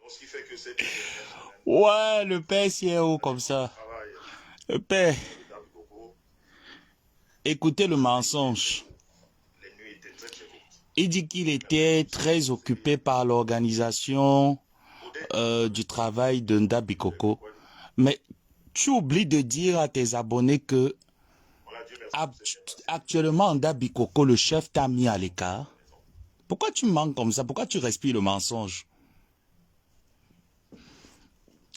Ce qui fait que cette dernière semaine, Ouais, le père CEO comme ça. travail Le père, de Dabicoco, écoutez le mensonge. les nuits étaient très très courtes. Il dit qu'il était très occupé par l'organisation Odette, du travail de Ndabi Coco. Kouadou, Mais tu oublies de dire à tes abonnés que voilà, Dieu merci pour cette passée. actuellement Ndabi Coco, le chef t'a mis à l'écart. Pourquoi tu mens comme ça? Pourquoi tu respires le mensonge?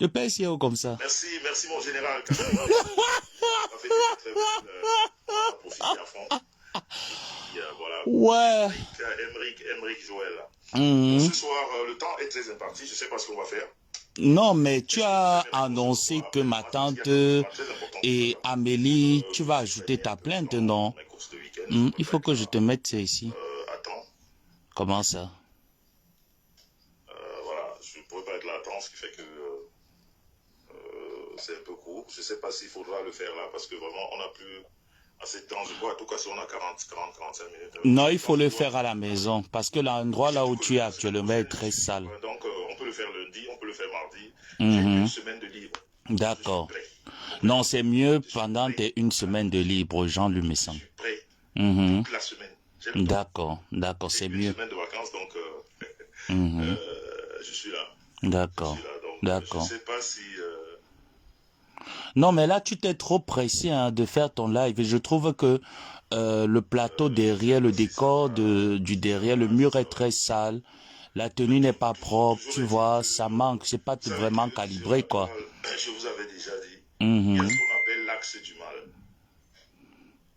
Le père CEO comme ça. Merci mon général. Ça fait de très belles, on a profité à fond. Et puis, voilà. Ouais. Emric Joël. Mhm. Ce soir, le temps est très imparti. Je ne sais pas ce qu'on va faire. Non, mais tu as annoncé que ma tante et Amélie, tu vas ajouter ta plainte, non? Mes courses de week-end. Il faut que je te mette ça ici. Attends. Comment ça? Voilà, je ne pourrais pas être là à temps, ce qui fait que c'est un peu court. Je ne sais pas s'il faudra le faire là, parce que vraiment, on n'a plus assez de temps. Je crois, en tout cas, si on a 40-45 minutes. Non, il faut le faire à la maison, parce que l'endroit là où tu es actuellement est très sale. Donc, on peut le faire lundi, on peut le faire mardi. Mhm. J'ai une semaine de libre. D'accord. Non, c'est mieux pendant tes une semaine de libre, Jean-Luc Je Messan. suis prêt Mhm. toute la semaine. J'ai le temps. D'accord, c'est J'ai une mieux. semaine de vacances, donc Mhm. je suis là. D'accord, Je suis là, donc je d'accord. ne sais pas si... Non, mais là, tu t'es trop pressé de faire ton live. Et je trouve que le plateau derrière, le décor du derrière, le mur est très sale. La tenue n'est pas propre, tu vois, ça manque. C'est pas vous savez vraiment que calibré, sur quoi. Natural, je vous avais déjà dit, il y a Mhm. ce qu'on appelle l'axe du mal.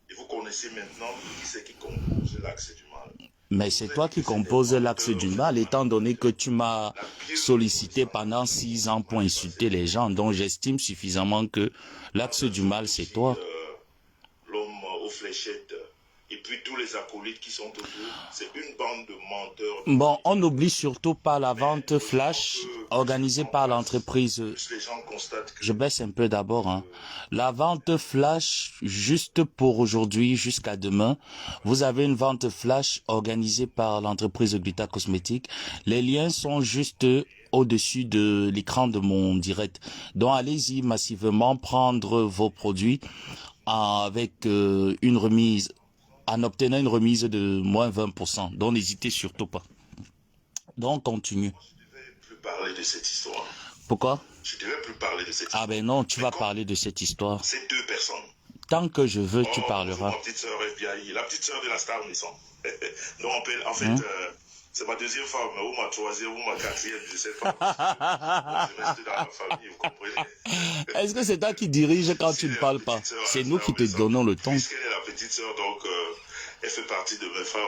Et vous connaissez maintenant qui c'est qui compose l'axe du mal. Mais c'est toi qui composes l'axe du mal, étant donné que tu m'as sollicité pendant 6 ans pour insulter les gens. Donc j'estime suffisamment que l'axe du mal, c'est toi. L'homme aux fléchettes et puis tous les acolytes qui sont autour, c'est une bande de menteurs. Bon, on n'oublie surtout pas la vente flash organisée par l'entreprise. Les gens constatent que Je baisse un peu d'abord. La vente flash, juste pour aujourd'hui, jusqu'à demain, vous avez une vente flash organisée par l'entreprise Glita Cosmétique. Les liens sont juste au-dessus de l'écran de mon direct. Donc allez-y massivement prendre vos produits avec une remise, en obtenant une remise de moins 20%. Donc n'hésitez surtout pas. Donc continue. je ne devais plus parler de cette histoire. Pourquoi? Je ne devais plus parler de cette histoire. Ah ben non, tu vas parler de cette histoire. Ces deux personnes. Tant que je veux, tu Bonjour, parleras. ma petite sœur FBI, la petite sœur de la star Nissan. Non, en fait, c'est ma deuxième femme, ou ma troisième, ou ma quatrième, je ne sais pas. Je reste dans la famille, vous comprenez. Est-ce que c'est toi qui dirige quand tu ne parles pas? C'est nous qui te donnons le ton. Puisqu'elle est la petite sœur, donc elle fait partie de mes femmes.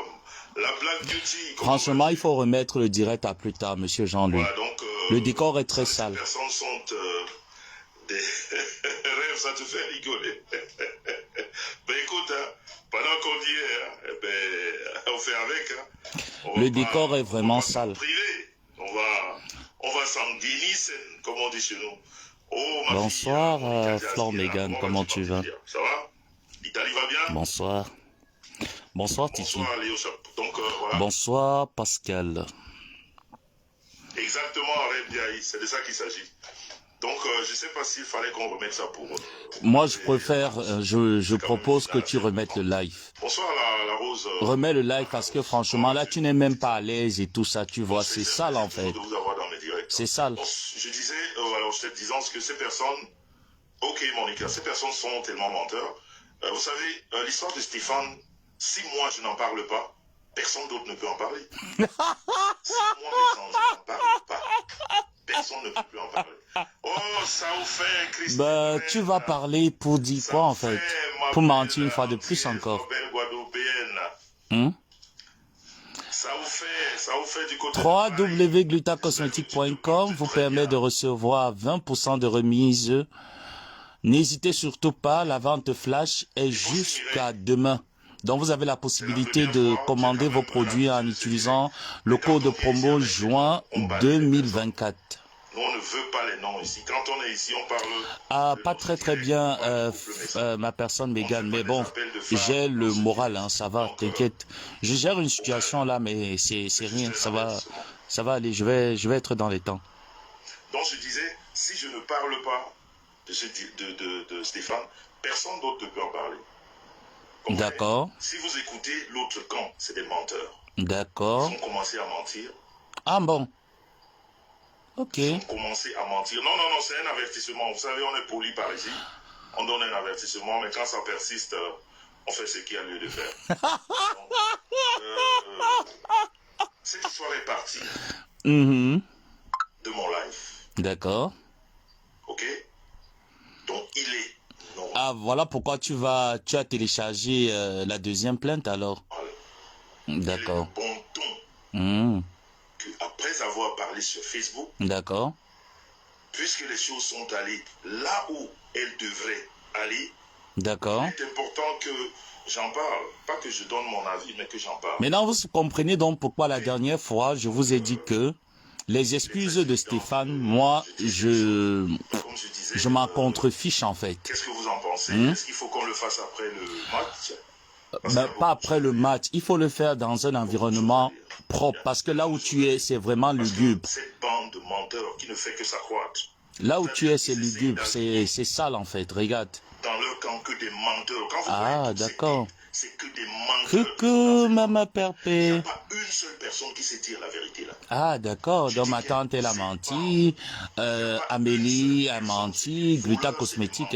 La Black Beauty. Franchement, il faut remettre le direct à plus tard, monsieur Jean-Louis. Voilà, donc, le décor est très sale. Ces personnes sont des rêves, ça te fait rigoler. Ben écoute, hein, pendant qu'on y est, hein, eh ben, on fait avec. Hein. Le décor est vraiment sale. On va sanguiniser, comme on dit chez nous. Oh, ma bonsoir, fille, Flore Megan, comment tu vas? Ça va? L'Italie va bien? Bonsoir. Bonsoir, Titi. Bonsoir, Léo. Donc, voilà. Bonsoir, Pascal. Exactement, Arène, c'est de ça qu'il s'agit. Donc, je ne sais pas s'il fallait qu'on remette ça pour... Moi, je préfère, je propose que tu remettes le live. Bonsoir, la Rose. Remets le live parce que franchement, là, tu n'es même pas à l'aise et tout ça, tu vois, c'est sale en fait. C'est sale. Je disais, alors je te disais que ces personnes, ok Monica, ces personnes sont tellement menteurs. Vous savez, l'histoire de Stéphane, si moi je n'en parle pas, personne d'autre ne peut en parler. Si moi, je n'en parle pas, personne ne peut plus en parler. Oh, ça vous fait, Christine. Ben, tu vas parler pour dire quoi en fait? Pour mentir une fois de plus encore. Ça vous fait du côté www.glutacosmetic.com vous permet de recevoir 20% de remise. N'hésitez surtout pas, la vente flash est jusqu'à demain. Donc vous avez la possibilité de commander vos produits en utilisant le code promo juin 2024. Nous, on ne veut pas les noms ici. Quand on est ici, on parle... Ah, pas très bien, ma personne Mégane, mais bon, j'ai le moral, hein, ça va, t'inquiète. Je gère une situation là, mais c'est rien, ça va aller, je vais être dans les temps. Donc je disais, si je ne parle pas de Stéphane, personne d'autre ne peut en parler. D'accord. Si vous écoutez l'autre camp, c'est des menteurs. D'accord. Ils ont commencé à mentir. Ah bon. Ok. Ils ont commencé à mentir. Non, non, non, c'est un avertissement. Vous savez, on est poli par ici. On donne un avertissement, mais quand ça persiste, on fait ce qu'il y a lieu de faire. Donc, cette histoire est partie de mon live. D'accord. Ok? Donc, il est normal. Ah, voilà pourquoi tu as téléchargé la deuxième plainte alors. Voilà. D'accord. Il est de bon ton que après avoir parlé sur Facebook, D'accord. puisque les choses sont allées là où elles devraient aller, D'accord. il est important que j'en parle. Pas que je donne mon avis, mais que j'en parle. Maintenant, vous comprenez donc pourquoi la dernière fois, je vous ai dit que les excuses de Stéphane, moi, je m'en contrefiche en fait. Qu'est-ce que vous en pensez? Est-ce qu'il faut qu'on le fasse après le match? Ben, pas après le match. Il faut le faire dans un environnement propre. Parce que là où tu es, c'est vraiment lugubre. Cette bande de menteurs qui ne fait que s'accroître. Là où tu es, c'est lugubre. C'est sale en fait. Regarde. Dans leur camp, que des menteurs. Quand vous Ah, d'accord. c'est que des menteurs. Coucou, maman Perpé. Il n'y a pas une seule personne qui sait dire la vérité là. Ah, d'accord. Donc ma tante, elle a menti. Amélie a menti. Gluta Cosmétique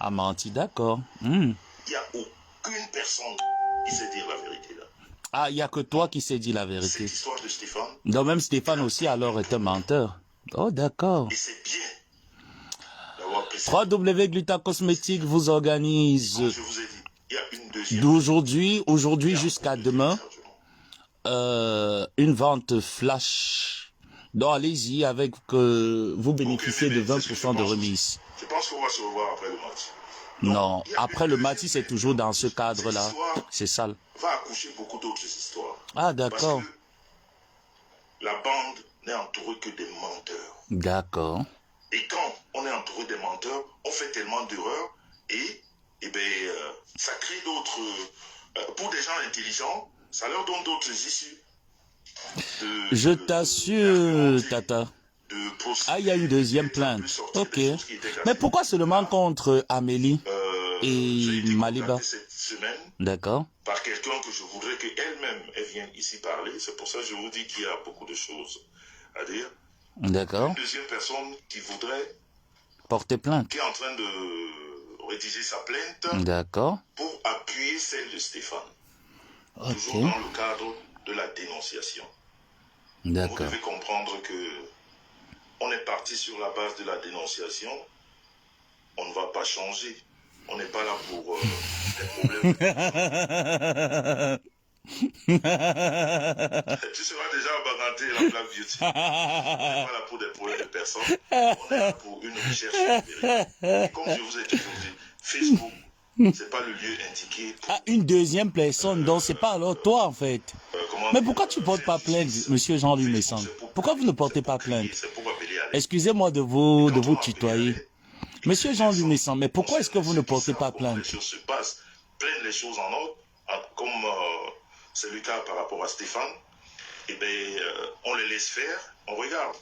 a menti. D'accord. Il n'y a aucune personne qui sait dire la vérité là. Ah, il n'y a que toi qui sais dire la vérité. Cette histoire de Stéphane. Donc même Stéphane aussi alors est un menteur. Oh, d'accord. Et c'est bien d'avoir pris 3W Gluta Cosmétique vous organise Comme je vous ai dit, il y a une deuxième. d'aujourd'hui jusqu'à demain une vente flash. Donc allez-y avec vous bénéficiez de 20% de remise. Je pense qu'on va se revoir après le match. Non, après le match, c'est toujours dans ce cadre-là. C'est sale. Va accoucher beaucoup d'autres histoires. Ah, d'accord. Parce que la bande n'est entourée que des menteurs. D'accord. Et quand on est entouré des menteurs, on fait tellement d'erreurs et ça crée d'autres... pour des gens intelligents, ça leur donne d'autres issues. Je t'assure, Tata. Ah, il y a une deuxième plainte. Ok. Mais pourquoi seulement contre Amélie et Maliba? Cette semaine D'accord. par quelqu'un que je voudrais qu'elle-même vienne ici parler. C'est pour ça que je vous dis qu'il y a beaucoup de choses à dire. D'accord. Une deuxième personne qui voudrait... Porter plainte. Qui est en train de rédiger sa plainte. D'accord. Pour appuyer celle de Stéphane. Ok. Toujours dans le cadre de la dénonciation. D'accord. Vous devez comprendre que on est parti sur la base de la dénonciation. On ne va pas changer. On n'est pas là pour des problèmes. Tu seras déjà abaranté la Black Beauty. On n'est pas là pour des problèmes de personnes. On est là pour une recherche de vérité. Et comme je vous ai toujours dit, Facebook, c'est pas le lieu indiqué. Ah, une deuxième personne, donc c'est pas alors toi en fait. Mais pourquoi tu ne portes pas plainte, monsieur Jean-Louis Messon? Pourquoi vous ne portez pas plainte? Excusez-moi de vous tutoyer. Monsieur Jean-Louis Messon, mais pourquoi est-ce que vous ne portez pas plainte? Les choses se passent, prennent les choses en ordre, comme c'est le cas par rapport à Stéphane, on les laisse faire, on regarde.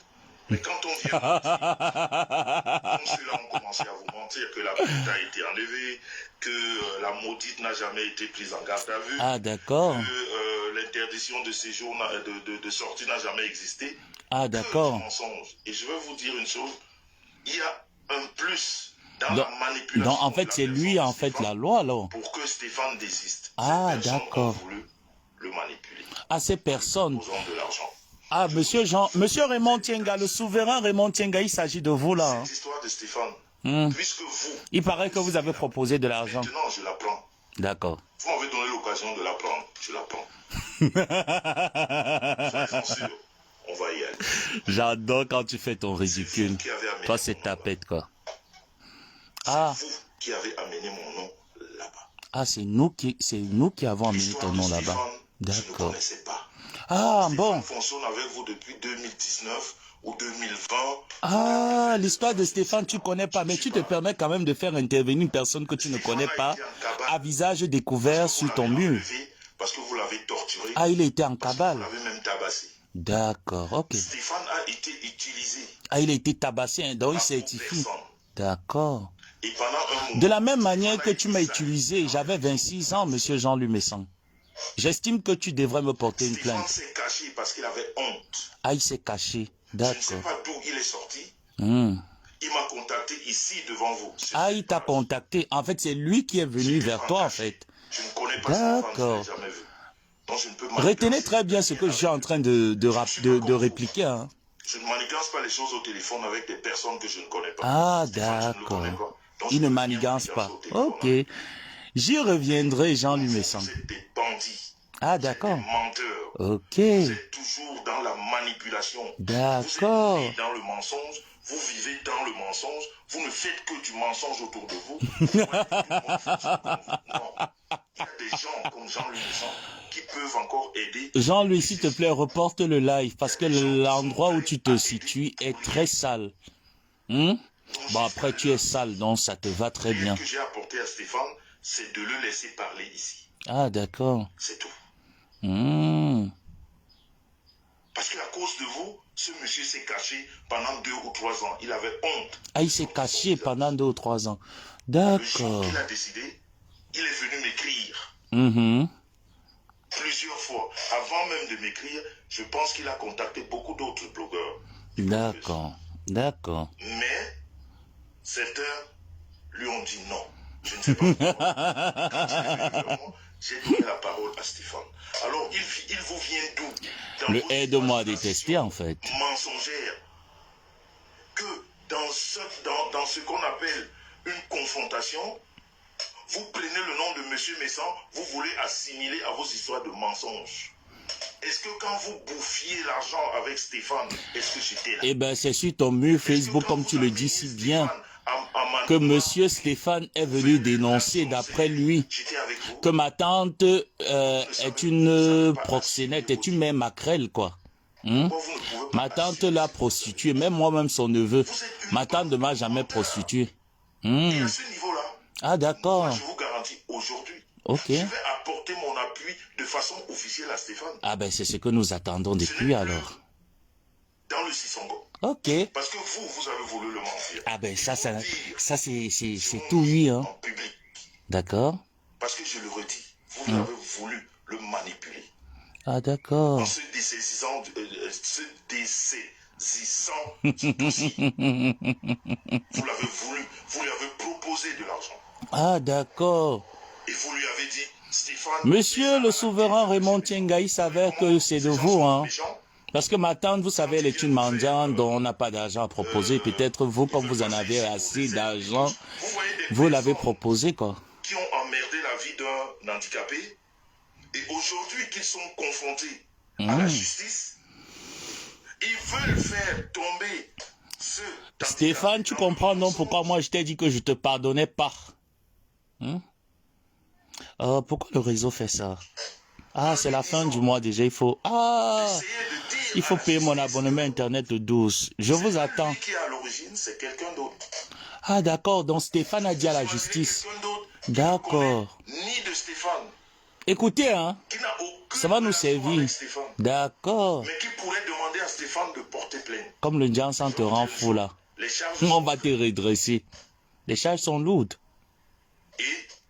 Mais quand on vient, comme ceux-là ont commencé à vous mentir que la plainte a été enlevée, que la maudite n'a jamais été prise en garde à vue, ah, d'accord. que l'interdiction de séjour, de sortie n'a jamais existé. Ah, d'accord. Et je vais vous dire une chose, il y a un plus dans la manipulation. Donc, en fait, c'est lui, en fait, la loi, alors. Pour que Stéphane désiste. Ah, d'accord. Voulu le manipuler. À ces personnes. De l'argent. Ah, monsieur Raymond Tienga, le souverain Raymond Tienga, il s'agit de vous, là. Cette histoire de Stéphane, puisque vous... Il paraît que vous avez proposé de l'argent. Maintenant, je la prends. D'accord. Vous m'avez donné l'occasion de la prendre. Je la prends. Soyez sûrs. On va y aller. J'adore quand tu fais ton ridicule. Toi, c'est ta pète, quoi. Ah. C'est vous qui avez amené mon nom là-bas. Ah, c'est nous qui avons amené ton nom là-bas. D'accord. Je ne connaissais pas. Ah, Stéphane bon. fonctionne avec vous depuis 2019 ou 2020. Ah, l'histoire de Stéphane, tu connais pas, mais tu te permets quand même de faire intervenir une personne que tu ne connais pas à visage découvert sur ton mur. Parce que vous l'avez torturé. Ah, il était en cabale. Vous l'avez même tabassé. D'accord, ok. Stéphane a été utilisé Ah, il a été tabassé, hein, donc il par certifie. personne. D'accord. Et pendant un moment, De la même Stéphane manière a que été tu m'as sacrifié. utilisé, j'avais 26 ans, monsieur Jean-Louis Messon. J'estime que tu devrais me porter une Stéphane plainte. s'est caché parce qu'il avait honte. Ah, il s'est caché. Je ne sais D'accord. pas d'où il est sorti. Hmm. Il m'a contacté ici devant vous. Ah, il t'a contacté. En fait, c'est lui qui est venu J'étais vers toi, en caché. fait. Je ne connais pas cette femme, je ne l'ai D'accord. jamais vue. Donc je ne peux Retenez manigancer très bien ce que je suis en train de, Je ne suis pas comme vous. répliquer. Hein. Je ne manigance pas les choses au téléphone avec des personnes que je ne connais pas. Ah, Stéphane, je ne le connais d'accord. pas. Donc Il je ne peux rien manigance manigancer pas. au téléphone Ok. avec. J'y reviendrai, Jean-Louis Vous, Messon. vous êtes des bandits. Ah, Vous êtes des d'accord. menteurs. Ok. Vous êtes toujours dans la manipulation. D'accord. Vous êtes né dans le mensonge. Vous vivez dans le mensonge. Vous ne faites que du mensonge autour de vous. Vous voyez que tout le monde fonctionne comme vous. Non. Il y a des gens comme Jean-Louis Messon qui peuvent encore aider. Jean-Louis, s'il te plaît, reporte le live parce que l'endroit où tu te situes est très sale. Hmm? Bon, après, tu es sale, donc ça te va très bien. Ce que j'ai apporté à Stéphane, c'est de le laisser parler ici. Ah, d'accord. C'est tout. Hmm. Parce qu'à cause de vous, ce monsieur s'est caché pendant 2 ou 3 ans. Il avait honte. Ah, il s'est caché pendant 2 ou 3 ans. Le jour D'accord. qu'il a décidé, il est venu m'écrire. Mhm. Plusieurs fois. Avant même de m'écrire, je pense qu'il a contacté beaucoup d'autres blogueurs. D'accord. D'accord. Mais certains lui ont dit non. Je ne sais pas pourquoi. Quand il est venu vers moi, j'ai donné la parole à Stéphane. Alors, il vous vient d'où? Le aide-moi à détester, en fait. Mensongère. Que dans ce qu'on appelle une confrontation, vous prenez le nom de M. Messon, vous voulez assimiler à vos histoires de mensonges. Est-ce que quand vous bouffiez l'argent avec Stéphane, est-ce que j'étais là? Eh ben, c'est sur ton mur Facebook, comme tu le dis si bien, que monsieur Stéphane est venu dénoncer, d'après lui, que ma tante est une proxénète, est une mère maquerelle, quoi. Hmm? Ma tante l'a prostituée, même moi-même son neveu. Ma tante ne m'a jamais prostituée. Hmm. Et à ce niveau-là, Ah, d'accord. je vous garantis, aujourd'hui, Ok. je vais apporter mon appui de façon officielle à Stéphane. Ah ben, c'est ce que nous attendons depuis alors. Dans le Sissongo. Ok. Parce que vous avez voulu le mentir. Ah ben, ça c'est tout oui, hein. En public. D'accord. Parce que je le redis, vous avez voulu le manipuler. Ah d'accord. En se dessaisissant du dossier. Vous l'avez voulu, vous lui avez proposé de l'argent. Ah d'accord. Et vous lui avez dit, Stéphane... Monsieur le souverain Raymond Tienga, il s'avère que c'est de vous, hein. Parce que ma tante, vous savez, elle est une mendiante dont on n'a pas d'argent à proposer. Peut-être vous, comme vous en avez assez d'argent, vous l'avez proposé, quoi. Qui ont emmerdé la vie d'un handicapé, et aujourd'hui qu'ils sont confrontés à la justice, ils veulent faire tomber ce... Stéphane, tu comprends non pourquoi moi je t'ai dit que je te pardonnais pas? Pourquoi le réseau fait ça? Ah, c'est la fin du mois déjà, il faut... Ah, il faut payer mon abonnement Internet de 12. Je vous attends. Qui est à l'origine, c'est quelqu'un d'autre. Ah, d'accord, donc Stéphane a dit à la justice. D'accord. Ni de Stéphane. Écoutez, hein, ça va nous servir. D'accord. Mais qui pourrait demander à Stéphane de porter plainte. Comme le Janssen te rend fou là. On va te redresser. Les charges sont lourdes. Et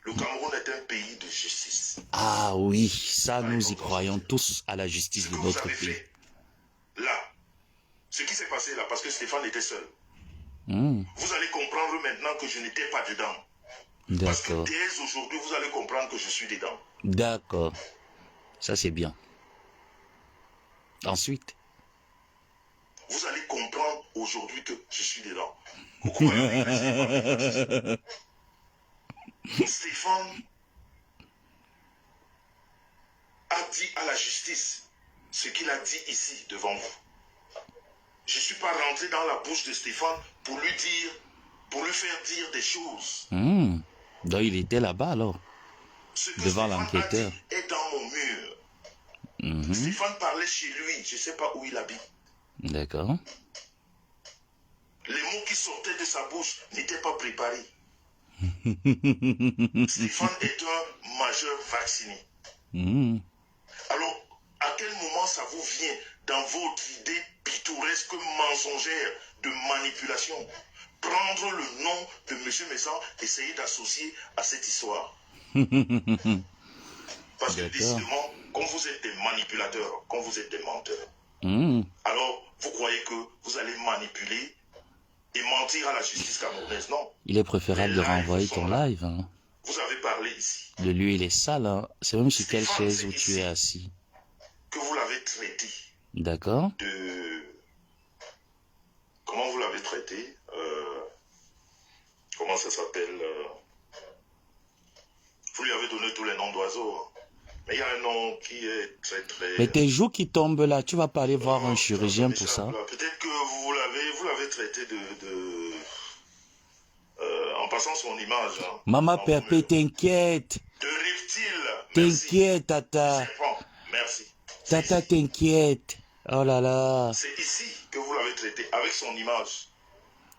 le Cameroun est un pays de justice. Ah oui, ça nous y croyons tous à la justice de notre pays. Là, ce qui s'est passé là, parce que Stéphane était seul. Vous allez comprendre maintenant que je n'étais pas dedans. Parce que dès aujourd'hui, vous allez comprendre que je suis dedans. D'accord. Ça, c'est bien. Ensuite, vous allez comprendre aujourd'hui que je suis dedans. Stéphane a dit à la justice ce qu'il a dit ici devant vous. Je ne suis pas rentré dans la bouche de Stéphane pour lui dire, pour lui faire dire des choses. Donc il était là-bas alors, devant l'enquêteur. Est dans mon mur. Stéphane parlait chez lui, je ne sais pas où il habite. D'accord. Les mots qui sortaient de sa bouche n'étaient pas préparés. Stéphane est un majeur vacciné. Alors, à quel moment ça vous vient dans votre idée pittoresque mensongère de manipulation. Prendre le nom de M. Messan, essayer d'associer à cette histoire. Parce que décidément, quand vous êtes des manipulateurs, quand vous êtes des menteurs, alors vous croyez que vous allez manipuler et mentir à la justice camerounaise. Non. Il est préférable de renvoyer ton live. Hein. Vous avez parlé ici. De lui, il est sale. Hein. C'est même sur quelle chaise où tu es assis. Que vous l'avez traité. D'accord. Comment vous l'avez traité Comment ça s'appelle Vous lui avez donné tous les noms d'oiseaux. Hein. Mais il y a un nom qui est très très... Mais tes joues qui tombent là, tu vas pas aller voir un chirurgien pour ça. Peut-être que vous l'avez traité en passant son image. Hein, Maman Pépé, t'inquiète. De reptile. T'inquiète, Tata. Merci. Tata, t'inquiète. Oh là là. C'est ici que vous l'avez traité, avec son image.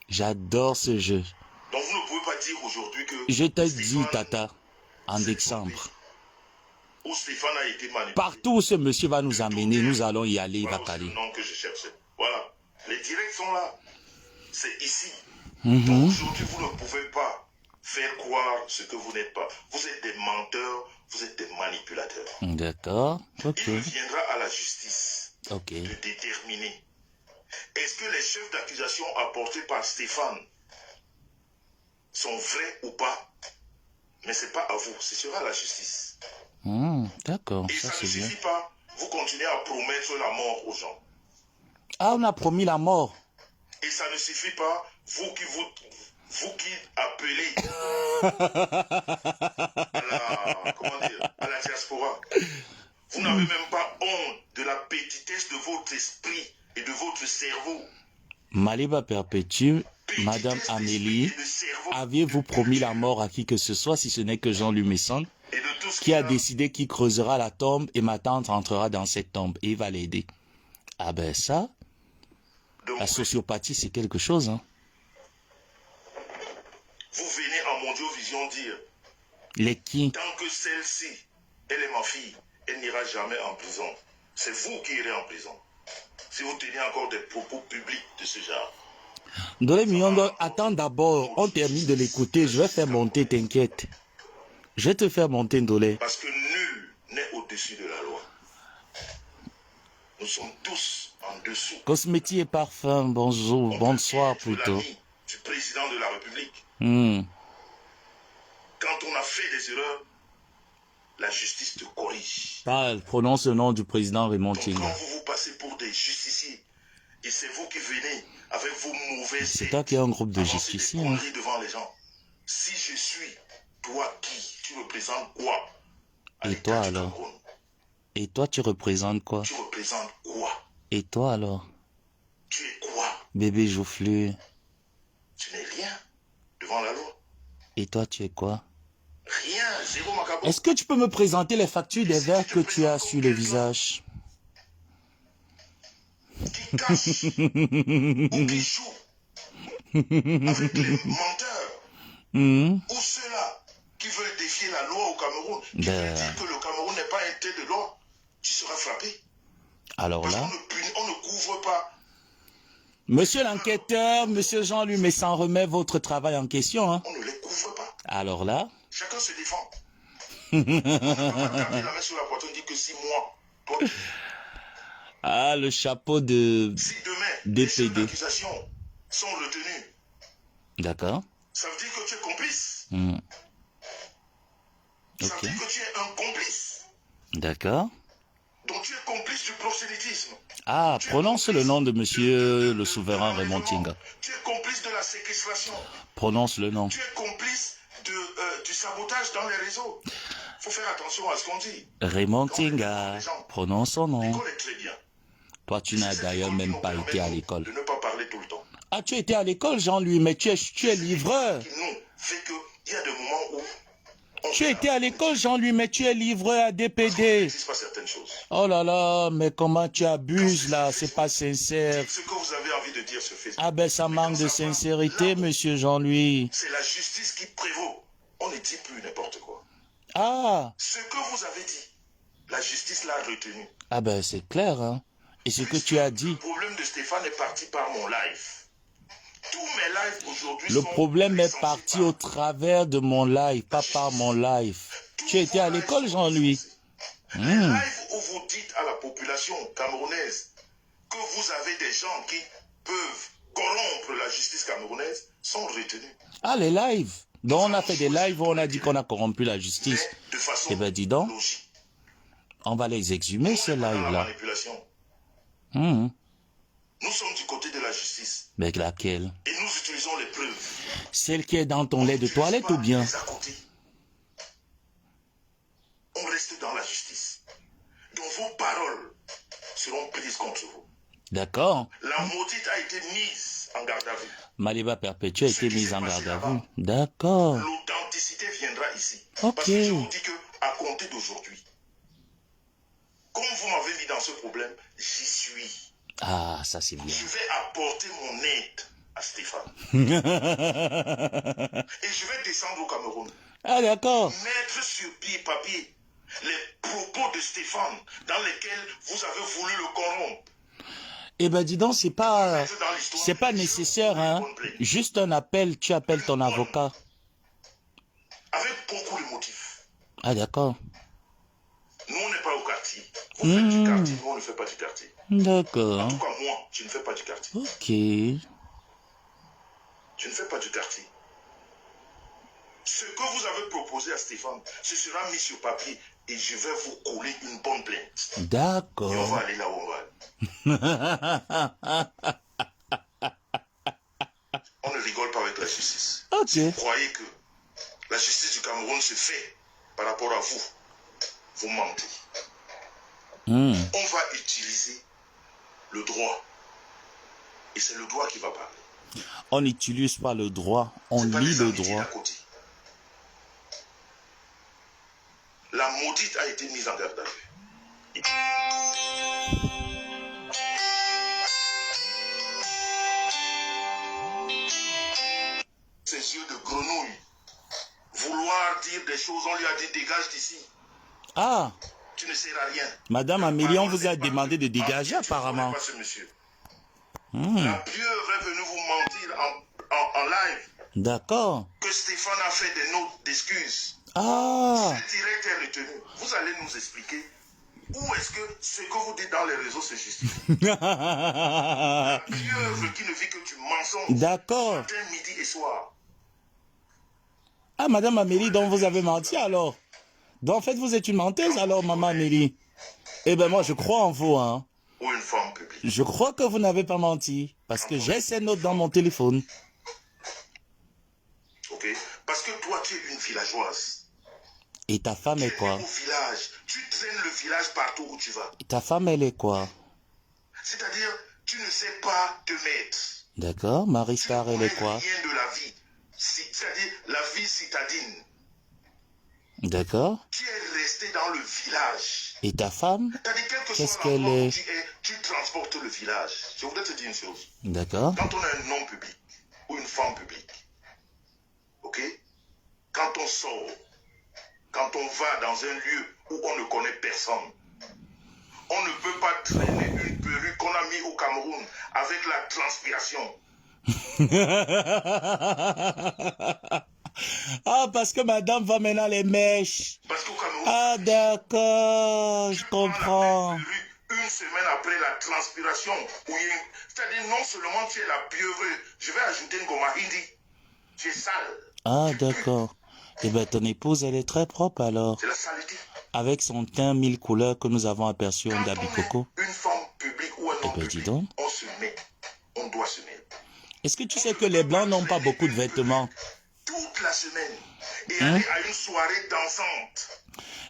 J'adore ce jeu. Donc vous ne pouvez pas dire aujourd'hui que... Je t'ai dit, Tata, en décembre. Où Stéphane a été manipulé. Partout où ce monsieur va nous amener, nous allons y aller, il va caler. C'est le nom que je cherchais. Voilà. Les directs sont là. C'est ici. Donc aujourd'hui, vous ne pouvez pas faire croire ce que vous n'êtes pas. Vous êtes des menteurs, vous êtes des manipulateurs. D'accord. Ok. Il reviendra à la justice de déterminer. Est-ce que les chefs d'accusation apportés par Stéphane sont vrais ou pas? Mais ce n'est pas à vous, ce sera à la justice. D'accord, et ça ne c'est bien. suffit pas, vous continuez à promettre la mort aux gens. Ah, on a promis la mort. Et ça ne suffit pas, vous qui appelez à la diaspora, vous n'avez même pas honte de la petitesse de votre esprit et de votre cerveau. Maliba Perpétue, Madame Amélie, aviez-vous promis la mort à qui que ce soit, si ce n'est que Jean-Louis Messon, qui a décidé qu'il creusera la tombe et ma tante rentrera dans cette tombe et il va l'aider? Ah ben ça, la sociopathie c'est quelque chose. Hein. Vous venez en Mondiovision dire, les qui? Tant que celle-ci, elle est ma fille, elle n'ira jamais en prison. C'est vous qui irez en prison. Si vous tenez encore des propos publics de ce genre. Dolé Miongo, attends d'abord, on termine de l'écouter, je vais faire monter, t'inquiète. Je vais te faire monter, Dolé. Parce que nul n'est au-dessus de la loi. Nous sommes tous en dessous. Cosmétique et parfum, bonjour, bonsoir plutôt. Du président de la République. Quand on a fait des erreurs, la justice te corrige. Parle, prononce le nom du président Raymond Tinga. Quand vous vous passez pour des justiciers, et c'est vous qui venez avec vos mauvaises... C'est toi qui as un groupe de justiciers. Hein. Devant les gens. Si je suis, toi qui? Tu représentes quoi? Et toi alors? Et toi tu représentes quoi? Tu représentes quoi? Et toi alors? Tu es quoi? Bébé Joufflu. Tu n'es rien devant la loi. Et toi tu es quoi? Rien, zéro macabre. Est-ce que tu peux me présenter les factures des verres que tu as sur le visage? Qui cache ou qui joue avec les menteurs ou ceux-là qui veulent défier la loi au Cameroun, qui veulent dire que le Cameroun n'est pas un tel de loi, tu seras frappé. Alors parce là, on ne couvre pas. Monsieur l'enquêteur, monsieur Jean-Louis Messan remet votre travail en question. Hein. On ne les couvre pas. Alors là, chacun se défend. On ne peut pas taper la main sur la poitrine et dire que 6 mois, toi, ah, le chapeau de si demain, DPD. Les chefs d'accusation sont retenus. D'accord. Ça veut dire que tu es complice. Ça veut dire que tu es un complice. D'accord. Donc tu es complice du prosélytisme. Ah, prononce le nom de monsieur le souverain Raymond Tinga. Tu es complice de la séquestration. Prononce le nom. Tu es complice du sabotage dans les réseaux. Il faut faire attention à ce qu'on dit. Raymond Tinga, prononce son nom. L'école est très bien. Toi, tu n'as d'ailleurs même pas été à l'école. De ne pas parler tout le temps. Ah, tu étais à l'école, Jean-Louis, mais tu es livreur. Non, fait que il y a des moments où... Tu étais à l'école, Jean-Louis, mais tu es livreur à DPD. Pas certaines choses. Oh là là, mais comment tu abuses là, c'est pas sincère. Dites ce que vous avez envie de dire sur Facebook. Ah ben ça manque de sincérité, là, monsieur Jean-Louis. C'est la justice qui prévaut. On ne dit plus n'importe quoi. Ah. Ce que vous avez dit, la justice l'a retenu. Ah ben c'est clair, hein. Et ce que tu as dit, le problème de Stéphane est parti par mon live. Tous mes lives aujourd'hui le sont problème est recensés parti par au travers de mon live, pas par mon live. Tu étais à l'école, Jean-Louis. Les lives où vous dites à la population camerounaise que vous avez des gens qui peuvent corrompre la justice camerounaise sont retenus. Ah, les lives. Donc on a fait des lives où on a dit qu'on a corrompu la justice. Mais de façon Eh bien, dis donc, logique. on va les exhumer, Nous, ces on est pas dans la lives-là. manipulation. Hum. Nous sommes du côté de la justice. Mais laquelle? Et nous utilisons les preuves. Celle qui est dans ton lait de On toilette n'utilise ou bien? pas les à côté. On reste dans la justice. Donc vos paroles seront prises contre vous. D'accord. La maudite a été mise en garde à vue. Maliba Perpétua a été mise en garde à vous. D'accord. L'authenticité viendra ici. Ok. Parce que je vous dis que à compter d'aujourd'hui, comme vous m'avez mis dans ce problème, j'y suis. Ah, ça c'est bien. Je vais apporter mon aide à Stéphane. Et je vais descendre au Cameroun. Ah, d'accord. Mettre sur pied papier les propos de Stéphane dans lesquels vous avez voulu le corrompre. Eh ben, dis donc, c'est pas nécessaire, hein. Juste un appel, tu appelles ton avocat. Avec beaucoup de motifs. Ah, d'accord. Nous, on n'est pas au quartier. Vous faites du quartier, nous, on ne fait pas du quartier. En D'accord. tout cas, moi, je ne fais pas du quartier. Ok. Je ne fais pas du quartier. Ce que vous avez proposé à Stéphane, ce sera mis sur papier et je vais vous coller une bonne plainte. Et on D'accord. va aller là où on va. On ne rigole pas avec la justice. Ok. Si vous croyez que la justice du Cameroun se fait par rapport à vous, vous mentez. On va utiliser le droit. Et c'est le droit qui va parler. On n'utilise pas le droit, on C'est pas lit les le amitiés droit. d'à côté. La maudite a été mise en garde à vue. Ses yeux de grenouille. Vouloir dire des choses, on lui a dit dégage d'ici. Ah, Tu ne sers à rien. Madame Amélie, on vous a demandé de dégager apparemment. Pas ce monsieur. La pieuvre est venue vous mentir en live D'accord. que Stéphane a fait des notes d'excuses. Ah, Ce direct est retenu. Vous allez nous expliquer où est-ce que ce que vous dites dans les réseaux se justifie. La pieuvre qui ne vit que du mensonge. d'accord. Matin, midi et soir. Ah, Madame Amélie, donc vous avez menti alors. Donc en fait, vous êtes une menteuse alors, Maman Amélie. Eh ben moi, je crois en vous, hein. Ou une femme publique. Je crois que vous n'avez pas menti. Parce que j'ai ces notes dans mon téléphone. Ok? Parce que toi, tu es une villageoise. Et ta femme Tu est es quoi? au village. Tu traînes le village partout où tu vas. Et ta femme, elle est quoi? C'est-à-dire, tu ne sais pas te mettre. D'accord. Marie Tu Star, ne elle connais est quoi? rien de la vie. C'est-à-dire, la vie citadine. D'accord. Tu es resté dans le village. Et ta femme? C'est-à-dire, quel que Qu'est-ce soit qu'elle l'endroit où est? tu es, tu transportes le village. Je voudrais te dire une chose. D'accord. Quand on a un homme public ou une femme publique, ok? Quand on sort, quand on va dans un lieu où on ne connaît personne, on ne peut pas traîner une perruque qu'on a mis au Cameroun avec la transpiration. Ah, parce que madame va maintenant les mèches. Parce qu'au Cameroun, Ah, d'accord, je tu prends la comprends. même perruque une semaine après la transpiration. C'est-à-dire, non seulement tu es la pieuvre, je vais ajouter une goma hindi. Tu es sale. Ah, Tu pues. d'accord. Eh bien, ton épouse, elle est très propre alors. C'est la saleté. Avec son teint mille couleurs que nous avons aperçu en Quand Dabikoko. on est une femme publique ou un homme ben, dis public, donc. on se met. On doit se mettre. Est-ce que tu sais que les blancs n'ont pas beaucoup de vêtements? Toute la semaine. Et aller à une soirée dansante.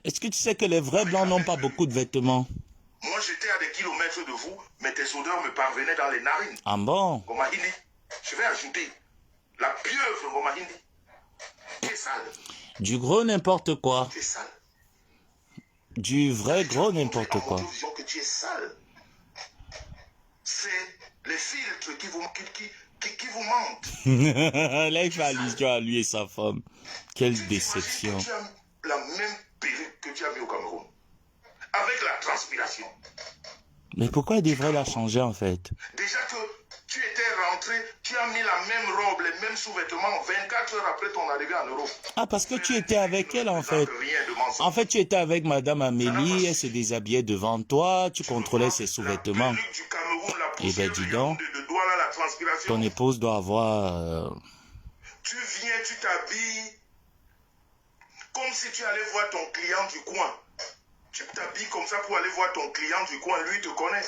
Est-ce que tu sais que les vrais blancs n'ont pas beaucoup de vêtements? Moi, j'étais à des kilomètres de vous, mais tes odeurs me parvenaient dans les narines. Ah bon? Goma hindi. Je vais ajouter la pieuvre Goma hindi. Tu es sale. Du gros n'importe quoi. Tu es sale. Du vrai gros n'importe En quoi. vision que tu es sale. C'est les filtres qui vous mentent. Là, il fait allusion à lui et sa femme. Quelle Tu déception. t'imagines que tu as la même perruque que tu as mis au Cameroun. Avec la transpiration. Mais pourquoi il devrait la changer en fait? Déjà que tu étais rentré, tu as mis la même robe, les mêmes sous-vêtements 24 heures après ton arrivée en Europe. Ah, parce que tu étais avec elle en fait. Rien de mensonge. En fait, tu étais avec Madame Amélie, elle se déshabillait devant toi, tu contrôlais ses sous-vêtements. La perruque du Cameroun, la Eh ben, poussière dis de donc, Yaoundé, de Douala, la transpiration. ton épouse doit avoir... Tu viens, tu t'habilles comme si tu allais voir ton client du coin. Tu t'habilles comme ça pour aller voir ton client du coin, lui te connaît.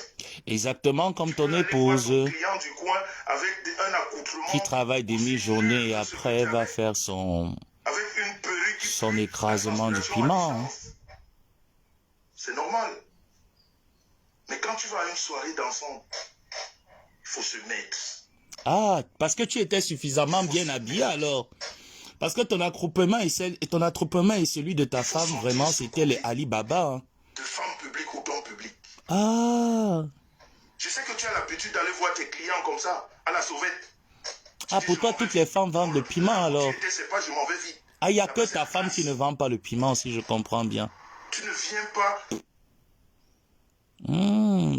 exactement comme ton Aller voir épouse, ton client du coin avec un accoutrement qui travaille demi-journée et aussi après que tu va avais. faire son Avec une perruque qui son pue, écrasement la du transpiration à piment. Hein. distance. C'est normal. Mais quand tu vas à une soirée d'enfants, il faut se mettre. Ah, parce que tu étais suffisamment bien habillé alors. Parce que ton attroupement et celui de ta femme, vraiment, c'était les Ali Baba. Hein. De femme publique ou d'homme public. Ah, Je sais que tu as l'habitude d'aller voir tes clients comme ça, à la sauvette. ah, pour toi, toutes les femmes vendent le piment alors. C'est pas, je m'en vais vite. Ah, il n'y a que ta femme qui ne vend pas le piment, si je comprends bien. Tu ne viens pas.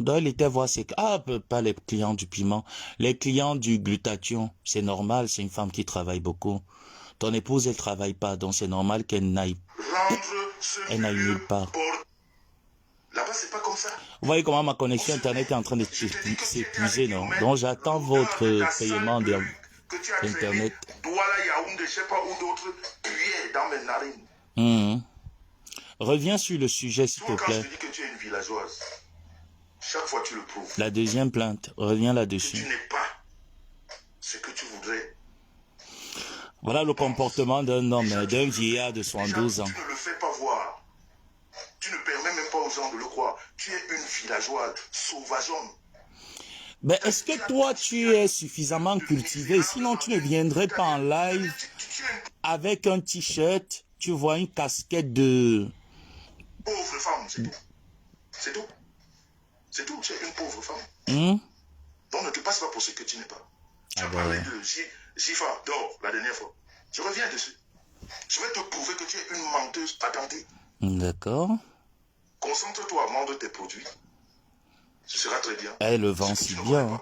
Donc il était voir ses... Ah, pas les clients du piment. Les clients du glutathion. C'est normal, c'est une femme qui travaille beaucoup. Ton épouse, elle travaille pas, donc c'est normal qu'elle n'aille nulle part. Là-bas, c'est pas comme ça. Vous voyez comment ma connexion Internet est en train de s'épuiser, non? Donc j'attends votre paiement d'Internet. Douala, Yaoundé, je sais pas où d'autres puaient dans mes narines. Reviens sur le sujet, s'il te Quand plaît. je te dis que tu es une villageoise, chaque fois tu le prouves. La deuxième plainte, reviens là-dessus. Tu n'es pas ce que tu voudrais. Voilà le comportement d'un homme, d'un vieillard de 72 ans. Tu ne le fais pas voir. Tu ne permets même pas aux gens de le croire. Tu es une villageoise, sauvageonne. Mais est-ce que toi, tu es suffisamment cultivé? Sinon, tu ne viendrais pas en live avec un t-shirt, tu vois une casquette de... Pauvre femme, c'est tout. C'est tout. C'est tout, tu es une pauvre femme. Donc ne te passe pas pour ce que tu n'es pas. Tu as parlé de Jifa d'or la dernière fois. Je reviens dessus. Je vais te prouver que tu es une menteuse patentée. D'accord. Concentre-toi à vendre tes produits. Ce sera très bien. Elle le vend si bien. Hein.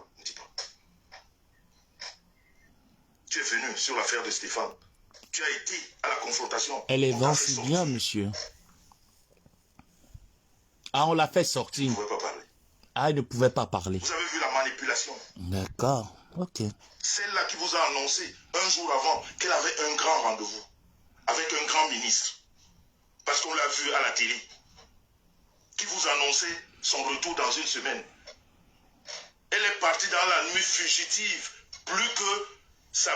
Tu es venu sur l'affaire de Stéphane. Tu as été à la confrontation. Elle les vend si bien, monsieur. Ah, on l'a fait sortir. Elle ne pouvait pas parler. Ah, elle ne pouvait pas parler. Vous avez vu la manipulation. D'accord. Ok. Celle-là qui vous a annoncé un jour avant qu'elle avait un grand rendez-vous avec un grand ministre. Parce qu'on l'a vu à la télé. Qui vous annonçait son retour dans une semaine. Elle est partie dans la nuit fugitive, plus que sa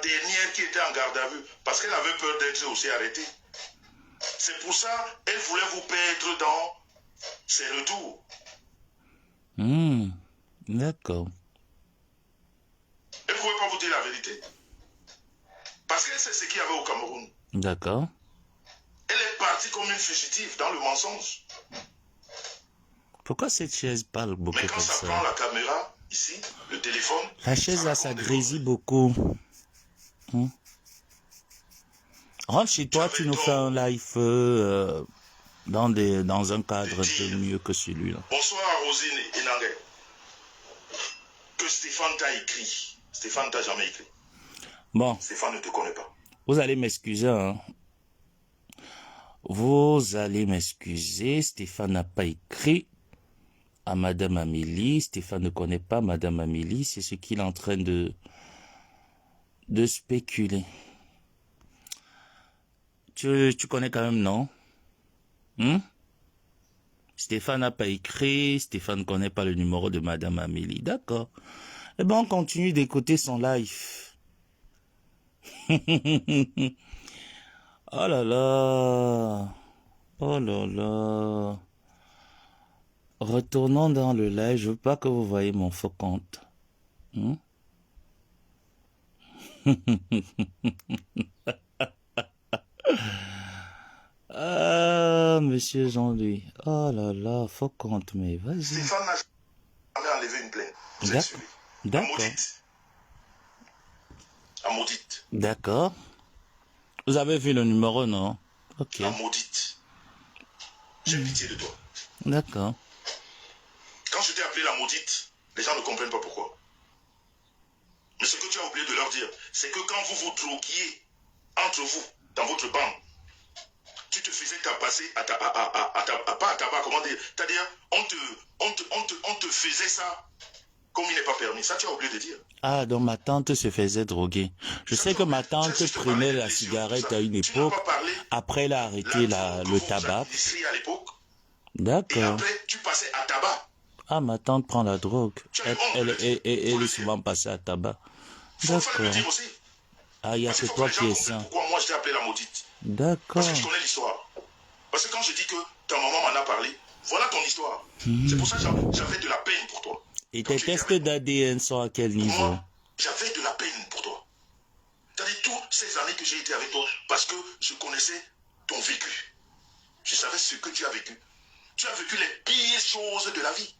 dernière qui était en garde à vue, parce qu'elle avait peur d'être aussi arrêtée. C'est pour ça qu'elle voulait vous perdre dans ses retours. D'accord. Elle ne pouvait pas vous dire la vérité. Parce qu'elle sait ce qu'il y avait au Cameroun. D'accord. Elle est partie comme une fugitive dans le mensonge. Pourquoi cette chaise parle beaucoup Mais quand comme ça ça? prend la caméra, ici, le téléphone... La chaise là, ça grésille beaucoup. Rentre chez toi, tu nous fais un live dans un cadre un peu mieux que celui-là. Bonsoir Rosine et Nangue. Que Stéphane t'a écrit. Stéphane t'a jamais écrit. Bon. Stéphane ne te connaît pas. Vous allez m'excuser, hein. Vous allez m'excuser, Stéphane n'a pas écrit à Madame Amélie. Stéphane ne connaît pas Madame Amélie, c'est ce qu'il est en train de spéculer. Tu connais quand même, non? Stéphane n'a pas écrit, Stéphane ne connaît pas le numéro de Madame Amélie. D'accord. Eh bien, on continue d'écouter son live. Oh là là. Oh là là. Retournons dans le live. Je veux pas que vous voyez mon faux compte. Ah, monsieur Jean-Louis. Oh là là, faux compte, mais vas-y. Stéphane n'a jamais enlevé une plainte. Vous êtes suivi. D'accord. À maudite. D'accord. Vous avez vu le numéro, non? Ok. La maudite. J'ai pitié de toi. D'accord. appelée la maudite. Les gens ne comprennent pas pourquoi. Mais ce que tu as oublié de leur dire, c'est que quand vous vous droguiez entre vous, dans votre bande, tu te faisais tabasser pas à tabac, comment dire, c'est-à-dire on te faisait ça comme il n'est pas permis. Ça, tu as oublié de dire. Ah, donc ma tante se faisait droguer. Je sais que ma tante prenait la cigarette à une époque. Après, elle a arrêté le tabac. D'accord. Et après, tu passais à tabac. Ah, ma tante prend la drogue. Elle est souvent passée à tabac. D'accord. Ah, il y a que toi qui es sain. Pourquoi moi je t'ai appelé la maudite? D'accord. Parce que je connais l'histoire. Parce que quand je dis que ta maman m'en a parlé, voilà ton histoire. C'est pour ça que j'avais de la peine pour toi. Et tes tests d'ADN sont à quel niveau? Moi, j'avais de la peine pour toi. C'est-à-dire toutes ces années que j'ai été avec toi, parce que je connaissais ton vécu. Je savais ce que tu as vécu. Tu as vécu les pires choses de la vie.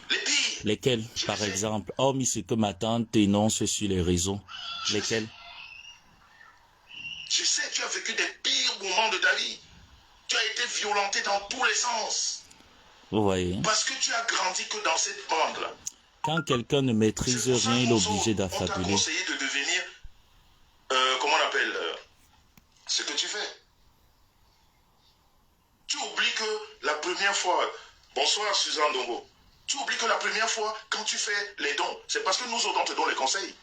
Les pires. Lesquelles, par exemple? Hormis ce que ma tante énonce sur les réseaux. Lesquelles? Je sais, tu as vécu des pires moments de ta vie. Tu as été violenté dans tous les sens. Vous voyez? Parce que tu as grandi que dans cette bande-là. Quand quelqu'un ne maîtrise rien, il est obligé d'affabuler. On t'a conseillé de devenir, comment on appelle, ce que tu fais. Tu oublies que la première fois, bonsoir Suzanne Dongo, tu oublies que la première fois, quand tu fais les dons, c'est parce que nous autres, on te donne les conseils.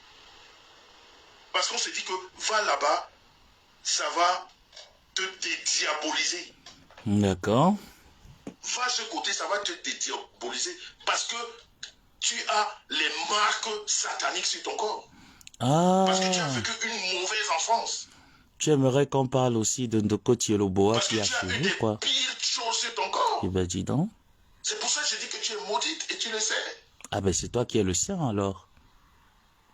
Parce qu'on s'est dit que va là-bas, ça va te dédiaboliser. D'accord. Va à ce côté, ça va te dédiaboliser. Parce que tu as les marques sataniques sur ton corps. Ah. Parce que tu as vécu une mauvaise enfance. Tu aimerais qu'on parle aussi de Ndoko Tioloboa qui a fait suivi, quoi. Pire chose sur ton corps. Eh ben, dis donc. C'est pour ça que je dis que tu es maudite et tu le sais. Ah ben, c'est toi qui es le sien, alors.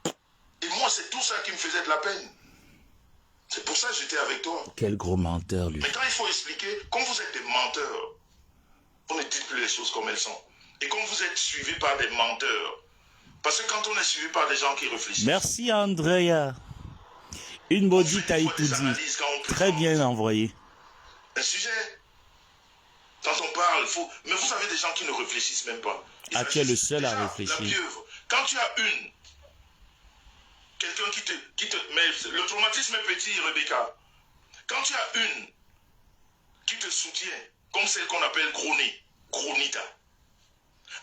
Et moi, c'est tout ça qui me faisait de la peine. C'est pour ça que j'étais avec toi. Quel gros menteur, lui. Mais quand il faut expliquer, quand vous êtes des menteurs, vous ne dites plus les choses comme elles sont. Et quand vous êtes suivis par des menteurs, parce que quand on est suivi par des gens qui réfléchissent... Merci, Andrea. Une maudite a tout dit. Très bien envoyé. Un sujet, quand on parle, mais vous avez des gens qui ne réfléchissent même pas. Ah, tu es le seul à réfléchir. La pieuvre, quand tu as quelqu'un qui te... Mais le traumatisme est petit, Rebecca. Quand tu as une qui te soutient, comme celle qu'on appelle Gronita.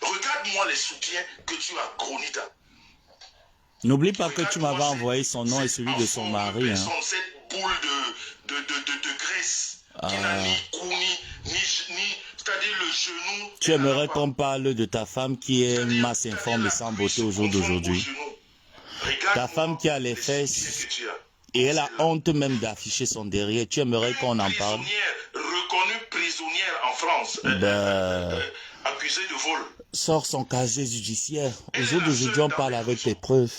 Regarde-moi les soutiens que tu as, Gronita. N'oublie pas que tu m'avais envoyé son nom et celui de son mari. Cette boule de graisse qui n'a ni cou, ni c'est-à-dire le genou. Tu aimerais qu'on parle de ta femme qui est masse informe et sans beauté au jour d'aujourd'hui. Ta femme qui a les fesses et elle a honte même d'afficher son derrière. Tu aimerais qu'on en parle? Reconnue prisonnière en France, accusée de vol. Sort son casier judiciaire. Au jour d'aujourd'hui, on parle avec des preuves.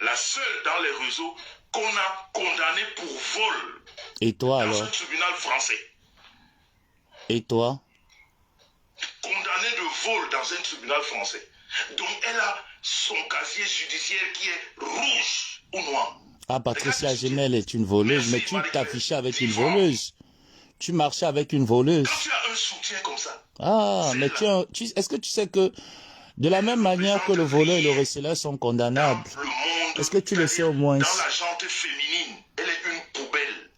La seule dans les réseaux qu'on a condamnée pour vol. Et toi alors? Dans un tribunal français. Et toi? Condamnée de vol dans un tribunal français. Donc elle a son casier judiciaire qui est rouge ou noir. Ah, Patricia Genel est une voleuse, mais tu t'affichais avec une voleuse. Tu marchais avec une voleuse. Quand tu as un soutien comme ça. Ah, mais est-ce que tu sais que de la même manière que le voleur et le receleur sont condamnables, est-ce que tu le sais au moins? Dans la jante féminine, elle est une poubelle.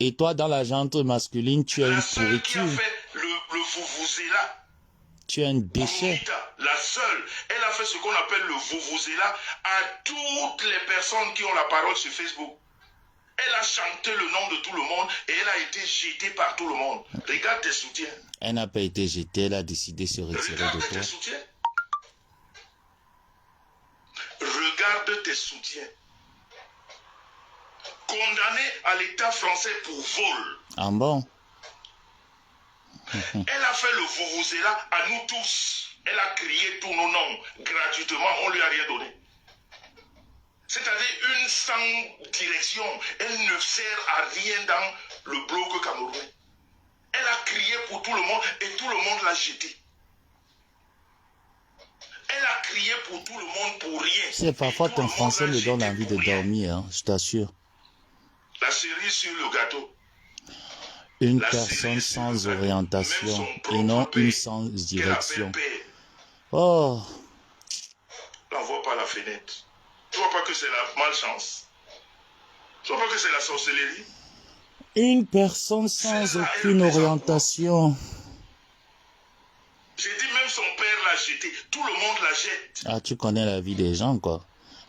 Et toi, dans la jante masculine, tu as une pourriture. Qui a fait le vuvuzela. Tu as un déchet. La seule, elle a fait ce qu'on appelle le vuvuzela à toutes les personnes qui ont la parole sur Facebook. Elle a chanté le nom de tout le monde et elle a été jetée par tout le monde. Regarde tes soutiens. Elle n'a pas été jetée, elle a décidé de se retirer de toi. Tes soutiens. Regarde tes soutiens. Condamné à l'État français pour vol. Ah bon? Elle a fait le vuvuzela à nous tous. Elle a crié tous nos noms gratuitement, on ne lui a rien donné. C'est-à-dire une sans direction. Elle ne sert à rien dans le bloc camerounais. Elle a crié pour tout le monde et tout le monde l'a jetée. Elle a crié pour tout le monde pour rien. C'est parfois ton français me donne envie de dormir, hein, je t'assure. La cerise sur le gâteau. Une personne sans orientation et non une sans direction. Oh, L'envoie par la fenêtre. Tu vois pas que c'est la malchance? Tu vois pas que c'est la sorcellerie? une personne sans Celle-là, elle aucune représente quoi? orientation. J'ai dit même son père l'a jeté. Tout le monde la jette. Ah, tu connais la vie des gens, quoi.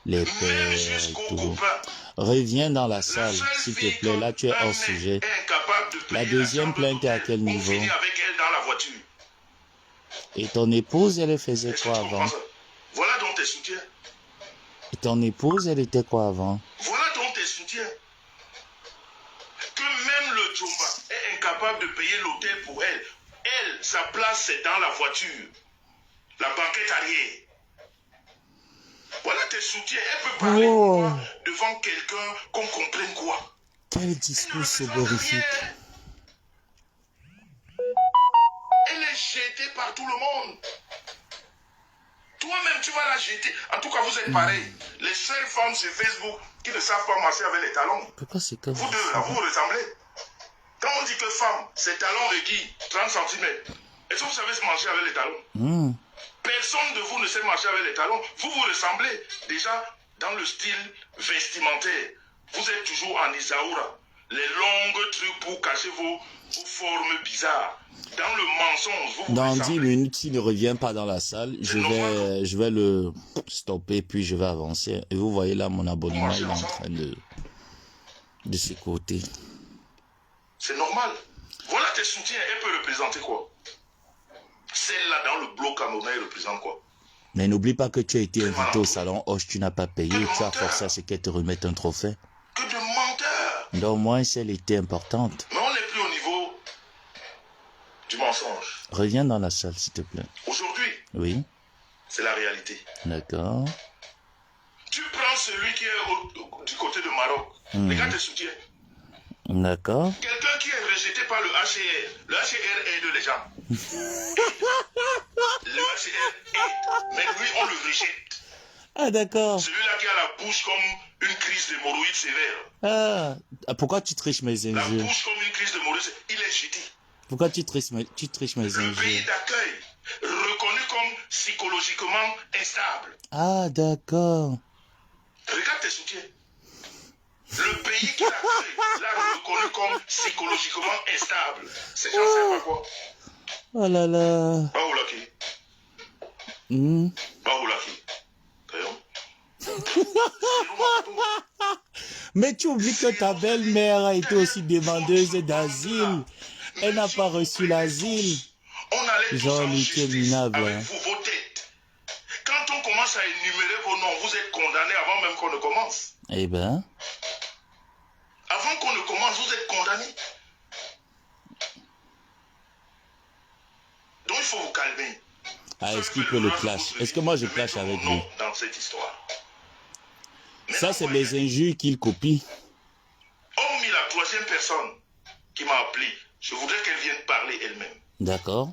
Les Même pères et jusqu'aux tout. copains. Reviens dans la La salle, seule s'il te fille plaît. Là, tu es qu'un hors mec sujet. est incapable de La payer la deuxième chambre plainte est à quel d'hôtel, on niveau? finit avec elle dans la voiture. Et ton épouse, elle faisait Est-ce que quoi tu comprends avant? ça? Voilà donc tes soutiens. Et ton épouse, elle était quoi avant? Voilà donc tes soutiens. Que même le Tchomba est incapable de payer l'hôtel pour elle. Elle, sa place, c'est dans la voiture. La banquette arrière. Voilà tes soutiens. Elle peut parler Oh, devant quelqu'un qu'on comprenne quoi. quel Elle ne discours représente soborifique. rien. Elle est jetée par tout le monde. Toi-même, tu vas la jeter. En tout cas, vous êtes pareils. Les seules femmes sur Facebook qui ne savent pas marcher avec les talons. Pourquoi c'est comme Vous deux, là, vous vous ressemblez. Quand on dit que femme, c'est talons requis, 30 cm. Est-ce que vous savez se marcher avec les talons? Personne de vous ne sait marcher avec les talons. Vous vous ressemblez déjà dans le style vestimentaire. Vous êtes toujours en Isaoura. Les longues trucs pour cacher vos formes bizarres. Dans le mensonge, vous vous Dans 10 ressemblez. minutes, s'il ne revient pas dans la salle, je vais le stopper, puis je vais avancer. Et vous voyez là, mon abonnement, il est en train de s'écouter. C'est normal. Voilà tes soutiens. Elle peut représenter quoi? Celle-là dans le bloc camerounais, elle représente quoi? Mais n'oublie pas que tu as été invité au salon Hoche, tu n'as pas payé, tu as forcé à ce qu'elle te remette un trophée. Que de menteurs. Donc au moins, elle était importante. Mais on n'est plus au niveau du mensonge. Reviens dans la salle, s'il te plaît. Aujourd'hui, Oui, c'est la réalité. d'accord. Tu prends celui qui est du côté de Maroc. Les gars te soutiennent. D'accord. Quelqu'un qui est rejeté par le HCR. Le HCR aide les gens. Le HCR aide. Mais lui, on le rejette. Ah, d'accord. Celui-là qui a la bouche comme une crise d'hémorroïdes sévère. Ah, pourquoi tu triches mes La injures? bouche comme une crise d'hémorroïdes sévère. Il est jeté. Pourquoi tu triches mes Le injures? pays d'accueil, reconnu comme psychologiquement instable. Ah, d'accord. Regarde tes soutiens. Le pays qui l'accueille l'a reconnu comme psychologiquement instable. Ces gens savent pas quoi. Oh là là. Baoulaki. Hmm. Baoulaki. Mais tu oublies que ta belle-mère a été aussi demandeuse d'asile. Elle n'a pas reçu l'asile. On allait tous Genre, en lui, qui est justice minable, avec hein. vous, vos têtes. Quand on commence à énumérer vos noms, vous êtes condamnés avant même qu'on ne commence. Eh ben, Avant qu'on ne commence, vous êtes condamnés. Donc il faut vous calmer. ah, est-ce qu'il peut le clash? Est-ce que moi je clash avec lui? Non, dans cette histoire. Ça, c'est les injures qu'il copie. Hormis la troisième personne qui m'a appelé, je voudrais qu'elle vienne parler elle-même. D'accord.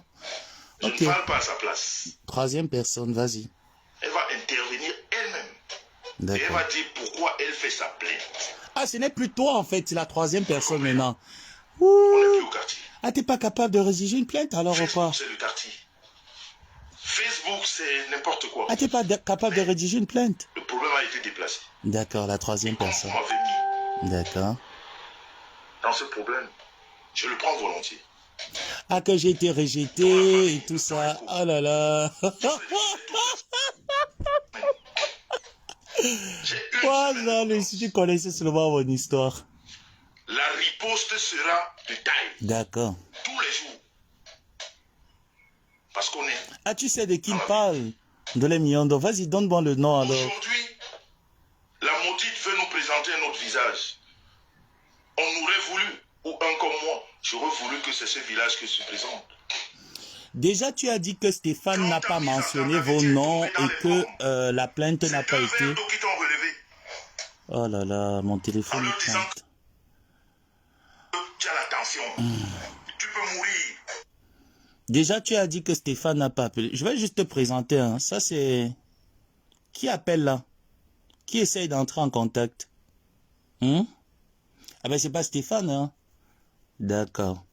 Je Ok. ne parle pas à sa place. Troisième personne, vas-y. Elle va intervenir elle-même. Et elle D'accord. va dire pourquoi elle fait sa plainte. Ah, ce n'est plus toi, en fait, c'est la troisième personne maintenant. On n'est Ouh. plus au quartier. Ah, t'es pas capable de rédiger une plainte alors ou Facebook, quoi? c'est le quartier. Facebook, c'est n'importe quoi. Ah, t'es pas capable de rédiger une plainte? Le problème a été déplacé. D'accord, la troisième Comme personne. vous m'avez mis D'accord. dans ce problème, je le prends volontiers. Ah, que j'ai été rejeté et tout ça. Oh là là. J'ai une Moi, semaine là, de si tu connaissais seulement mon histoire. La riposte sera de taille D'accord. tous les jours. Parce qu'on est. Ah, tu sais de qui il parle? De l'Emiondo. Vas-y, donne-moi le nom alors. Aujourd'hui, la maudite veut nous présenter notre visage. On aurait voulu, ou un comme moi, j'aurais voulu que c'est ce village qui se présente. Déjà, tu as dit que Stéphane n'a pas mentionné vos noms et que la plainte n'a pas C'est un été. verre d'eau qui t'ont relevé. Oh là là, mon téléphone En est leur disant plainte. que tu as la tension. Tu peux mourir. Déjà, tu as dit que Stéphane n'a pas appelé. Je vais juste te présenter. Hein. Ça, c'est... Qui appelle là? Qui essaye d'entrer en contact? Ah ben, c'est pas Stéphane, hein? D'accord.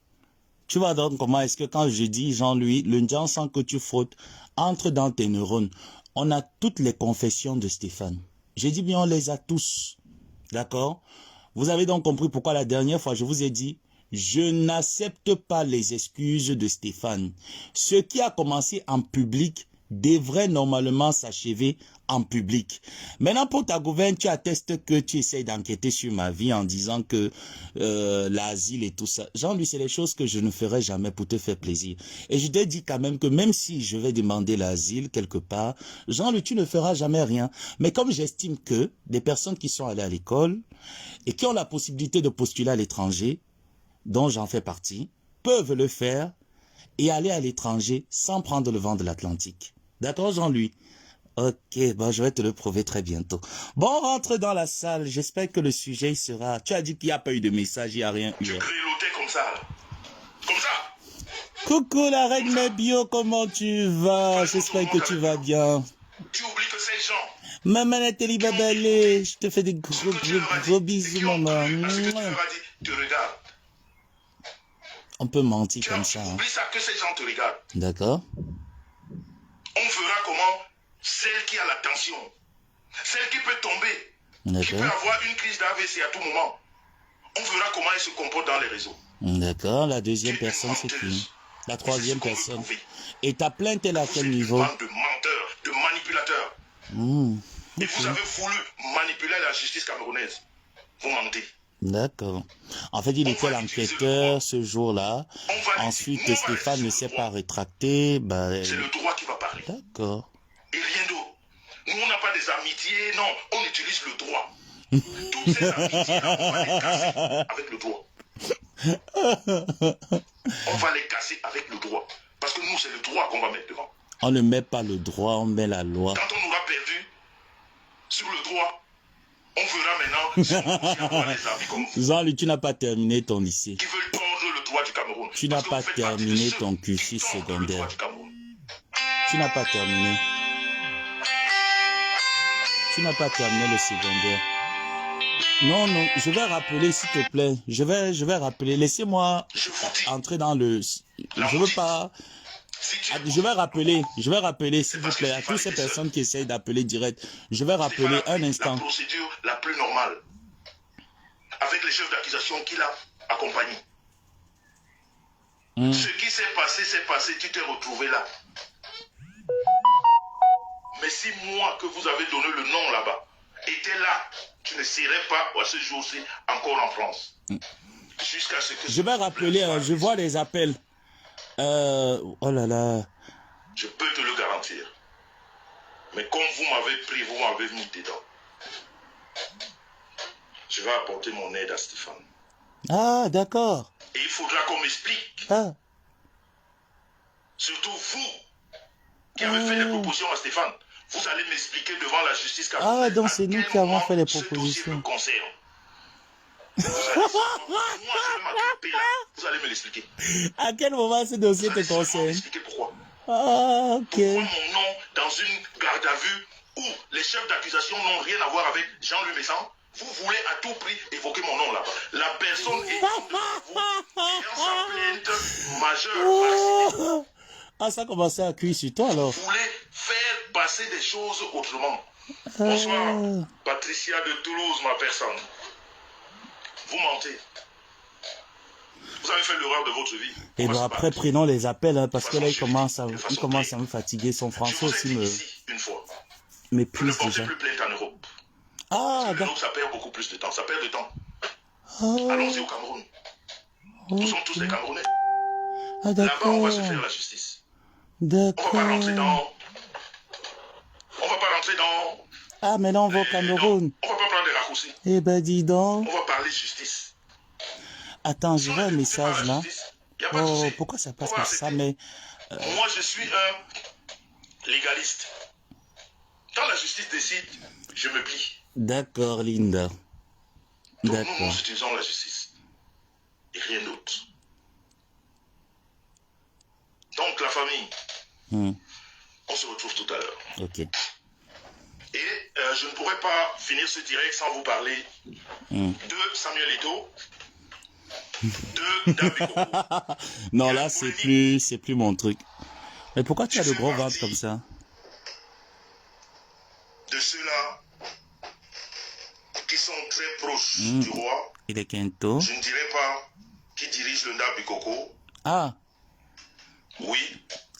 Tu vois donc comment est-ce que quand je dis, Jean-Louis, le Ndjan sans que tu frottes, entre dans tes neurones. On a toutes les confessions de Stéphane. J'ai dit bien, on les a tous. D'accord? Vous avez donc compris pourquoi la dernière fois, je vous ai dit, je n'accepte pas les excuses de Stéphane. Ce qui a commencé en public devrait normalement s'achever en public. Maintenant, pour ta gouverne, tu attestes que tu essayes d'enquêter sur ma vie en disant que l'asile et tout ça. Jean-Louis, c'est les choses que je ne ferai jamais pour te faire plaisir. Et je t'ai dit quand même que même si je vais demander l'asile quelque part, Jean-Louis, tu ne feras jamais rien. Mais comme j'estime que des personnes qui sont allées à l'école et qui ont la possibilité de postuler à l'étranger, dont j'en fais partie, peuvent le faire et aller à l'étranger sans prendre le vent de l'Atlantique. D'accord, Jean-Louis? Ok, bon, je vais te le prouver très bientôt. Bon, on rentre dans la salle. J'espère que le sujet sera... Tu as dit qu'il n'y a pas eu de message, il n'y a rien eu. Tu grelottais comme ça, là. Comme ça. Coucou la reine Mebio, comment tu vas? J'espère que tu vas bien. Tu oublies que ces gens... Maman Nathalie Babalé, je te fais des gros bisous, maman. Ce que tu leur as dit, tu regardes. On peut mentir comme ça. Oublie ça, que ces gens te regardent. D'accord. On verra comment celle qui a la tension, celle qui peut tomber, qui peut avoir une crise d'AVC à tout moment, on verra comment elle se comporte dans les réseaux. D'accord. La deuxième personne, c'est qui? La troisième personne. Et ta plainte est à quel niveau? Une bande de menteurs, de manipulateurs. Et vous avez voulu manipuler la justice camerounaise. Vous mentez. D'accord. En fait, il était l'enquêteur ce jour-là. Ensuite, Stéphane ne s'est pas rétracté. C'est le droit qui va parler. D'accord. Et rien d'autre. Nous, on n'a pas des amitiés, non. On utilise le droit. Toutes ces amitiés-là, on va les casser avec le droit. On va les casser avec le droit. Parce que nous, c'est le droit qu'on va mettre devant. On ne met pas le droit, on met la loi. Quand on aura perdu sur le droit, on verra maintenant si on peut avoir des amis comme vous. Jean-Louis, tu n'as pas terminé ton lycée. Qui veulent tordre le droit du Cameroun. Tu n'as pas terminé ton cursus secondaire. Tu n'as pas terminé. Tu n'as pas terminé le secondaire. Non, non, je vais rappeler, s'il te plaît. Je vais rappeler. Laissez-moi entrer dans le... Je veux pas... Je vais rappeler, s'il vous plaît, à toutes ces personnes qui essayent d'appeler direct. Je vais rappeler un instant. La procédure la plus normale, avec les chefs d'accusation qui l'a accompagné. Ce qui s'est passé, tu t'es retrouvé là. Mais si moi, que vous avez donné le nom là-bas, était là, tu ne serais pas à ce jour-ci encore en France. Jusqu'à ce que... Je vais rappeler, je vois les appels. Oh là là. Je peux te le garantir. Mais comme vous m'avez pris, vous m'avez mis dedans. Je vais apporter mon aide à Stéphane. Ah, d'accord. Et il faudra qu'on m'explique. Ah. Surtout vous, qui avez fait les propositions à Stéphane. Vous allez m'expliquer devant la justice camerounaise. Ah, donc c'est nous qui avons fait les propositions. Vous allez me l'expliquer. À quel moment ce dossier te concerne? Expliquer pourquoi. Ah, ok. Pourquoi mon nom dans une garde à vue où les chefs d'accusation n'ont rien à voir avec Jean-Louis Messan? Vous voulez à tout prix évoquer mon nom là-bas. La personne est ayant sa plainte majeure. Ah, ça a commencé à cuire sur toi alors. Vous voulez faire passer des choses autrement. Bonsoir, Patricia de Toulouse, ma personne. Vous mentez. Vous avez fait l'erreur de votre vie. Et bien après, prenons les appels, hein, parce que là, il commence à me fatiguer. Son français aussi m'épuise déjà. Ne portez plus plainte en Europe. Ah, d'accord. Ça perd beaucoup plus de temps. Ça perd de temps. Allons-y au Cameroun. Nous sommes tous des Camerounais. Ah, là-bas, on va se faire la justice. D'accord. On va pas rentrer dans... Ah, mais là, on va au Cameroun. On va pas prendre des raccourcis. Eh ben, dis donc. On va parler justice. Attends, je vois un message là. Oh, pourquoi ça passe comme ça, mais... Moi, je suis un légaliste. Quand la justice décide, je me plie. D'accord, Linda. Donc, nous utilisons la justice. Et rien d'autre. Donc, la famille, on se retrouve tout à l'heure. Ok. Et je ne pourrais pas finir ce direct sans vous parler de Samuel Eto'o, de Ndabikoko. Non, Il y a là, une polémique. c'est plus mon truc. Mais pourquoi tu Je as de fais gros ventres comme partie ça? de ceux-là qui sont très proches Hmm, du roi. il est Kento. Je ne dirais pas qui dirige le Ndabikoko. Ah, Oui,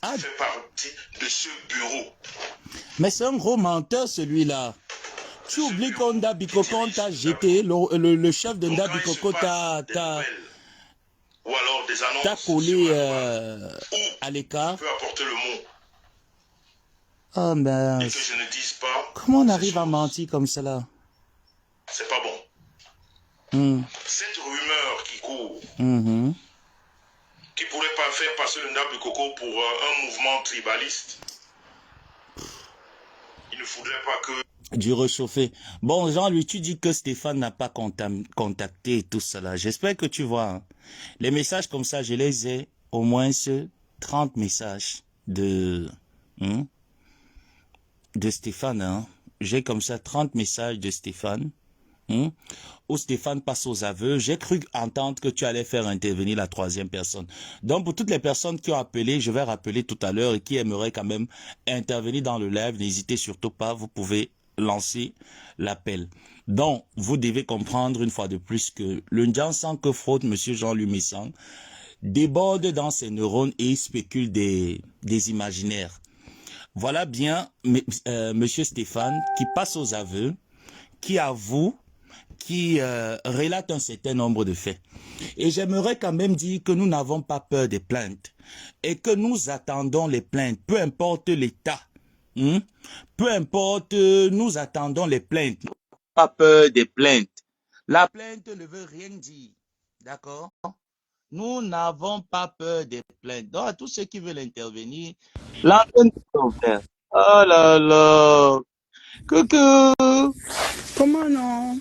ah, fait partie de ce bureau. mais c'est un gros menteur, celui-là. De Tu ce oublies bureau qu'on qui Ndabikoko dirige t'a le jeté, Ndabikoko. le chef de Donc quand il se Ndabikoko passe des nouvelles ou alors des t'a annonces sur collé la toile où à je l'écart. peux apporter le mot Oh, et mais que je ne dise pas comment on ces arrive à choses, mentir comme cela? c'est pas bon. Hmm, Cette rumeur qui court, mhm. qui pourrait pas faire passer le Ndabikoko pour un mouvement tribaliste, il ne faudrait pas que... Du réchauffé. Bon, Jean-Louis, tu dis que Stéphane n'a pas contacté et tout cela. J'espère que tu vois. Hein. Les messages comme ça, je les ai au moins 30 messages hein, de Stéphane. Hein. J'ai comme ça 30 messages de Stéphane. Hein, où Stéphane passe aux aveux. J'ai cru entendre que tu allais faire intervenir la troisième personne. Donc, pour toutes les personnes qui ont appelé, je vais rappeler tout à l'heure et qui aimeraient quand même intervenir dans le live, n'hésitez surtout pas, vous pouvez lancer l'appel. Donc, vous devez comprendre une fois de plus que le Ndjan sans que fraude, monsieur Jean-Louis Messang, déborde dans ses neurones et spécule des imaginaires. Voilà bien monsieur Stéphane qui passe aux aveux, qui avoue, qui relate un certain nombre de faits. Et j'aimerais quand même dire que nous n'avons pas peur des plaintes et que nous attendons les plaintes, peu importe l'état. Hein? Peu importe, nous attendons les plaintes. Pas peur des plaintes. La plainte ne veut rien dire. D'accord? Nous n'avons pas peur des plaintes. Donc, à tous ceux qui veulent intervenir, l'antenne est ouverte. Oh là là. Coucou. Comment non?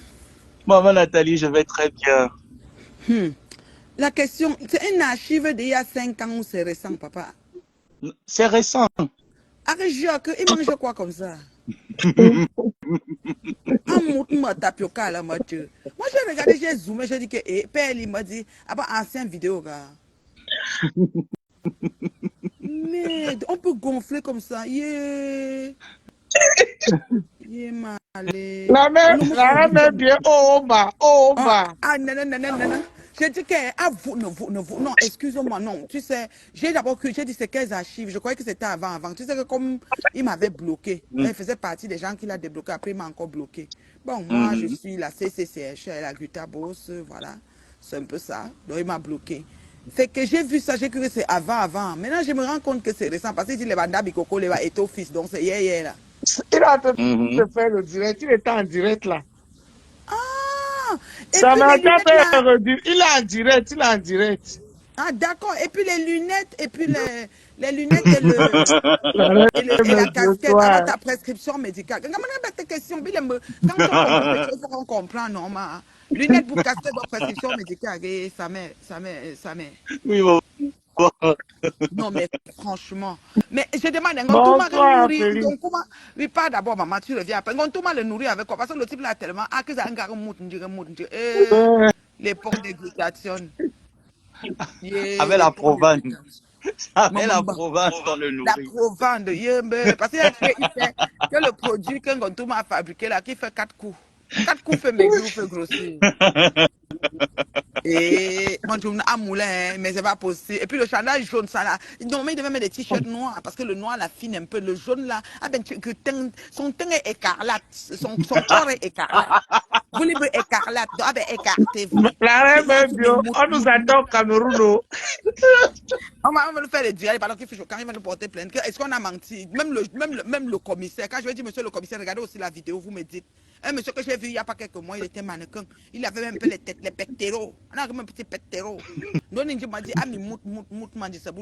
Maman Nathalie, je vais très bien. La question, c'est une archive d'il y a 5 ans ou c'est récent, papa? C'est récent. Arrête, Jacques, il mange quoi comme ça? Un mouton tapioca là, Mathieu. Moi, j'ai regardé, j'ai zoomé, j'ai dit que, père, il m'a dit, ah bah, ancienne vidéo, gars. Mais on peut gonfler comme ça. Yeah. Yeah, malé. La même est bien au bas, au bas. Non, non, non, non, non, non. J'ai dit que, non, excuse-moi, non. Tu sais, j'ai d'abord cru, j'ai dit c'est quelles archives. Je croyais que c'était avant. Tu sais que comme il m'avait bloqué, il faisait partie des gens qui l'a débloqué, après il m'a encore bloqué. Bon, moi, je suis la CCCH, la Gutabos, voilà. C'est un peu ça. Donc, il m'a bloqué. Fait que j'ai vu ça, j'ai cru que c'est avant. Maintenant, je me rends compte que c'est récent parce qu'il dit les bandas bikoko, les éto fils, donc c'est hier, là. Il a en train de faire le direct, il était en direct là. Ah! Et Ça puis m'a les lunettes là. redit. Il est en direct, il est en direct. Ah, d'accord. Et puis les lunettes, et puis les lunettes et le. La Et la même casquette, alors toi. ta prescription médicale. Quand on comprend quelque chose, on comprend, normal. Lunettes pour casquette, pour prescription médicale, et ça met. Oui, bon. Non, mais franchement. Mais je demande, Ngontuma Bonsoir, nourrit, Félix. oui, pas d'abord, maman, tu reviens après. Ngontuma le nourrit avec quoi? Parce que le type là, tellement, que ça a un mout, l'époque des glutations. Avec la L'époque des Provence. glutations. Avec la Provence, on le La nourrit. provende, parce qu'il fait que le produit que Ngontuma a fabriqué là, qui fait 4 coups. 4 coups fait maigrir ou fait grossir. Et moi, je un moulin, mais c'est pas possible. Et puis le chandail jaune, ça là. Non, mais il devait mettre des t-shirts noirs, parce que le noir l'affine un peu. Le jaune là, ah ben, son teint est écarlate. Son corps est écarlate. Vous libre écarlate, donc, ah ben, écartez-vous. La C'est ça même qui me bio. moute. On nous attend au Cameroun. Oh. On va nous faire les dirailles pendant qu'il fait chaud. Quand il va nous porter plainte, est-ce qu'on a menti? Même le commissaire, quand je vais dire, monsieur le commissaire, regardez aussi la vidéo, vous me dites. Un monsieur que j'ai vu il n'y a pas quelques mois, il était mannequin. Il avait même un peu les têtes, les pectoraux. On a même un petit pectoraux. Donc, il m'a dit, ah, mais m'a dit, c'est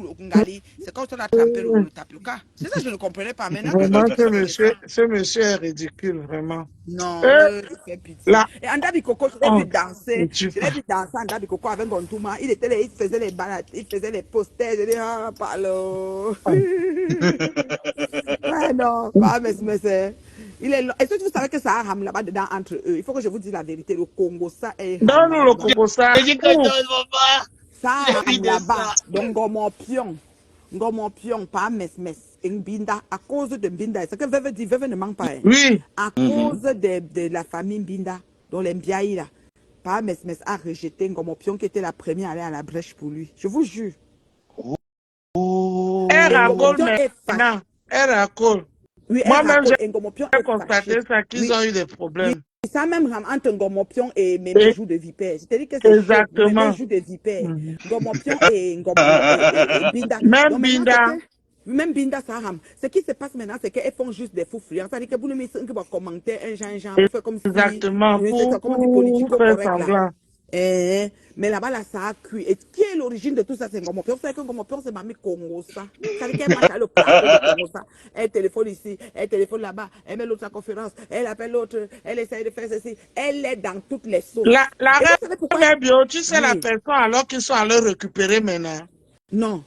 comme ça qu'on a trempé le tapioca. C'est ça, je ne comprenais pas. Maintenant que je Vraiment, dis que c'est récent. ce monsieur est ridicule, vraiment. Non, il fait pitié. Là, Et Anda Bikoko, je l'ai oh, vu danser. tu Je l'ai vu danser Anda Bikoko avec Gontouma. Il était là, il faisait les balades, il faisait les posters. Je dis, ah, palo. Ouais, non, pas mais c'est. Il est long. Est-ce que vous savez que ça a ram là-bas dedans entre eux? Il faut que je vous dise la vérité. Le Congo, ça est ram Donne-nous là-bas le dedans. Congo, ça. Je dis que non, papa. Ça J'ai a envie ram de là-bas. ça. Donc, Ngomo Pion, pas mes, Mbinda, à cause de Mbinda. C'est ce que Veve dit, Veve ne manque pas. Hein. Oui. À cause de la famille Mbinda, dont les Mbiaï là, pas mes a rejeté Ngomo Pion qui était la première à aller à la brèche pour lui. Je vous jure. Elle Et Ngomo racole Pion est fâché. maintenant. Elle racole. Oui, elle Moi-même, raconte. Et Ngomo Pion j'ai est constaté fâché. ça, qu'ils Oui. ont eu des Oui, problèmes. ça même entre Ngomopion et Mémé joue de vipère. C'est-à-dire que c'est chaud. Mémé Exactement. joue de vipère. Mhm. Ngomopion et Binda. Même Donc maintenant, Binda. c'est que même Binda, ça rame. Ce qui se passe maintenant, c'est qu'elles font juste des fous friands. C'est-à-dire que vous ne mettez pas commenter un genre, vous faites comme si, Exactement. c'est ça, comme on dit Pour politico faire correct là. semblant. Mais là-bas, là, ça a cuit. Et qui est l'origine de tout ça? C'est Ngomopion. Vous savez que Ngomopion, c'est Mamie Congo, ça. C'est-à-dire qu'elle marche à le plateau de Congo, ça. Elle téléphone ici, elle téléphone là-bas, elle met l'autre à conférence, elle appelle l'autre, elle essaye de faire ceci. Elle est dans toutes les sauces. La Et vous reine savez pourquoi? est bio, tu sais la Oui. personne alors qu'ils sont allés récupérer maintenant. Non.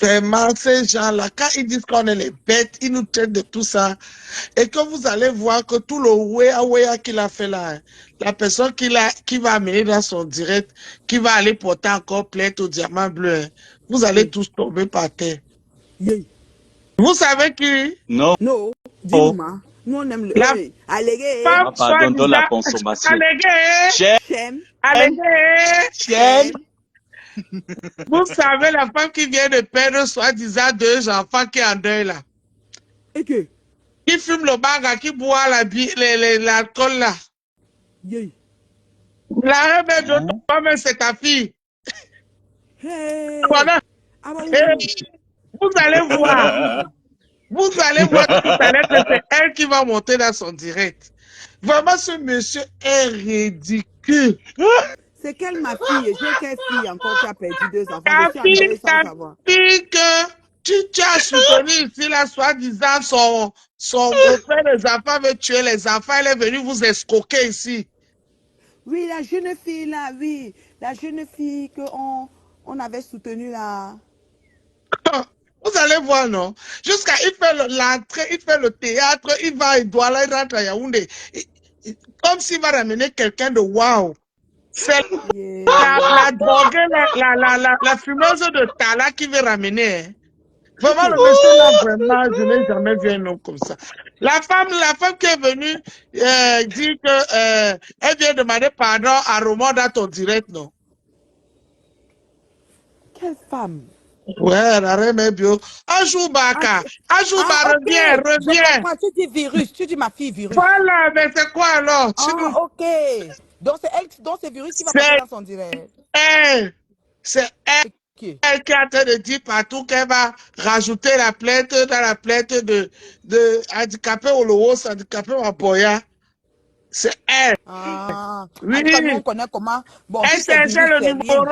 Vraiment, ces gens-là, quand ils disent qu'on est les bêtes, ils nous traitent de tout ça. Et que vous allez voir que tout le wea qu'il a fait là, hein, la personne qui va amener dans son direct, qui va aller porter encore plainte au diamant bleu, hein, vous allez Oui. tous tomber par terre. Yeah. Vous savez qui? Non. Non. Dis-moi. Nous, on aime le. La Allégué. femme Pardon, dans la soi-disant consommation. alléguée, Chien, Chem. alléguée. chien. Vous savez la femme qui vient de perdre soi-disant 2 enfants qui est en deuil là. Et que? Qui fume le baga, qui boit l'alcool là. Yeah. La reine d'autres femmes, c'est ta fille. Hey. Voilà. Ah bah Et oui. vous allez voir. Vous allez voir tout à l'heure que c'est elle qui va monter dans son direct. Vraiment, ce monsieur est ridicule. C'est quelle ma fille? J'ai quelle fille encore qui a perdu 2 enfants? Je Ta suis en deuil sans fille savoir. que tu as soutenu ici, là, soi-disant, son beau-frère, les enfants veut tuer les enfants. Elle est venue vous escroquer ici. Oui, la jeune fille là, oui. La jeune fille on avait soutenue là. Vous allez voir, non? Jusqu'à, il fait l'entrée, il fait le théâtre, il doit aller rentrer à Yaoundé. Comme s'il va ramener quelqu'un de waouh. C'est la droguée, la fumeuse de Tala qui veut ramener. Hein. Vraiment, le monsieur là, vraiment, je n'ai jamais vu un homme comme ça. La femme qui est venue dit que elle vient demander pardon à Roman dans ton direct, non? Quelle femme? Ouais, la reine est bio. Ajoubaka, Ajouba, Ok. Je reviens. comprends. Tu dis virus. Tu dis ma fille virus. Voilà, mais c'est quoi alors? Ah, ok. Donc c'est elle, donc c'est virus qui va passer dans son direct. C'est elle. Okay. Elle qui est en train de dire partout qu'elle va rajouter la plainte dans la plainte de handicapé Olowo, handicapé Mapoya. C'est elle. Ah. Oui. En tout cas, nous, on connaît comment. Bon, Elle si c'est virus, cherchait le c'est rien. numéro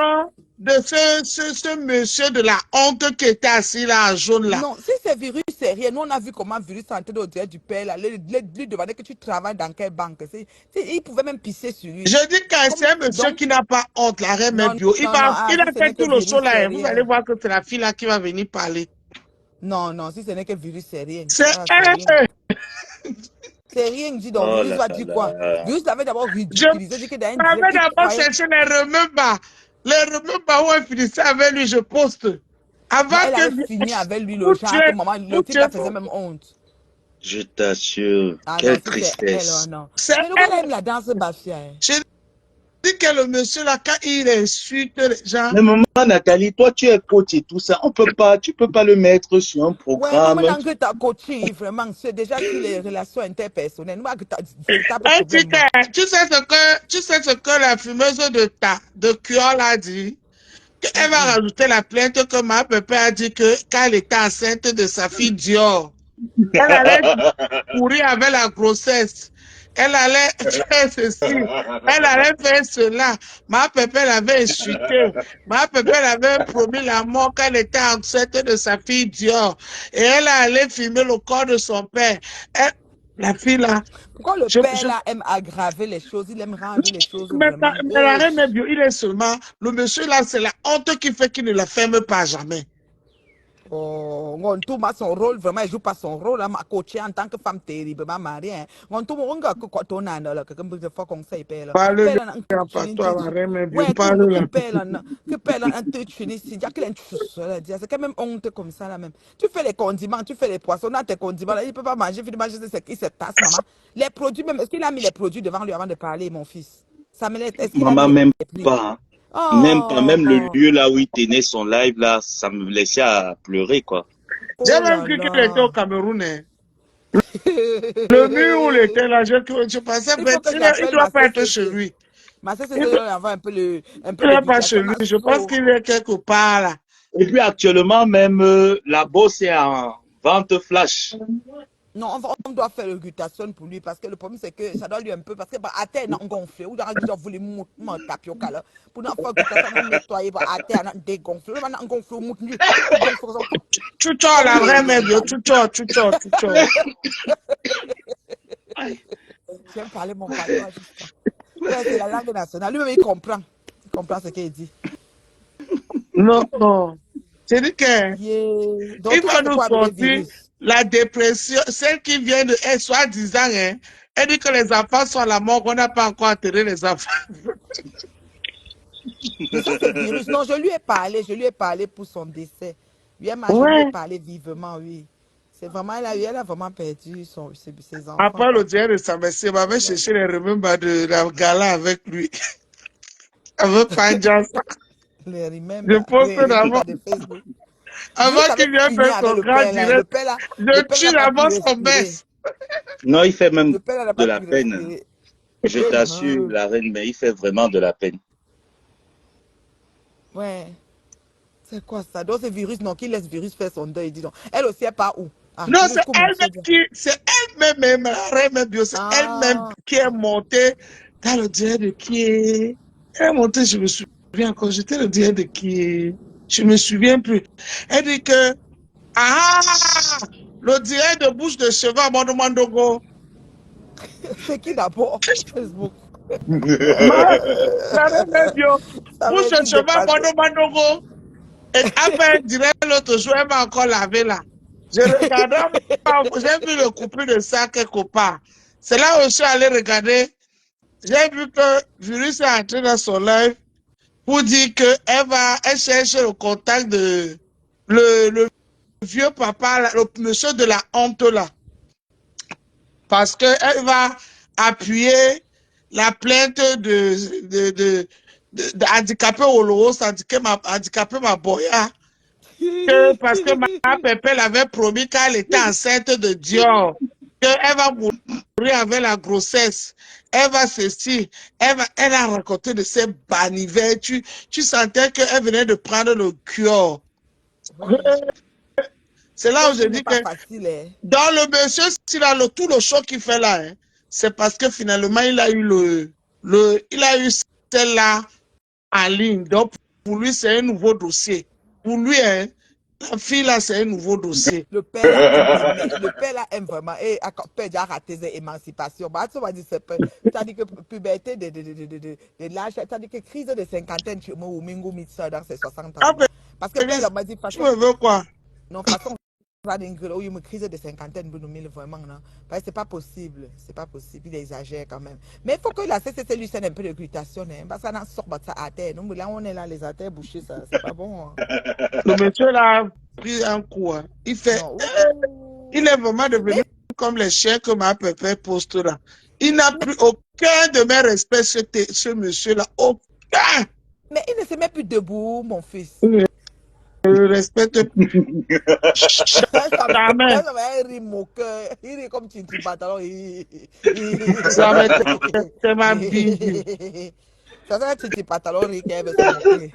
de ce monsieur de la honte qui était assis là en jaune là. Non, si c'est virus, c'est rien. Nous, on a vu comment virus est en train de dire du père, là, lui demander que tu travailles dans quelle banque. Il pouvait même pisser sur lui. Je dis que c'est un monsieur qui n'a pas honte, la reine Non, bio. Il non, non, a si ce fait n'est que tout le virus, show là. c'est Vous rien. allez voir que c'est la fille là qui va venir parler. Non, non, si ce n'est que virus, c'est rien. C'est Ah, c'est rien. elle. C'est rien, dis donc. Oh Virus là va là dire là quoi? là. Virus l'avait d'abord Je ridiculisé, dit que dans un avais direct, il d'abord croyait. cherché les remembers. Les remembers où elle finissait avec lui, je poste. Avant Non, elle avait que fini avec lui le vous genre que tuez, maman, le vous type la tuez. faisait même honte. Je t'assure, Ah non, quelle si c'est elle, oh tristesse. non. C'est Mais le gars, il elle. aime la danse bafia. Hein. Je dis que le monsieur là, quand il insulte les gens. Mais maman Nathalie, toi tu es coach et tout ça, tu peux pas le mettre sur un Ouais, nous, programme. maintenant que tu as coaché, vraiment, c'est déjà sur les relations interpersonnelles. Nous, c'est ça le Hey, problème. Moi. tu sais ce que la fumeuse de Cuol a dit? Elle va rajouter la plainte que ma papa a dit que quand elle était enceinte de sa fille Dior, elle allait courir avec la grossesse. Elle allait faire ceci. Elle allait faire cela. Ma papa l'avait insulté. Ma papa l'avait promis la mort quand elle était enceinte de sa fille Dior. Et elle allait filmer le corps de son père. La fille là. Pourquoi le père là aime aggraver les choses? Il aime rendre les choses Mais vraiment. la reine est bio, il est seulement. Le monsieur là, c'est la honte qui fait qu'il ne la ferme pas jamais. Oh, Ngontou a son rôle, vraiment, elle joue pas son rôle. Elle m'a coaché en tant que femme terriblement mariée. Hein. Ngontou, on a que quand on a là, que comme de fois qu'on sait, père. Parle Père, de un la coach, une patois, titre. mais bien, Ouais, tout, parle là. que père, que père, un truc, c'est déjà qu'il c'est quand même honte comme ça, là même. Tu fais les condiments, tu fais les poissons, dans tes condiments, là, il peut pas manger, finalement, je sais qui se tasse, maman. Les produits, même, est-ce qu'il a mis les produits devant lui avant de parler, mon fils? Ça me est-ce qu'il a mis Maman, même les prix? pas. Hein. Même pas. Même le Oh, lieu là où il tenait son live, là, ça me laissait à pleurer, quoi. J'ai oh même là cru qu'il était au là. Cameroun. Hein. Le mur où il était là, je pensais Il faut que il ne j'appelle doit ma pas être chez CCT. lui. Ma Il CCT doit avoir un peu n'est pas chez d'éducation. lui. Je pense qu'il est quelque part là. Et puis actuellement, même la bourse est en vente flash. Non, on doit faire l'éducation pour lui parce que le problème c'est que ça doit lui un peu parce que bah, à terre, on gonflé. Ou dans le voulu mon tapioca là. Pour nous faire l'éducation, on nettoyer à terre, on dégonfle. On gonfle, on gonfle Chucho, comme la vraie mère, les chucho. J'aime parler mon patois jusqu'à. Ouais, c'est la langue nationale. Lui-même, il comprend. Il comprend ce qu'il dit. Non. C'est dit que Yeah. Donc, il tout ça, va c'est nous pour avec les sortir virus. la dépression, celle qui vient de soi-disant, hein. Elle dit que les enfants sont à la mort, qu'on n'a pas encore enterré les enfants. Mais ça, c'est virus. Non, je lui ai parlé pour son décès. Je lui ai Ouais. parlé vivement, oui. C'est vraiment, elle a vraiment perdu ses enfants, Après le quoi. diable de sa messe, il m'avait cherché les remembers de la gala avec lui. Avec Panjas. Les Je remember, pense que les d'abord, trucs de Facebook. avant Virus avait qu'il vienne fini faire avec son le grand père, là. direct, Le je père tue n'a pas pu d'abord son respirer. baisse. Non, il fait même Le père n'a de pas la pu peine. respirer. Je t'assure, la reine, mais il fait vraiment de la peine. Ouais. C'est quoi ça? Donc, ce virus, non, qui laisse virus faire son deuil, dis donc. Elle aussi, elle part où? Ah, Non, virus, comment tu dis? c'est elle-même, la reine bio, c'est elle-même Ah, qui est montée dans le direct de qui est. Elle est montée, je me souviens encore, j'étais le direct de qui est. Je me souviens plus. Elle dit que, le direct de bouche de cheval à Mondomandogo. c'est qui d'abord? Facebook. La reine bio, Ça va bouche être de cheval à dépassé. Mondomandogo. Et après, direct l'autre jour, elle m'a encore lavé là. Je regardais, j'ai vu le couplet de ça quelque part. C'est là où je suis allé regarder. J'ai vu que Virus est entré dans son live pour dire qu'elle cherche le contact de le vieux papa, là, le monsieur de la honte là. Parce qu'elle va appuyer la plainte de handicapé Oloros, handicapé Maboya. Parce que ma pépé l'avait promis qu'elle était enceinte de Dior, qu'elle va mourir avec la grossesse, elle va ceci, elle a raconté de ses banivets, tu sentais qu'elle venait de prendre le cure. Ouais. C'est là où je Ce n'est dis pas que facile, hein. dans le monsieur, s'il a tout le show qu'il fait là, hein, c'est parce que finalement il a eu il a eu celle-là en ligne. Donc pour lui, c'est un nouveau dossier. Pour lui, hein, la fille là, c'est un nouveau dossier. Le père là aime aimer. Le père là aime vraiment. Et le père déjà raté ses émancipations. Bah, tu vas dire, c'est-à-dire que puberté de l'âge, c'est-à-dire que crise de cinquantaine, tu me ou mingo mit ça dans ses 60 ans. Ah, mais Parce que père m'a dit, tu me veux quoi? non, façon, il me crise de cinquantaine, vraiment, non. Parce que c'est pas possible. C'est pas possible. Il exagère quand même. Mais il faut que la CCC lui sende un peu de glutation, hein. Parce que ça sort ça à terre. Nous, là, on est là, les artères bouchées, ça, c'est pas bon. Hein. Le monsieur là a pris un coup. Hein. Il fait. Non. Il est vraiment devenu comme les chiens que ma pépé poste là. Il n'a plus aucun de mes respects, ce monsieur-là. Aucun. Mais il ne se met plus debout, mon fils. Je le respecte plus. Ça va rire mon cœur. Il est comme Tinti Pantalon. Ça m'est tellement big. Ça va Tinti Pantalon qui veut se moquer.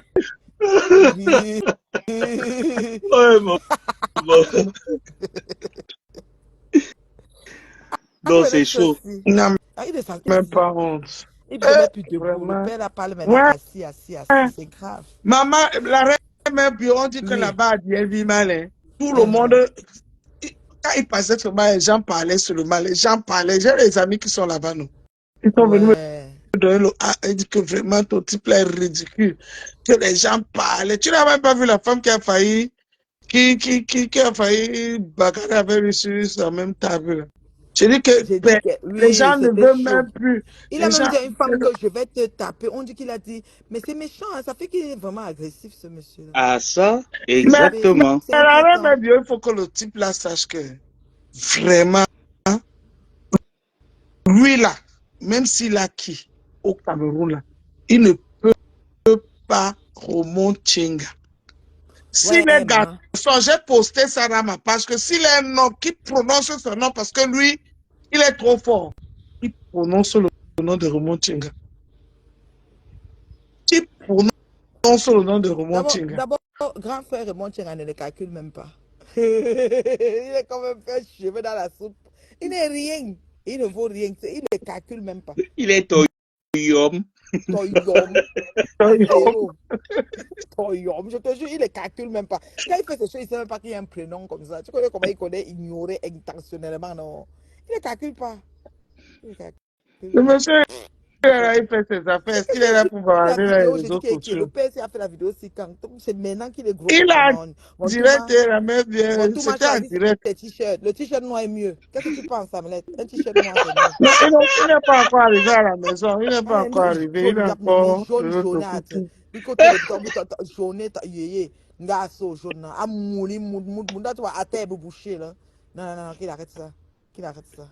Ouais, bon. Donc c'est chaud. Non, Il est même pas honte. il ne se met plus debout. Vraiment. Le père la parle maintenant assis. C'est grave. Maman, la reine même bio, on dit que Oui. là-bas, il vit mal. Hein. Tout le monde, quand il passait seulement, les gens parlaient seulement. Les gens parlaient. J'ai des amis qui sont là-bas, nous. Ils sont venus me donner le ils disent que vraiment ton type là est ridicule. Que les gens parlaient. Tu n'as même pas vu la femme qui a failli qui a failli bagarrer avec lui sur la même table. Je dis que J'ai dit ben, que les oui, gens ne c'était veulent chaud. même plus. Il a Les même gens, dit à une femme que je vais te taper. On dit qu'il a dit, mais c'est méchant, hein, ça fait qu'il est vraiment agressif, ce monsieur-là. Ah, ça, Oui, exactement. c'est la reine inquiétant. Dieu, il faut que le type là sache que vraiment, hein, lui là, même s'il a qui au Cameroun là, il ne peut pas remonter Chenga. S'il est Vraiment. garçon, j'ai posté ça dans ma page que s'il est un homme qui prononce son nom parce que lui, il est trop fort, il prononce le nom de Ramon Chenga. Il prononce le nom de Ramon Chenga. D'abord, grand frère Raymond Tchenga ne le calcule même pas. Il est quand même fait cheveux dans la soupe. Il n'est rien. Il ne vaut rien. Il ne calcule même pas. Il est toyom. Toyom. Zéro. Toyom. Je te jure, il ne calcule même pas. Quand il fait ces choses, il ne sait même pas qu'il y a un prénom comme ça. Tu connais comment il connaît ignorer intentionnellement, non? Il ne calcule pas. Il ne calcule Le pas. monsieur, il fait ses affaires. Est-ce qu'il est là pour La parler dans les vidéo, j'ai dit réseaux que le sociaux? père a fait la vidéo aussi quand c'est maintenant qu'il est gros Il comme ça. a Non. direct, la même Bon, bien. tout m'a C'était en choisi direct. ses t-shirts. Le t-shirt noir est mieux. Qu'est-ce que tu penses, Samuel? Un t-shirt noir, c'est mieux. Non, il n'est pas encore arrivé à la maison. Il n'est pas Ah, encore ni arrivé. Il jaune, est yap, ni encore de jaune, l'autre jaune, at. côté. Biko to le tombe, jaune, yé, nga so jaune, a mouli, moud, tu vois, à terre bouché, là. Non, qu'il arrête ça. Qu'il arrête ça.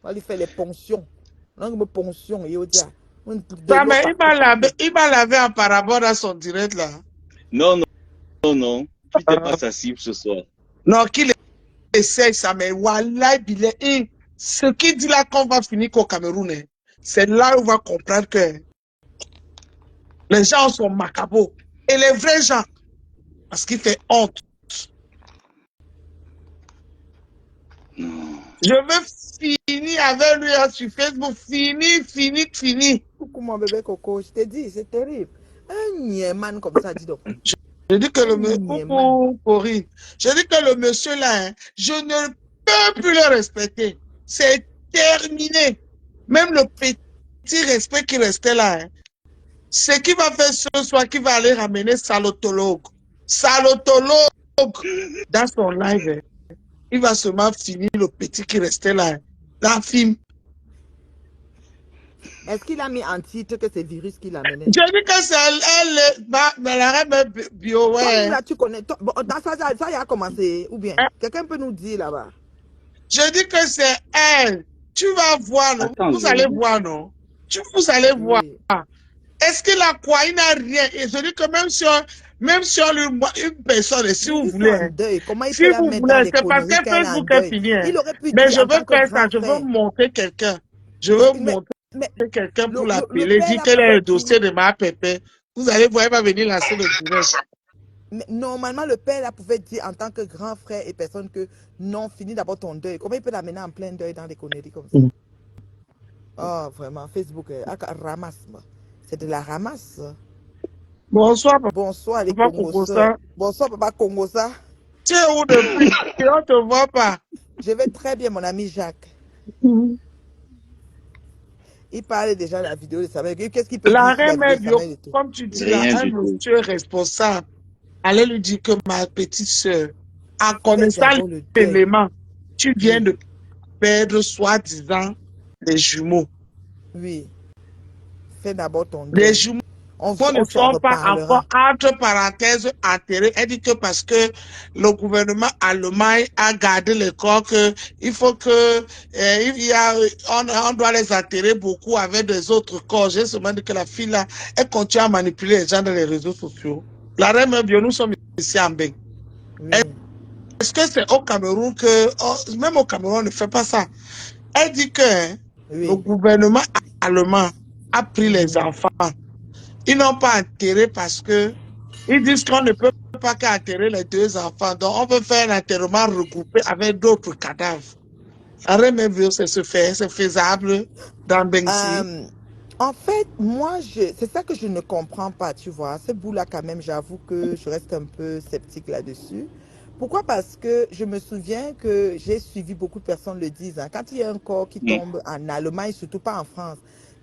On va lui faire les ponctions. On me ponction, et on dit, Ça, mais il m'a lavé en parabole dans son direct là. Non. Tu t'es pas sa cible ce soir. Non, qu'il essaye ça, mais Wallah, ce qu'il dit là qu'on va finir qu'au Cameroun, hein, c'est là où on va comprendre que les gens sont macabres. Et les vrais gens, parce qu'il fait honte. Non. Je veux finir avec lui hein, sur Facebook. Fini. Coucou mon bébé Coco, je t'ai dit, c'est terrible. Un niéman comme ça, dis donc. Je dis que le Niéman. Je dis que le monsieur là, hein, je ne peux plus le respecter. C'est terminé. Même le petit respect qui restait là, hein, ce qu'il va faire ce soir, qu'il va aller ramener Salotologue dans son live. Hein, il va seulement finir le petit qui restait là. Hein, dans le film. Est-ce qu'il a mis en titre que c'est virus qui l'a mené? Je dis que c'est elle, la reine bio, ouais. Toi, là, tu connais. Bon, dans ça y a commencé. Ou bien, quelqu'un peut nous dire là-bas. Je dis que c'est elle. Tu vas voir, non? Attends, Vous allez voir, non? Vous allez voir. Est-ce qu'il a quoi? Il n'a rien. Et je dis que même si on lui voit une personne, si vous voulez, hein, comment il si peut la vous mettre voulez, dans les c'est parce conneries que qu'elle est en Facebook est deuil? fini. Hein. Il aurait pu Mais dire je en tant veux que faire ça, grand je veux frère. montrer quelqu'un. Je veux montrer quelqu'un pour l'appeler, dire quel est le dossier de ma pépé. Vous allez voir, il va venir lancer le direct. Mais normalement, le père là pouvait dire en tant que grand frère et personne que non, finis d'abord ton deuil. Comment il peut l'amener en plein deuil dans des conneries comme ça? Oh, vraiment, Facebook, ramasse. C'est de la ramasse. Bonsoir, Bonsoir, les papa Congosseurs. Bonsoir, papa Congossa. Tu es où depuis? On ne te voit pas. Je vais très bien, mon ami Jacques. Il parlait déjà de la vidéo de Samuel. Qu'est-ce qu'il peut dire sur la vidéo de Samuel et tout? Comme tu dis là, un monsieur responsable, allez lui dire que ma petite soeur, en connaissant l'élément, tu viens de perdre soi-disant les jumeaux. Oui. Fais d'abord ton deuil. Les jumeaux ne sont pas encore entre parenthèses enterrés. Elle dit que parce que le gouvernement allemand a gardé les corps, il faut que on doit les enterrer beaucoup avec des autres corps. J'ai seulement dit que la fille là, elle continue à manipuler les gens dans les réseaux sociaux. La reine bien, nous sommes ici en Bénin. Est-ce que c'est au Cameroun que, même au Cameroun, on ne fait pas ça. Elle dit que le gouvernement allemand a pris les enfants. Ils n'ont pas enterré parce que ils disent qu'on ne peut pas qu'enterrer les deux enfants. Donc, on peut faire un enterrement regroupé avec d'autres cadavres. C'est faisable dans Benxi. En fait, moi, c'est ça que je ne comprends pas, tu vois. Ce bout-là, quand même, j'avoue que je reste un peu sceptique là-dessus. Pourquoi? Parce que je me souviens que j'ai suivi beaucoup de personnes le disent. Hein, quand il y a un corps qui tombe en Allemagne, surtout pas en France,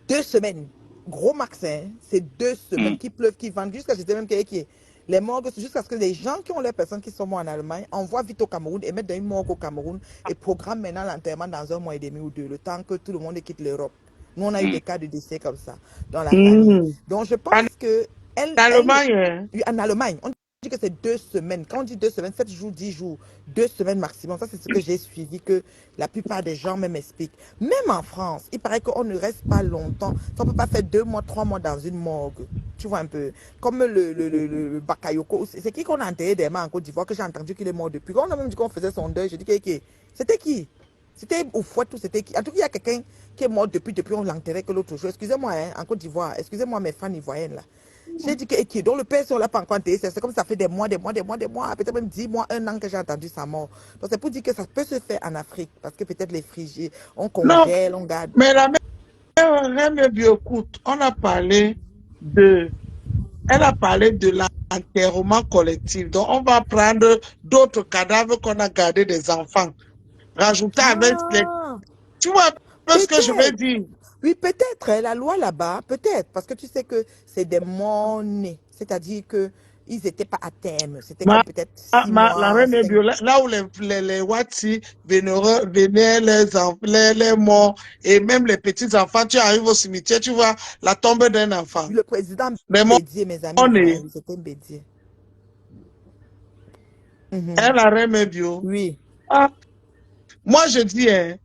2 semaines. Gros max, hein, c'est 2 semaines qui pleuvent, qui vendent. Jusqu'à j'étais même quelqu'un qui est Les morgues, c'est jusqu'à ce que les gens qui ont leurs personnes qui sont morts en Allemagne envoient vite au Cameroun et mettent dans une morgue au Cameroun et programment maintenant l'enterrement dans 1 mois et demi ou 2, le temps que tout le monde quitte l'Europe. Nous, on a eu des cas de décès comme ça dans la famille. Donc, je En pense que Allemagne, hein. en Allemagne, on dit que c'est 2 semaines. Quand on dit 2 semaines, 7 jours, 10 jours, 2 semaines maximum. Ça, c'est ce que j'ai suivi, que la plupart des gens même expliquent. Même en France, il paraît qu'on ne reste pas longtemps. On ne peut pas faire 2 mois, 3 mois dans une morgue. Tu vois un peu. Comme le Bakayoko. C'est qui qu'on a enterré des mains en Côte d'Ivoire, que j'ai entendu qu'il est mort depuis. Quand on a même dit qu'on faisait son deuil, j'ai dit c'était qui? C'était au fouet ou c'était qui? En tout cas, il y a quelqu'un qui est mort depuis on l'enterrait que l'autre jour. Excusez-moi, hein, en Côte d'Ivoire. Excusez-moi, mes fans ivoiriennes là. J'ai dit que donc le père, on l'a pas encore enterré. C'est comme ça fait des mois, peut-être même 10 mois, 1 an que j'ai entendu sa mort. Donc c'est pour dire que ça peut se faire en Afrique. Parce que peut-être les frigides, on Non, congèle, on garde. mais la mère Biocoute, elle a parlé de l'enterrement collectif. Donc, on va prendre d'autres cadavres qu'on a gardés des enfants, rajouter avec les... Ah, Tu vois un peu ce que je veux peut-être. dire? Oui, peut-être, hein, la loi là-bas, peut-être, parce que tu sais que c'est des morts nés, c'est-à-dire que ils n'étaient pas à terme, c'était Ma, comme peut-être 6 la mois, reine 5. Bio, là où les Watsi venaient les morts et même les petits-enfants, tu arrives au cimetière, tu vois la tombe d'un enfant. Le président Les morts Bédier, mes amis nés. voyez, c'était Bédier. La reine Bio. Oui. Ah, moi, je dis, hein,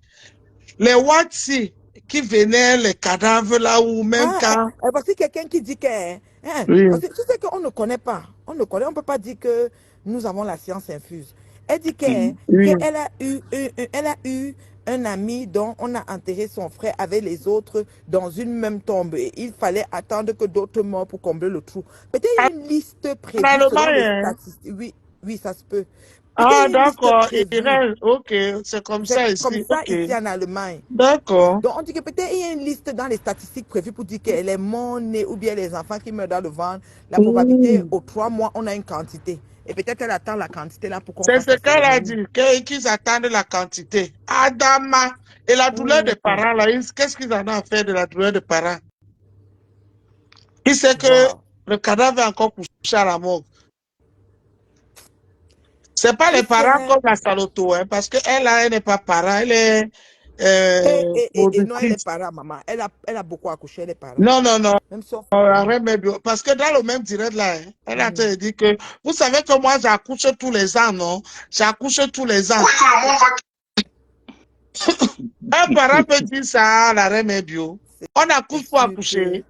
les Watsi qui venaient, les cadavres là où même Ah, quand... voici quelqu'un qui dit que, Oui, parce que tu sais qu'on ne connaît pas, on ne connaît, on peut pas dire que nous avons la science infuse. Elle dit oui. qu'elle a eu un ami dont on a enterré son frère avec les autres dans une même tombe. Et il fallait attendre que d'autres morts pour combler le trou. Peut-être il y a une liste En prévue selon les Allemagne, hein. statistiques. Oui, oui, ça se peut. Peut-être Ah, il y a une liste d'accord, il prévue. reste, ok, c'est comme C'est ça comme ici, ça ok, ici en Allemagne. d'accord. Donc, on dit que peut-être il y a une liste dans les statistiques prévues pour dire que les morts-nés ou bien les enfants qui meurent dans le ventre, la probabilité aux 3 mois, on a une quantité. Et peut-être elle attend la quantité là pour qu'on C'est fasse ce la qu'elle a cérémonie. dit, qu'ils attendent la quantité. Adama, et la douleur des parents, là, qu'est-ce qu'ils en ont à faire de la douleur des parents? Il sait que Wow. le cadavre est encore couché à la mort. C'est pas Tu les parents sais, comme la Saloto, hein, parce qu'elle, là, elle n'est pas parent, elle est et non, elle est productrice. parent, maman. Elle a beaucoup accouché, elle est parent. Non, non, non. Même sauf. Arrête, mais parce que dans le même direct là, hein, elle a dit que vous savez que moi j'accouche tous les ans, non? J'accouche tous les ans. Oui, tout le monde va... Un parent peut dire ça à la reine bio. On C'est accouche pour sûr que. accoucher.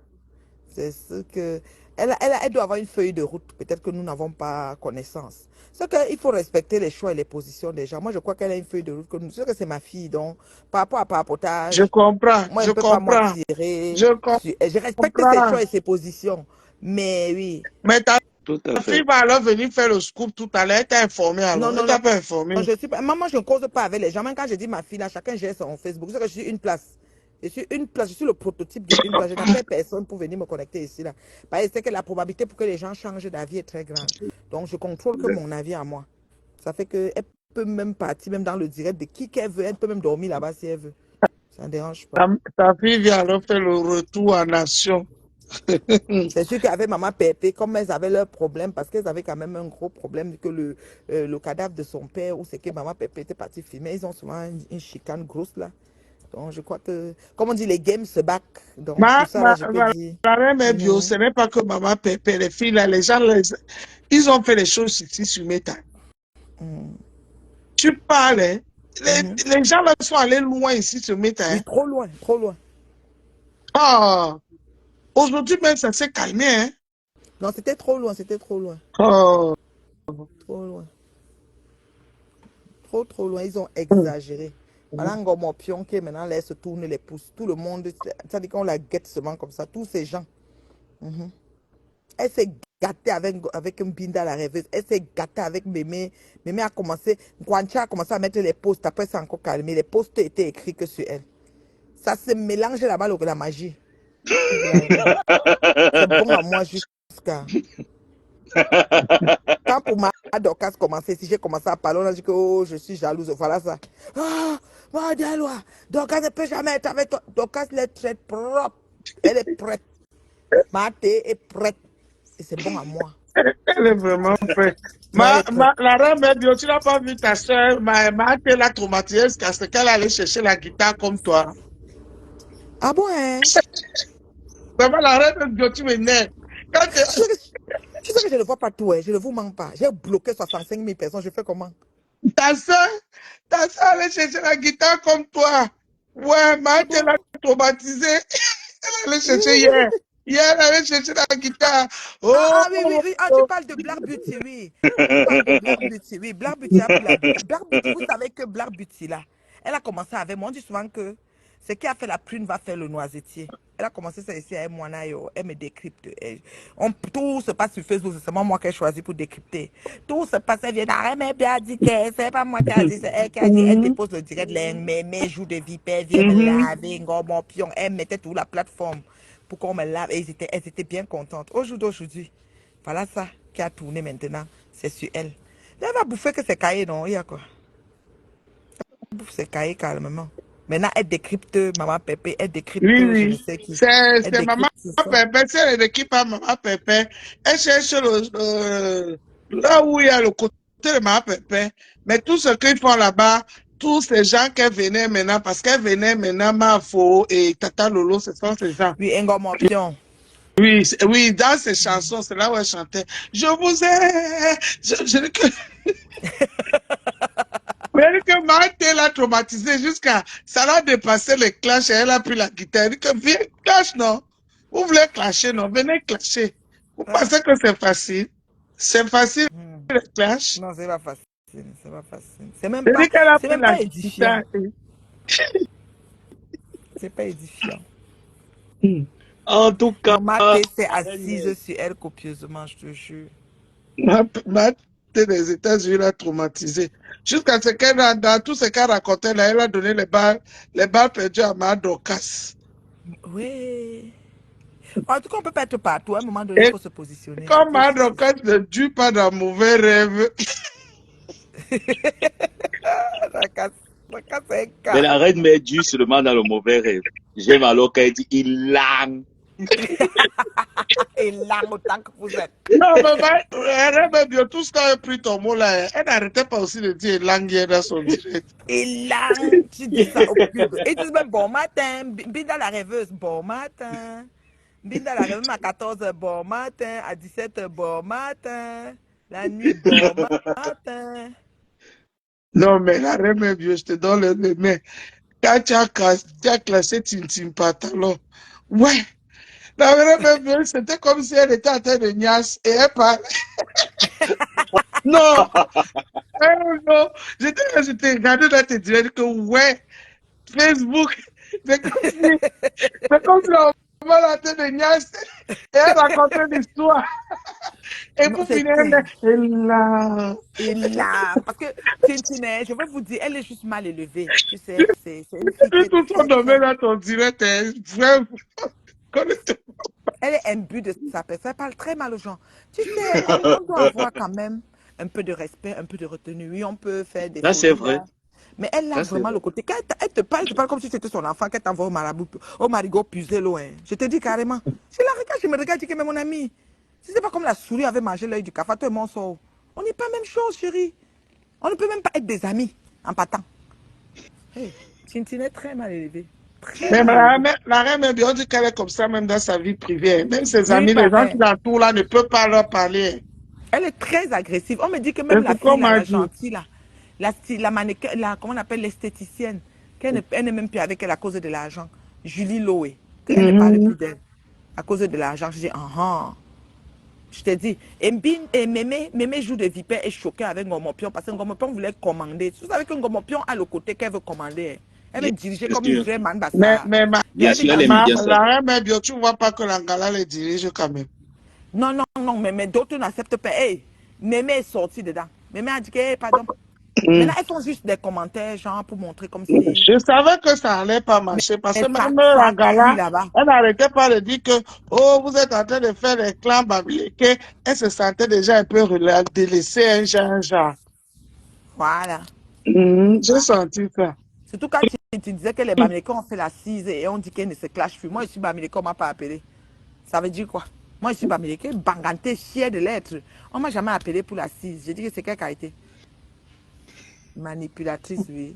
C'est ce que. Elle doit avoir une feuille de route. Peut-être que nous n'avons pas connaissance. C'est qu'il faut respecter les choix et les positions des gens. Moi, je crois qu'elle a une feuille de route. C'est que c'est ma fille. Donc, par rapport à Je papotage, comprends, moi, elle je ne peut pas moi comprends, tirer. je Je respecte ses comprends. choix et ses positions. Mais oui. Mais ta Tout à fille fait. va alors venir faire le scoop tout à l'heure. Elle t'a informé Non, alors. Elle non, non. t'a pas informé. Je suis pas, maman, je ne cause pas avec les gens. Même quand je dis ma fille, là, chacun gère son Facebook. C'est que je suis une place. Je suis une place, je suis le prototype d'une place. Je n'appelle personne pour venir me connecter ici. Là. Parce que c'est que la probabilité pour que les gens changent d'avis est très grande. Donc, je contrôle que mon avis à moi. Ça fait qu'elle peut même partir, même dans le direct de qui qu'elle veut. Elle peut même dormir là-bas si elle veut. Ça ne dérange pas. Ta fille vient alors faire le retour en nation. C'est sûr qu'avec Maman Pépé, comme elles avaient leurs problèmes, parce qu'elles avaient quand même un gros problème que le cadavre de son père, ou c'est que Maman Pépé était partie filmer, ils ont souvent une chicane grosse là. Donc je crois que, comme on dit, les games se back. Donc sur ça là, je peux dire. La reine bio, ce n'est pas que maman Pépé, les filles là, les gens, ils ont fait les choses ici sur Meta. Tu parles, hein? Les gens là sont allés loin ici sur Meta. Oui, Hein? trop loin, trop loin. Ah, aujourd'hui même, ça s'est calmé. Hein? Non, c'était trop loin, c'était trop loin. Oh. Trop loin. Trop, trop loin. Ils ont exagéré. Malangom Mopion qui maintenant laisse tourner les pouces. Tout le monde, ça dit qu'on la guette seulement comme ça. Tous ces gens. Elle s'est gâtée avec un binda la rêveuse. Elle s'est gâtée avec Mémé. Mémé a commencé, Guancha a commencé à mettre les posts. Après, c'est encore calmé. Les posts étaient écrits que sur elle. Ça se mélange là-bas, la magie. C'est bon à moi jusqu'à. Quand pour ma Dorcas commençait, si j'ai commencé à parler, on a dit que oh, je suis jalouse. Voilà ça. Ah, Madeloi, Dorcas ne peut jamais être avec toi. Dorcas, elle est très propre. Elle est prête. Ma thé est prête. Et c'est bon à moi. Elle est vraiment prête. Non, elle est prête. La reine Mère, tu n'as pas vu ta soeur, ma été la traumatisée jusqu'à ce qu'elle allait chercher la guitare comme toi. Ah bon, hein? Vraiment, la reine Mère, tu m'énerves. Quand tu- Tu sais que je ne vois pas tout, hein? Je ne vous mens pas. J'ai bloqué 65 000 personnes. Je fais comment? ta soeur, ta soeur allait chercher la guitare comme toi. Ouais, ma Ah été bon? la traumatisée. Elle allait chercher hier. Hier, elle allait chercher la guitare. Oh, Oui, oui, oui. Ah, tu parles de Black Beauty, oui. Tu parles de Black Beauty, oui. Black Beauty a pris la guitare. Black Beauty, vous savez que Black Beauty, là, elle a commencé avec moi. On dit souvent que ce qui a fait la prune va faire le noisetier. Elle a commencé ça ici avec moi, elle me décrypte. Tout se passe sur Facebook, c'est seulement moi qui ai choisi pour décrypter. Tout se passe, elle vient d'arrêter, bien dit que c'est pas moi qui a dit, c'est elle qui a dit, elle mhm, dépose le direct, mes joues de vipère, viens me mhm. laver, mon pion, elle mettait toute la plateforme pour qu'on me lave. Et elles étaient bien contentes. Au jour d'aujourd'hui, voilà ça qui a tourné maintenant. C'est sur elle. Elle va bouffer que c'est cahier, non? Il y a quoi? Elle bouffe ses cahiers calmement. Maintenant, elle décrypte Maman Pépé, elle décrypte Oui, je ne oui. sais qui. Elle C'est maman décrypte tout ça. Pépé, c'est l'équipe à maman Pépé. Elle cherche là où il y a le côté de maman Pépé. Mais tout ce qu'ils font là-bas, tous ces gens qui venaient maintenant, parce qu'elle venait maintenant, Mafo et Tata Lolo, ce sont ces gens. Oui, Ngoma Pion. Oui, oui, dans ces chansons, c'est là où elle chantait. Je vous ai. Je dis que, mais elle dit que Marthe l'a traumatisée jusqu'à. Ça l'a dépassé les clashs et elle a pris la guitare. Elle dit que viens, clash, non. Vous voulez clasher, non? Venez clasher. Vous Ah. pensez que c'est facile? C'est facile, le clash. Non, c'est pas facile. C'est pas facile. C'est même Elle pas, dit qu'elle a c'est pris même la pas édifiant. guitare. C'est pas édifiant. En tout cas, Maman T s'est la reine assise sur elle copieusement, je te jure. Marthe des États-Unis l'a traumatisée. Jusqu'à ce qu'elle, dans tout ce qu'elle racontait, là, elle a donné les balles perdues à Marthe Dorcas. Oui. En tout cas, on peut pas être partout. À un moment donné, il faut se positionner. Comme Faut aussi se- Madrokas ne dure pas dans mauvais rêve. La casse est un mais cas. la reine met Dieu seulement dans le mauvais rêve. J'aime alors qu'elle dit il langue. Et là, autant que vous êtes. Non, mais elle aimait bien tout ce qu'elle a pris ton mot là. Elle n'arrêtait pas aussi de dire langue hier dans son direct. Et là, tu dis ça au pub. Et ils disent même bon matin. Binda la rêveuse, bon matin. Binda la rêveuse à 14h, bon matin. À 17h, bon matin. La nuit, bon matin. Non, mais la reine bien, je te donne le mais quand tu as classé Tintin Pantalon, ouais, la reine bien, c'était comme si elle était en train de niasse et elle parlait. Non, non, j'étais regardé dans tes directs que ouais, Facebook, c'est comme si on va la tête de niasse et elle racontait l'histoire. Et Non, pour finir, c'était. elle là. Et là, parce que Tintine, je vais vous dire, elle est juste mal élevée. Tu sais, c'est une fille qui C'est est tout son très, domaine très. dans ton direct, hein. Vraiment, connais-tu? Elle est imbue de sa personne. Elle parle très mal aux gens. Tu sais, on doit avoir quand même un peu de respect, un peu de retenue. Oui, on peut faire des Ça, c'est folies vrai. là. Mais elle a Ça, c'est vraiment le vrai. côté. Quand elle te parle comme si c'était son enfant, qu'elle t'envoie au marabout, au marigot puiser loin. Je te dis carrément. Je la regarde, je me regarde, je dis que mais mon ami, si c'est pas comme la souris avait mangé l'œil du café, toi et moi, on sort. On n'est pas même chose, chérie. On ne peut même pas être des amis en partant. Hey, Tintine est très mal élevée. Très Mais mal élevée. la reine, même, on dit qu'elle est comme ça, même dans sa vie privée. Même ses Oui, amis, les gens qui pareil. l'entourent là, ne peuvent pas leur parler. Elle est très agressive. On me dit que C'est même ce la fille, qu'on là, m'a la dit. gentille, là, la mannequin, comment on appelle l'esthéticienne, elle n'est même plus avec elle à cause de l'argent. Julie Loé, qu'elle ne parle Mhm. plus d'elle à cause de l'argent. Je dis, ah ah. Je te dis, et Mémé joue de vipère et choqué avec Ngomopion parce que Ngomopion voulait commander. Vous savez que Ngomopion a le côté qu'elle veut commander. Elle veut Bien diriger comme une sûr. vraie Mais, manbassa. mais Bien Elle veut sûr, elle aime diriger. bien ça. la reine, même, tu ne vois pas que l'Angala les dirige quand même. Non, non, non, mais d'autres n'acceptent pas. Hey, Mémé est sortie dedans. Mémé a dit que, hey, pardon. Mhm. Maintenant, elles font juste des commentaires, genre, pour montrer comme si. Je savais que ça allait pas Mais marcher parce que ça, même ça crie l'Angala, là-bas. elle n'arrêtait pas de dire que, oh, vous êtes en train de faire les clans babliqués. Elle se sentait déjà un peu délaissée, un genre. Voilà. Mhm. J'ai senti ça. Surtout quand tu disais que les Bamilekons ont fait la cise et on dit qu'ils ne se clashent plus. Moi, je suis Bamilekon, on ne m'a pas appelé. Ça veut dire quoi? Moi, je suis pas américaine, banganté, chier de lettres. On m'a jamais appelé pour l'assise. J'ai dit que c'est quelle qualité? Manipulatrice, oui.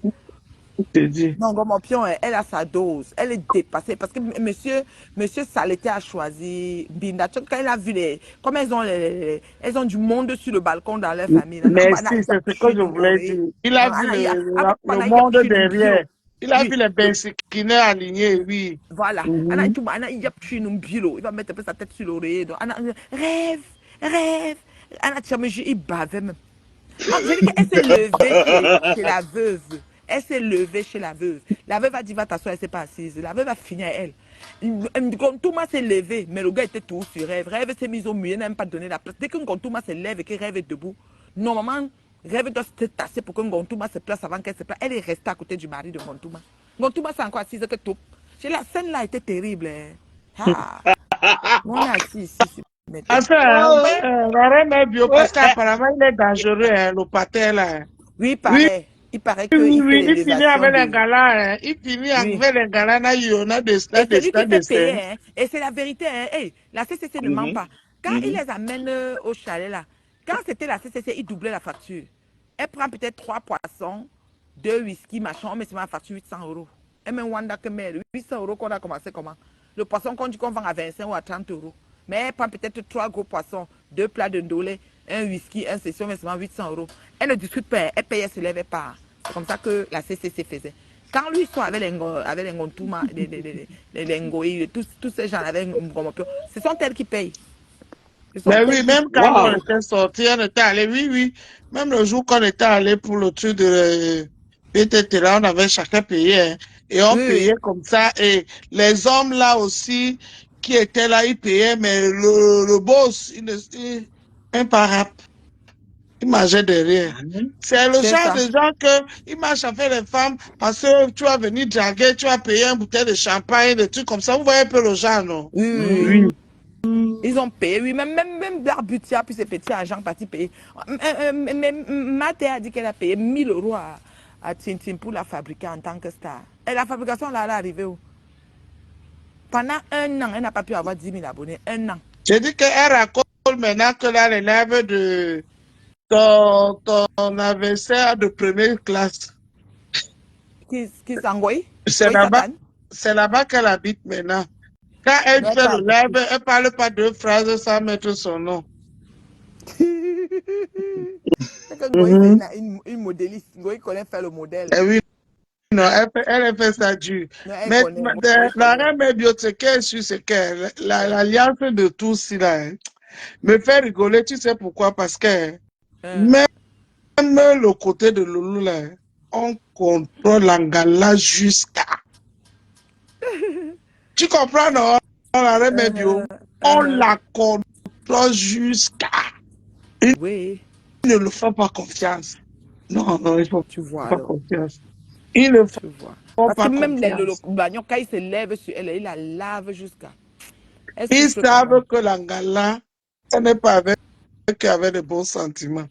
Je te dis. Non, mon pion, elle a sa dose. Elle est dépassée parce que monsieur Saleté a choisi Binda. Quand elle a vu comme elles ont du monde sur le balcon dans leur famille. Merci, c'est ce que je voulais dire. Il a vu le monde derrière. Il a vu les bensikinés alignés, oui. Voilà. Il va mettre un peu sa tête sur l'oreiller. Rêve, rêve. Il bavait même. J'ai dit qu'elle s'est levée chez la veuve. Elle s'est levée chez la veuve. La veuve a dit, va t'asseoir, elle s'est pas assise. La veuve a fini à elle. Contouma s'est levé, mais le gars était tout sur Rêve. Rêve s'est mise au milieu, n'a même pas donné la place. Dès qu'un Contouma se lève et que Rêve est debout, normalement, Rêve doit se tasser pour qu'un Contouma se place avant qu'elle se place. Elle est restée à côté du mari de Contouma. Contouma, c'est encore assise que tout. La scène là était terrible. Ah, on est assis ici. Enfin, la reine est bio parce qu'apparemment il est dangereux, hein, le pater là. Oui, Oui, il paraît oui, qu'il fait oui, il finit l'élévation avec les de... galas, hein. Il finit Oui. avec les galas, on a des Et stades, des c'est lui qui stades, fait des payer. stades. Hein. Et c'est la vérité. Hein. Hey, la CCC ne ment pas. Quand il les amène au chalet, là, quand c'était la CCC, il doublait la facture. Elle prend peut-être 3 poissons, 2 whisky, machin, on met sur ma facture 800 euros. Elle met Wanda que mais 800 euros qu'on a commencé comment? Le poisson qu'on dit qu'on vend à 25 ou à 30 euros. Mais elle prend peut-être 3 gros poissons, 2 plats de ndolé, un whisky, un session, mais seulement 800 euros. Elle ne discute pas, elle paye, elle se lève, elle part. C'est comme ça que la CCC faisait. Quand lui soit avec les Ngontuma, les Ngoï, tous ces gens avec Ngomopio, ce sont elles qui payent. Mais oui, même quand on était sortis, on était allé, oui, oui. Même le jour qu'on était allé pour le truc de PTT, là, on avait chacun payé, hein. Et on payait comme ça. Et les hommes là aussi, qui étaient là, ils payaient, mais le boss, imparable. Il mangeait derrière. C'est le genre de gens qui marchent avec les femmes parce que tu vas venir draguer, tu vas payer une bouteille de champagne, des trucs comme ça. Vous voyez un peu le genre, non? Oui. Ils ont payé, oui. Même Darbutia, puis ses petits agents partis payer. Mais Maté a dit qu'elle a payé 1000 euros à Tintin pour la fabriquer en tant que star. Et la fabrication, là, elle est arrivée où? Pendant 1 an, elle n'a pas pu avoir 10 000 abonnés. 1 an. J'ai dit qu'elle raconte maintenant que là, l'élève de ton adversaire de première classe. Qui s'envoie? C'est là-bas qu'elle habite maintenant. Quand elle fait le live, elle ne parle pas 2 phrases sans mettre son nom. C'est que Ngoï, c'est une modéliste. Ngoï connaît faire le modèle. Eh oui, non, elle fait ça dur. Mais la reine bibliothécaire, c'est que l'alliance de tous, là, me fait rigoler. Tu sais pourquoi? Parce que même le côté de Loulou, là, on contrôle l'Angala jusqu'à. Tu comprends, non? La reine bio, on la contrôle jusqu'à. Oui. Ils ne le font pas confiance. Non, il ne faut pas alors. confiance. Ils ne font Parce pas que même confiance. quand il se lève sur elle, il la lave jusqu'à. Ils savent que l'Angala, ce n'est pas avec de bons sentiments.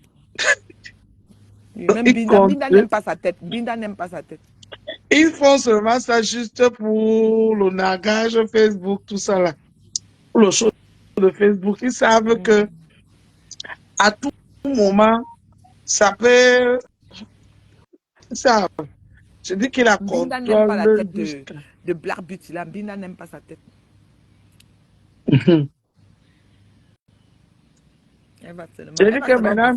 Même Binda n'aime pas sa tête. Binda n'aime pas sa tête. Ils font seulement ça juste pour le nagage Facebook, tout ça là. Pour le show de Facebook. Ils savent que à tout moment, ça peut. Ça, je dis qu'il a contrôle. Binda n'aime pas la tête de Blarbutila. Binda n'aime pas sa tête. Je dis que maintenant,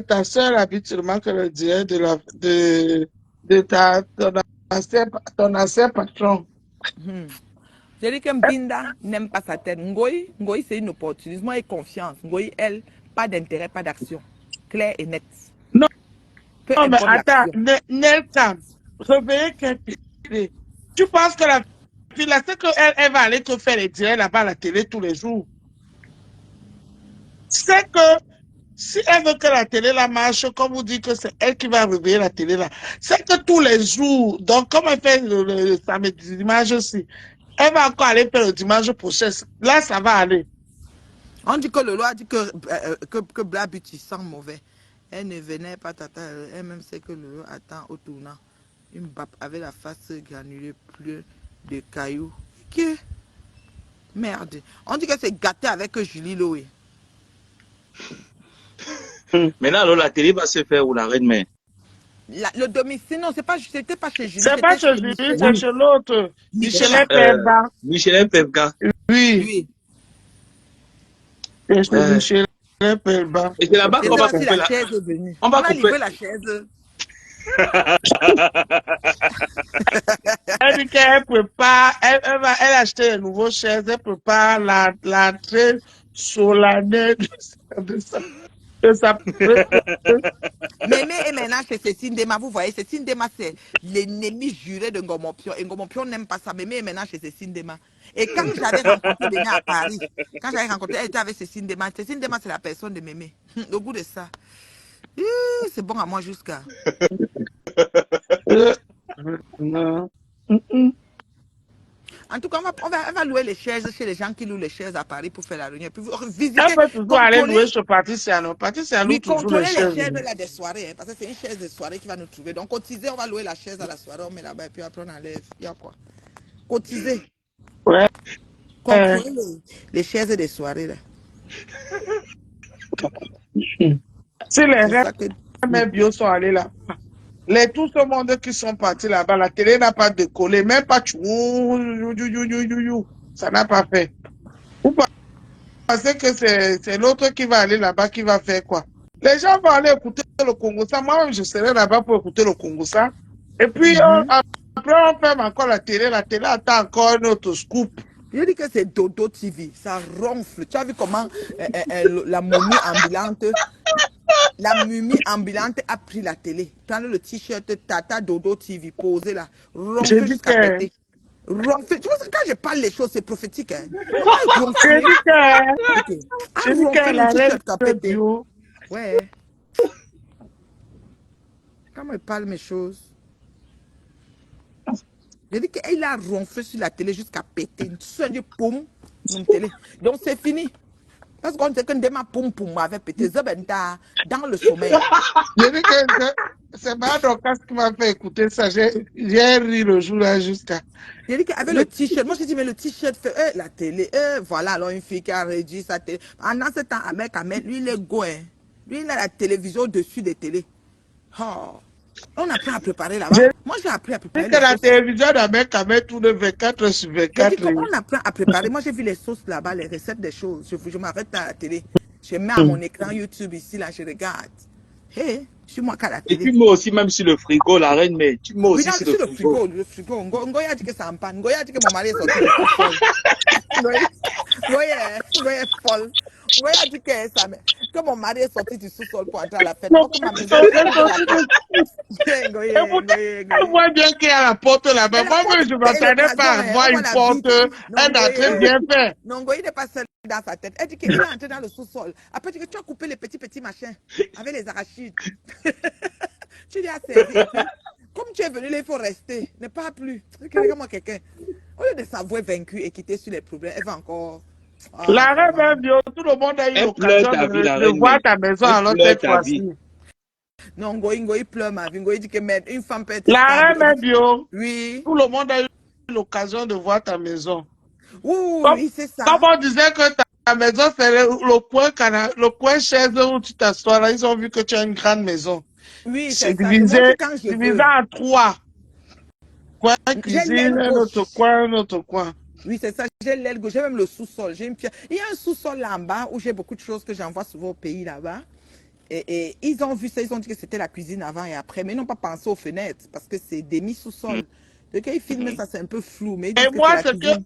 ta soeur habite seulement que le dirait de ton ancien patron. Je dis que Binda n'aime pas sa tête. Ngoï, c'est une opportunisme et confiance. Ngoï, elle, pas d'intérêt, pas d'action. Claire et nette. Non, mais attends, Nelson, réveillez quelqu'un. Tu penses que la fille là, c'est qu'elle va aller te faire les directs là-bas à la télé tous les jours. C'est que si elle veut que la télé la marche, comme vous dites que c'est elle qui va réveiller la télé là, c'est que tous les jours, donc comme elle fait le samedi dimanche aussi, elle va encore aller faire le dimanche prochain. Là, ça va aller. On dit que le loi a dit que Blabuti sent mauvais. Elle ne venait pas t'attendre. Elle-même sait que le loi attend au tournant. Une bappe avec la face granulée, pleure de cailloux. Que Merde. On dit que c'est gâté avec Julie Loé. Maintenant, alors, la télé va se faire où, la reine mère? Le domicile, non, c'était pas chez Julie, C'est pas c'était chez chez Julie, c'est Michel. chez l'autre. Michel. Michel Pemba. Michelin Pevka. Oui, Oui. c'est chez Michel Pemba. Et c'est là-bas C'est qu'on va là aussi couper la la... chaise est venue. On On va a couper... livré la chaise. Elle dit qu'elle prépare, elle a acheté une nouvelle chaise, elle prépare l'entrée solennelle de sa Mémé est maintenant chez Cécile Dema. Vous voyez, Cécile Dema, c'est l'ennemi juré de Ngomopio. Et Ngomopio n'aime pas ça. Mémé est maintenant chez Cécile Dema. Et quand j'avais rencontré Mémé à Paris, quand j'avais rencontré, elle était avec Cécile Dema. Cécile Dema, c'est la personne de Mémé. Le goût de ça. C'est bon à moi jusqu'à. Non. En tout cas, on va louer les chaises chez les gens qui louent les chaises à Paris pour faire la réunion. Puis visiter, Elle peut toujours aller louer contrôler, chez Patricia, non? Patricia loue oui, toujours contrôler les les chaises. chaises là, des soirées. Hein, parce que c'est une chaise de soirée qui va nous trouver. Donc, cotiser, on va louer la chaise à la soirée, on met là-bas et puis après on enlève. Il y a quoi? Cotiser. Ouais. Contrôler les chaises des soirées là. Si les C'est ça que... reines bio sont allés là. Tout ce monde qui sont partis là-bas, la télé n'a pas décollé, même pas ça n'a pas fait. Vous pensez que c'est l'autre qui va aller là-bas qui va faire quoi? Les gens vont aller écouter le Congo-ça. Moi, je serai là-bas pour écouter le Congo-ça. Et puis, après, on ferme encore la télé attend encore un autre scoop. Je dis que c'est Dodo TV, ça ronfle. Tu as vu comment la momie ambulante, a pris la télé. Prends le t-shirt Tata Dodo TV posé là, ronfle jusqu'à péter. Ronfle. Tu vois, quand je parle les choses, c'est prophétique. Hein? J'ai dit qu'elle allait péter. Ouais. Quand je parle mes choses. Je dis qu'il a ronflé sur la télé jusqu'à péter. Une seule de poum, une télé. Donc c'est fini. Parce qu'on sait que demain poum poum avait pété. Zebenta dans le sommeil. Je dis que c'est pas Dorcas qui m'a fait écouter ça. J'ai ri le jour là jusqu'à. Je dis qu'avec le t-shirt, moi je dis mais le t-shirt fait la télé. Voilà alors une fille qui a réduit sa télé. Pendant ce temps, Ahmed, lui il est go. Hein. Lui il a la télévision au-dessus des télés. Oh. On apprend à préparer là-bas. Moi, j'ai appris à préparer. C'est la télévision d'Ahmed tout le 24 sur 24. On apprend à préparer. Moi, j'ai vu les sauces là-bas, les recettes des choses. Je m'arrête à la télé. Je mets à mon écran YouTube ici, là, je regarde. Hé, je suis moi qu'à la télé. Et tu mets aussi même sur le frigo, la reine, mais tu mets aussi sur le frigo. Le frigo. Ngoya a dit que c'est en panne. Ngoya a dit que mon mari est sorti du sous-sol. Ngoya est folle. Ngoya a dit que mon mari est sorti du sous-sol pour entrer à la fête. Elle voit bien qu'il y a la porte là-bas. Moi, je ne m'attendais pas à voir une porte, un entrée bien fait. Non, Ngoya n'est pas seul dans sa tête. Elle dit qu'il est entré dans le sous-sol. Après, tu as coupé les petits machins avec les arachides. Tu lui as servi. Comme tu es venu là, il faut rester. Ne pas plus. Regarde-moi quelqu'un. Au lieu de s'avouer vaincu et quitter sur les problèmes, elle va encore... La reine bio, tout le monde a eu l'occasion de voir ta maison alors cette fois-ci. Non, Ngoï pleure ma vie. Ngoï dit que une femme peut être... La reine bio, oui. Tout le monde a eu l'occasion de voir ta maison. Oui, c'est ça. Comme on disait que ta maison, c'est le coin chaise où tu t'assois là, ils ont vu que tu as une grande maison. Oui, c'est divisé en 3. Coin cuisine, un autre coin. Oui, c'est ça. J'ai l'aile gauche, j'ai même le sous-sol. J'ai une pierre. Il y a un sous-sol là en bas où j'ai beaucoup de choses que j'envoie souvent au pays là-bas. Et ils ont vu ça, ils ont dit que c'était la cuisine avant et après, mais ils n'ont pas pensé aux fenêtres parce que c'est demi-sous-sol. Donc quand ils filment ça, c'est un peu flou. Mais et moi, c'est que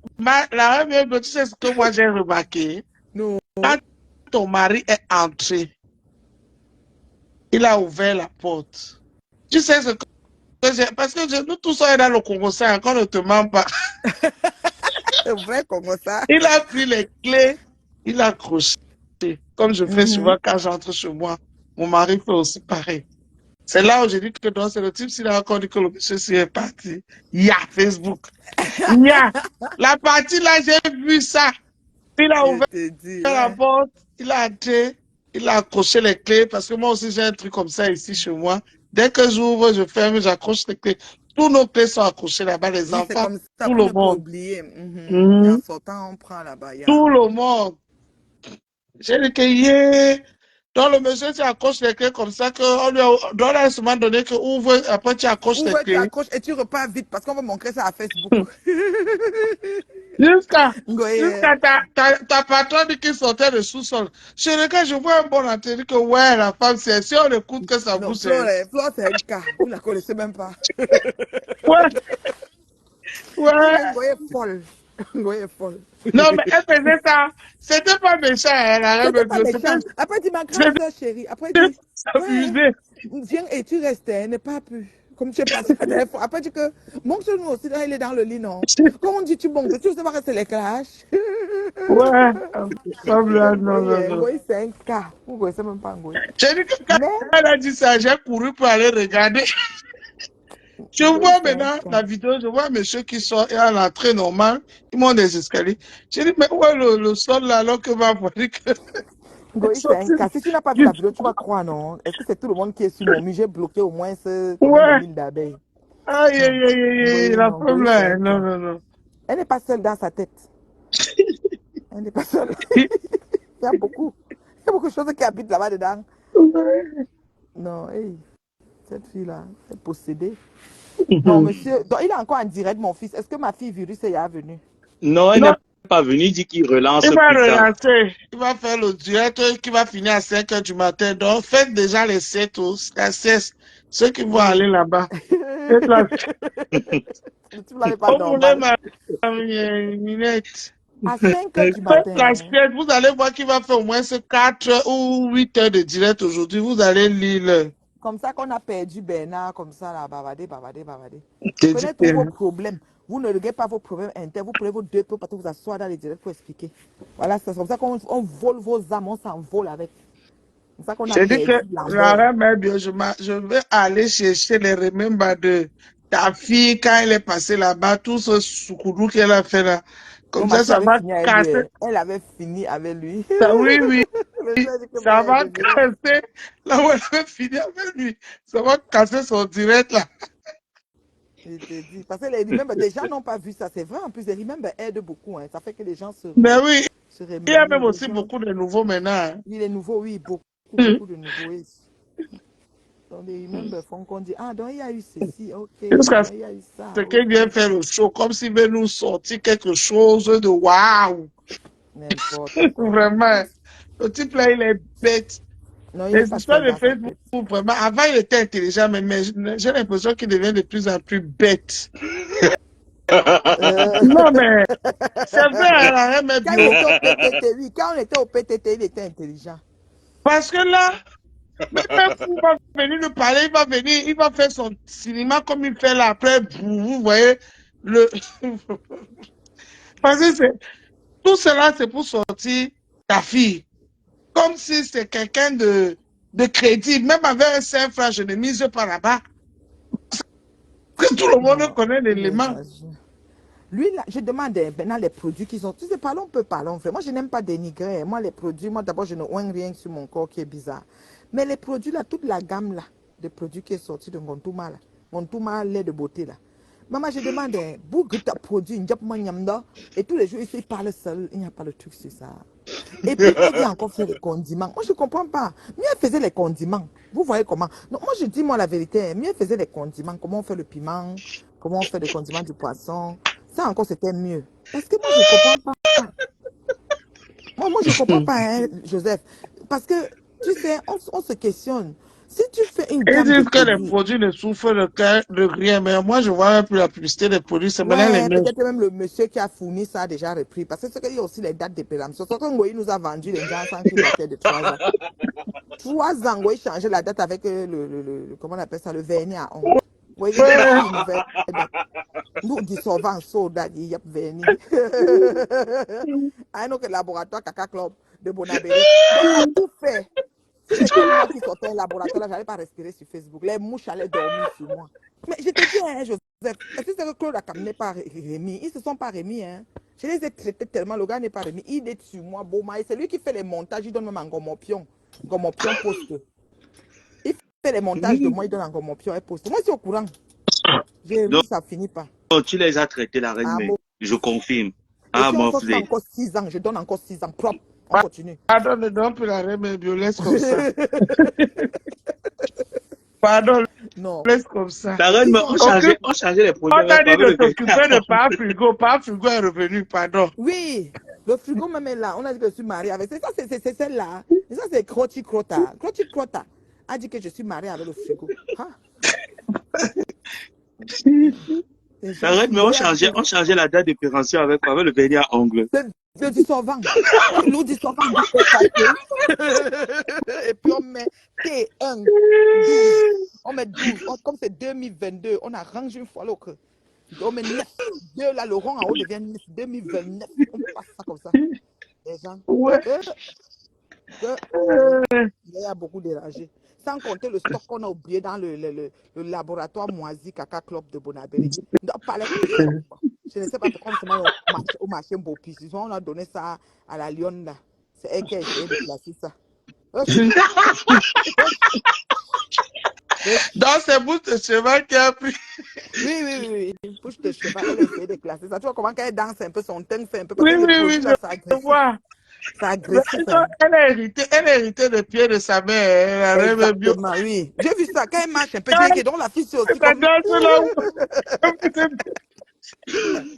la même tu sais ce que moi j'ai remarqué? Non. Quand ton mari est entré, il a ouvert la porte. Tu sais ce que parce que nous tous sommes dans le Congo, ça encore ne te ment pas. C'est vrai Congo ça. Il a pris les clés, il a accroché. Comme je fais souvent quand j'entre chez moi. Mon mari fait aussi pareil. C'est là où j'ai dit que c'est le type, s'il a encore dit que le monsieur est parti. Facebook. La partie là, j'ai vu ça. Il a ouvert la porte, il a entré, il a accroché les clés parce que moi aussi j'ai un truc comme ça ici chez moi. Dès que j'ouvre, je ferme, j'accroche les clés. tous nos clés sont accrochées là-bas, les Oui, c'est enfants, comme ça tout pour le ne pas monde. oublier. Et en Mhm. sortant, on prend là-bas. Tout le monde. J'ai dit que yeah. Donc le monsieur, tu accroches les clés comme ça, qu'on lui a instrument donné que ouvre, après tu accroches les Ouvre, tu clés. accroches et tu repars vite parce qu'on va montrer ça à Facebook. Jusqu'à Ngoye, ta patronne qui sortait de sous-sol. Chez le cas, je vois un bon entendu que ouais, la femme, c'est si on écoute que ça non, vous c'est. Flore, c'est un cas. Vous ne la connaissez même pas. Ouais, C'est ouais. que Ngoye est folle. Ngoye est folle. Non, mais elle faisait ça. C'était pas méchant, elle a C'était même pas dit. méchant. Après, dit ma grande C'était soeur chérie. Après, dit, ouais, s'amuser. viens et tu restais, n'est pas pu. Comme tu es passé la dernière fois. Après, dit que, monte sur nous aussi, là, il est dans le lit, non. Quand on dit tu montes, tu sais pas que c'est les clashs. Ouais. Comme là, non, non, Ngoye, non. Ngoye, c'est un cas. Vous ne connaissez même pas Ngoye. J'ai dit que quand Mais, elle a dit ça, j'ai couru pour aller regarder. Je Ngoye, vois c'est un maintenant cas. la vidéo, je vois un monsieur qui sort et à l'entrée normale, il monte des escaliers. J'ai dit, mais où est le sol là, alors que ma voiture que Ngoï, c'est un sorti cas. Si tu n'as pas vu du- la vidéo, tu vas croire, non? Est-ce que c'est tout le monde qui est sur mon mur? J'ai bloqué au moins combien de Ouais. mille d'abeilles? Aïe, Non. aïe, aïe, aïe, aïe, Ngoï, la non. femme Ngoï, c'est là, un non, cas. non, non. Elle n'est pas seule dans sa tête. Elle n'est pas seule. Il y a beaucoup. Il y a beaucoup de choses qui habitent là-bas dedans. Non, hey, cette fille-là, elle est possédée. Non, monsieur. Donc, il est encore en direct, mon fils. Est-ce que ma fille Virus est venue? Non, elle Non, n'est pas venue, il dit qu'il relance il va plus tard. relancer. Il va faire le direct qui va finir à 5 heures du matin. Donc, faites déjà les 7 la sieste. Ceux qui vont aller Oui. là-bas. Faites la... Tu ne l'avais pas Comme vous voulez, normal. ma minette. À 5 heures du Faites matin, la hein. sieste. Vous allez voir qu'il va faire au moins 4 ou 8 heures de direct aujourd'hui. Vous allez lire. Comme ça qu'on a perdu Bernard, comme ça, là, bavardé, bavardé, bavardé. J'ai dit Prenez tous vos que... problèmes. Vous ne réglez pas vos problèmes internes. Vous prenez vos deux peaux pour vous asseoir dans les directs pour expliquer. Voilà, c'est comme ça qu'on vole vos âmes, on s'envole avec. C'est comme ça qu'on a J'ai dit que perdu Lambert. la mère bien, je vais aller chercher les remembers de ta fille quand elle est passée là-bas, tout ce soukoudou qu'elle a fait là. Non, Comme ma fille ça avait va fini avec lui. casser. Elle avait fini avec lui. Ça, oui, oui, Le jour dit que ça Maya est va devenue. casser. Là où elle avait fini avec lui, ça va casser son direct là. Je te dis. Parce que les remember, des gens n'ont pas vu ça. C'est vrai, en plus, les remember aident beaucoup. Hein. Ça fait que les gens Mais oui, se il y a remémorent. même Les aussi gens. beaucoup de nouveaux maintenant. Hein. Oui, les nouveaux, oui, beaucoup, Mhm. beaucoup de nouveaux. Oui. Donc, les remember font qu'on dit, ah, donc il y a eu ceci, ok, Jusqu'à donc il y a eu ça, ce ok. qu'il vienne faire le show, comme s'il veut nous sortir quelque chose de waouh. N'importe quoi. Vraiment. Le type là, il est bête. Non, il n'est Les pas histoires seul de dans sa Facebook, tête. vraiment, avant il était intelligent, mais j'ai l'impression qu'il devient de plus en plus bête. Euh, Non, mais c'est vrai, elle a même Quand il bio. était au PTT, oui, quand on était au PTT, il était intelligent. Parce que là, même fou va venir nous parler, il va venir, il va faire son cinéma comme il fait là après, vous voyez, le... Parce que tout cela, c'est pour sortir ta fille. Comme si c'est quelqu'un de crédible. Même avec un 5 francs, je ne mise pas là-bas. Parce que tout le monde Non, connaît il l'élément. exagère. Lui, là, je demande maintenant les produits qu'ils ont. Tu sais, parlons, on peut parler. Moi, je n'aime pas dénigrer. Moi, les produits, moi, d'abord, je ne oigne rien sur mon corps qui est bizarre. Mais les produits, là, toute la gamme, là, de produits qui est sortie de Montouma, là, Montouma, lait de beauté, là. Maman, je demande, ta produit, et tous les jours, il parle seul. Il n'y a pas le truc sur ça. Et puis, elle vient encore faire les condiments. Moi, je ne comprends pas. Mieux, elle faisait les condiments. Vous voyez comment? Donc, moi, je dis, moi, la vérité. Mieux, elle faisait les condiments. Comment on fait le piment? Comment on fait le condiment du poisson? Ça, encore, c'était mieux. Parce que moi, je ne comprends pas. Moi, je ne comprends pas, hein, Joseph. Parce que, tu sais, on se questionne. Si tu fais une Ils gamme de disent que les produits, produits ne souffrent de rien, mais moi, je vois même plus la publicité des produits, c'est maintenant les ouais, mêmes. peut-être même le monsieur qui a fourni ça a déjà repris. Parce que ce qu'il y a aussi les dates de péremption. Sauf que Ngoï nous a vendu les gens sans qu'il datait de 3 ans. 3 ans, Ngoï changeait la date avec comment on appelle ça, le vernis à ongles. Oui, il a Ouais. une nouvelle date. Nous dissolvons soda, il y a vernis. Un autre laboratoire, Caca Club de Bonabéry. Donc, il a tout fait. Si c'était moi qui sortais un laboratoire, là, je n'allais pas respirer sur Facebook. Les mouches allaient dormir sur moi. Mais je te dis, hein, Joseph, est-ce que c'est que Claude a caminé par Rémi? Ils ne se sont pas remis. Hein. Je les ai traités tellement, le gars n'est pas remis. Il est sur moi, beau maïs. C'est lui qui fait les montages, il donne même un gomopion. Gomopion poste. Il fait les montages de moi, il donne un gomopion et poste. Moi, je suis au courant. J'ai Donc, vu, ça finit pas. tu les as traités, la reine Ah, mère. Je confirme. et Ah, si on mon continue frère. encore 6 ans, je donne encore 6 ans propre. On continue. Pardon, ne donne plus la reine bio, laisse comme ça. Pardon, Non. laisse comme ça. La reine mère, Occupe. on changeait les produits On t'a avec dit avec de le t'occuper de vétérinaire. par frigo. Par frigo est revenu, pardon. Oui, le frigo même est là. On a dit que je suis mariée avec. C'est ça, c'est celle-là. Et ça, c'est Crotti Crota. Crotti Crota a dit que je suis mariée avec le frigo. Hein? Les La gens reine fous. mère, on changeait la date de péremption avec le vernis à ongles. Le dissolvant. Nous dissolvant du effacé. Et puis on met T1, 12. On met 12. Comme c'est 2022, on arrange une fois l'autre. On met 9. 2 là, le rond en haut devient 9. 2029. On passe ça comme ça. Les gens. Ouais. Il y a beaucoup dérangé. Sans compter le stock qu'on a oublié dans le laboratoire moisi Caca Club de Bonabéry. Donc, palette de stock. Je ne sais pas pourquoi on se met au marché Mbopi. On a donné ça à la Lyon là. C'est elle qui a essayé de placer ça. Dans ces bouts de cheval qui a pris. Oui. Une bouche de cheval, elle a essayé de classer ça. Tu vois comment elle danse un peu, son teint fait un peu. Parce Oui, que les produits là, ça je agressif. vois. Ça agressif. Hein. Elle a hérité le pied de sa mère. La reine bio. Exactement, oui. J'ai vu ça. Quand elle marche un peu, j'ai dit donc la fille c'est aussi Ça comme. danse là.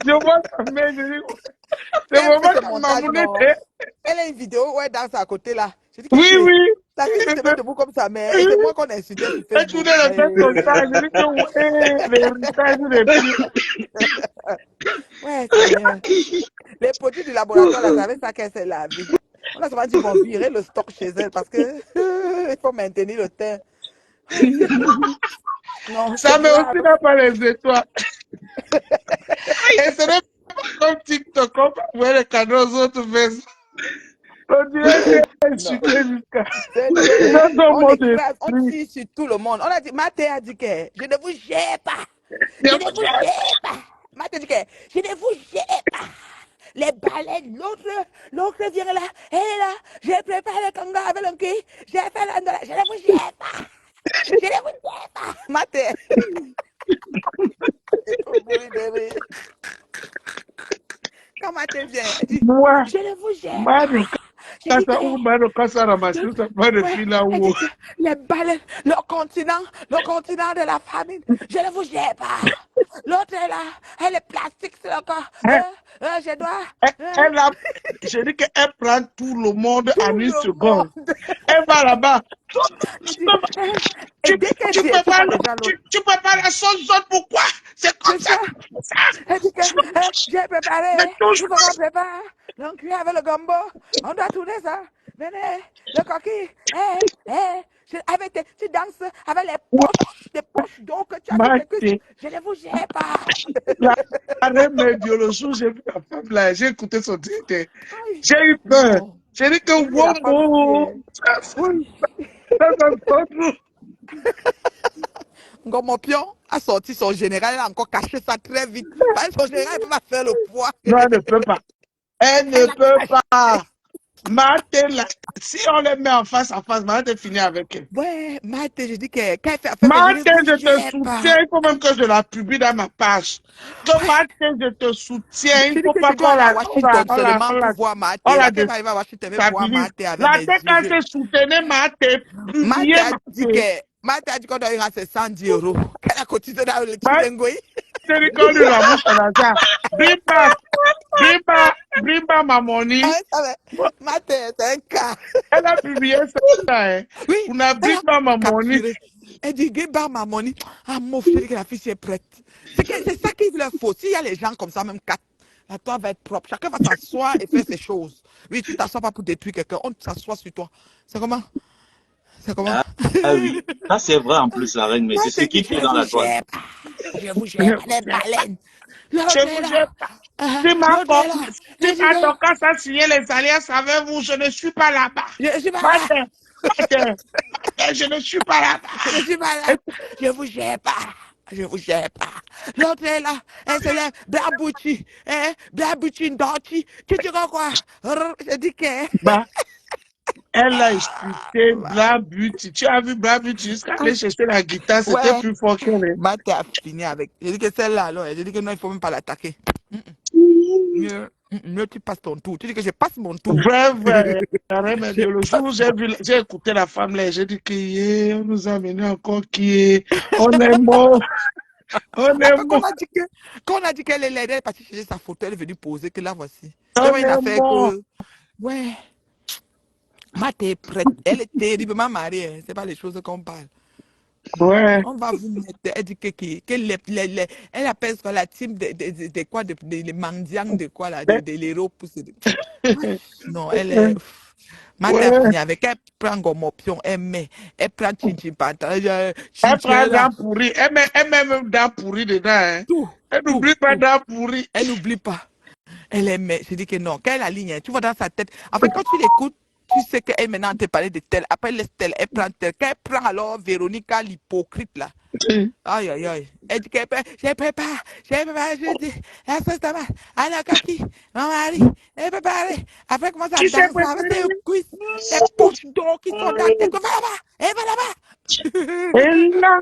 Je vois sa mère, je dis, c'est Elle fait vraiment ce comme montage, Mamounette. non. Elle a une vidéo où elle danse à côté là. J'ai dit qu'elle Oui, fait. oui. La fille se met debout comme sa mère. Et c'est moi qu'on a insulté sur Elle tournait Facebook. la tête comme ça. Je dis que ouais, l'héritage des pieds. Ouais, Seigneur. Les produits du laboratoire, là, c'est avec ça qu'elle s'est lavée. On a souvent dit qu'on virait le stock chez elle parce que il faut maintenir le teint. Non, Ça c'est mais aussi grave. n'a pas les étoiles. Et ce n'est pas comme TikTok, on peut voir les cadeaux aux autres fesses. On dirait qu'elle est Non. insultée jusqu'à. On écrase, on tire sur tout le monde. On a dit, Mathé a dit que je ne vous gère pas. Je ne vous gère pas. Mathé dit que je ne vous gère pas. Les baleines, l'autre vient là, elle est là, j'ai préparé le kanga avec le cul, j'ai fait l'andola, je ne vous gère pas. Je ne vous gère pas. Mathé. Quand Mathé vient, elle dit, Moi, je ne vous gère Mano, pas. Je dis que- Mano, Casa Ramassu, ça pas de fil là elle où. dit que les baleines, le continent de la famine, je ne vous gère pas. L'autre est là, elle est plastique sur le corps. Je dois. Elle a, je dis qu'elle prend tout le monde Tout en une le seconde. monde. Elle va là-bas. Et dès qu'elle dit, elle touche déjà l'autre. Tu peux pas la sauce zone, pourquoi? C'est comme C'est ça. ça. Elle dit que j'ai préparé, Ne touche il faut qu'on prépare. Donc, cuit avec le gombo, on doit tourner ça. Venez, le coquille, avec tu danses avec les poches d'eau que tu as sur tes cuisses. Je ne vous gère pas. La reine biologie, j'ai vu la femme là, j'ai écouté son titre. J'ai eu peur. J'ai dit que wow, Ngomopion a sorti son général, elle a encore caché ça très vite. Son général, il peut pas faire le poids. Non, elle ne peut pas. Elle ne peut pas. Marthe, si on les met en face à face, Marthe finit avec elle. Ouais, Marthe, je dis que quand elle fait affaire, Marthe, je te soutiens. soutiens. Il faut même que je la publie dans ma page. Donc, Marthe, je te soutiens. Il ne faut pas qu'on qu'on la la... Washington seulement pour voir Marthe. Là, quand elle va à Washington, elle voir Marthe avec la mes tête, quand yeux. c'est soutenir Marthe, publier Marthe a dit qu'on doit y 110 euros. Qu'elle a cotisé dans le Chisengoï. C'est le corps de la bouche à l'argent. Brimba, ma money. Marthe, c'est un cas. Elle a publié ça. Hein. Oui. On a Brimba, ma money. Elle dit, Brimba, ma money. Ah, mouf, je dis que la fille est prête. C'est ça qu'il leur faut. S'il y a les gens comme ça, même quatre, la toi va être propre. Chacun va s'asseoir et faire ses choses. Oui, tu t'assois pas pour détruire quelqu'un. On s'assoit sur toi. C'est comment? C'est comment? Ah oui, ça c'est vrai en plus, la reine, mais c'est ce qui fait dans la toile. Je vous gère pas les baleines. Je vous gère pas. Si ma Dorcas a signé les alliances avec vous, je ne suis pas là-bas. Je ne suis pas là. Je ne suis pas là-bas. Je ne suis pas là. Je vous gère pas. Je vous gère pas. L'autre est là. Elle se lève. Blabouchi. Blabouchi, Ndoti. Tu dis quoi? Je dis que. Elle a insulté Black Beauty. Tu as vu Black Beauty jusqu'à aller chercher la guitare, c'était Ouais. plus fort qu'elle. Hein. Mate a fini avec. J'ai dit que celle-là, alors, j'ai dit que non, il ne faut même pas l'attaquer. Mieux tu passes ton tour. Tu dis que je passe mon tour. Vrai, vrai. Le jour où j'ai écouté la femme là, j'ai dit que on nous a amené encore qui est. On est mort. On est Après qu'on mort. a dit que, quand on a dit qu'elle est laide, elle est partie chercher sa photo, elle est venue poser, que là voici. C'est On pas une est affaire mort. que. Ouais. Mate est prête. Elle est terriblement mariée. Hein. C'est pas les choses qu'on parle. Ouais. On va vous mettre. Elle dit que elle appelle ça la team de quoi, les mendiants de quoi là, de l'héros. Non, elle est. Mate a Ouais. fini avec. Elle prend comme option, elle met. Elle prend Chinchi Pata. Elle prend Chinchilla. dents pourries. Elle met même dents pourries dedans. Hein. Tout. Elle Tout. n'oublie pas Tout. dents pourries. Elle n'oublie pas. Elle aimait. Je dis que non. Quand elle aligne, tu vois dans sa tête. En fait, quand tu l'écoutes, tu sais qu'elle maintenant te parler de tel. Après, elle laisse tel. Elle prend tel. Quand elle prend alors Véronica, l'hypocrite là. Aïe, aïe, aïe. Elle dit qu'elle je prépare. Je dis, la sauce tomate, à la coquille, mon mari, elle est préparée. Après, comment ça Qui s'est danse avec ses préparé? cuisses, ses poches d'or qui sont dans la tête. Va là-bas, elle va là-bas. Et là,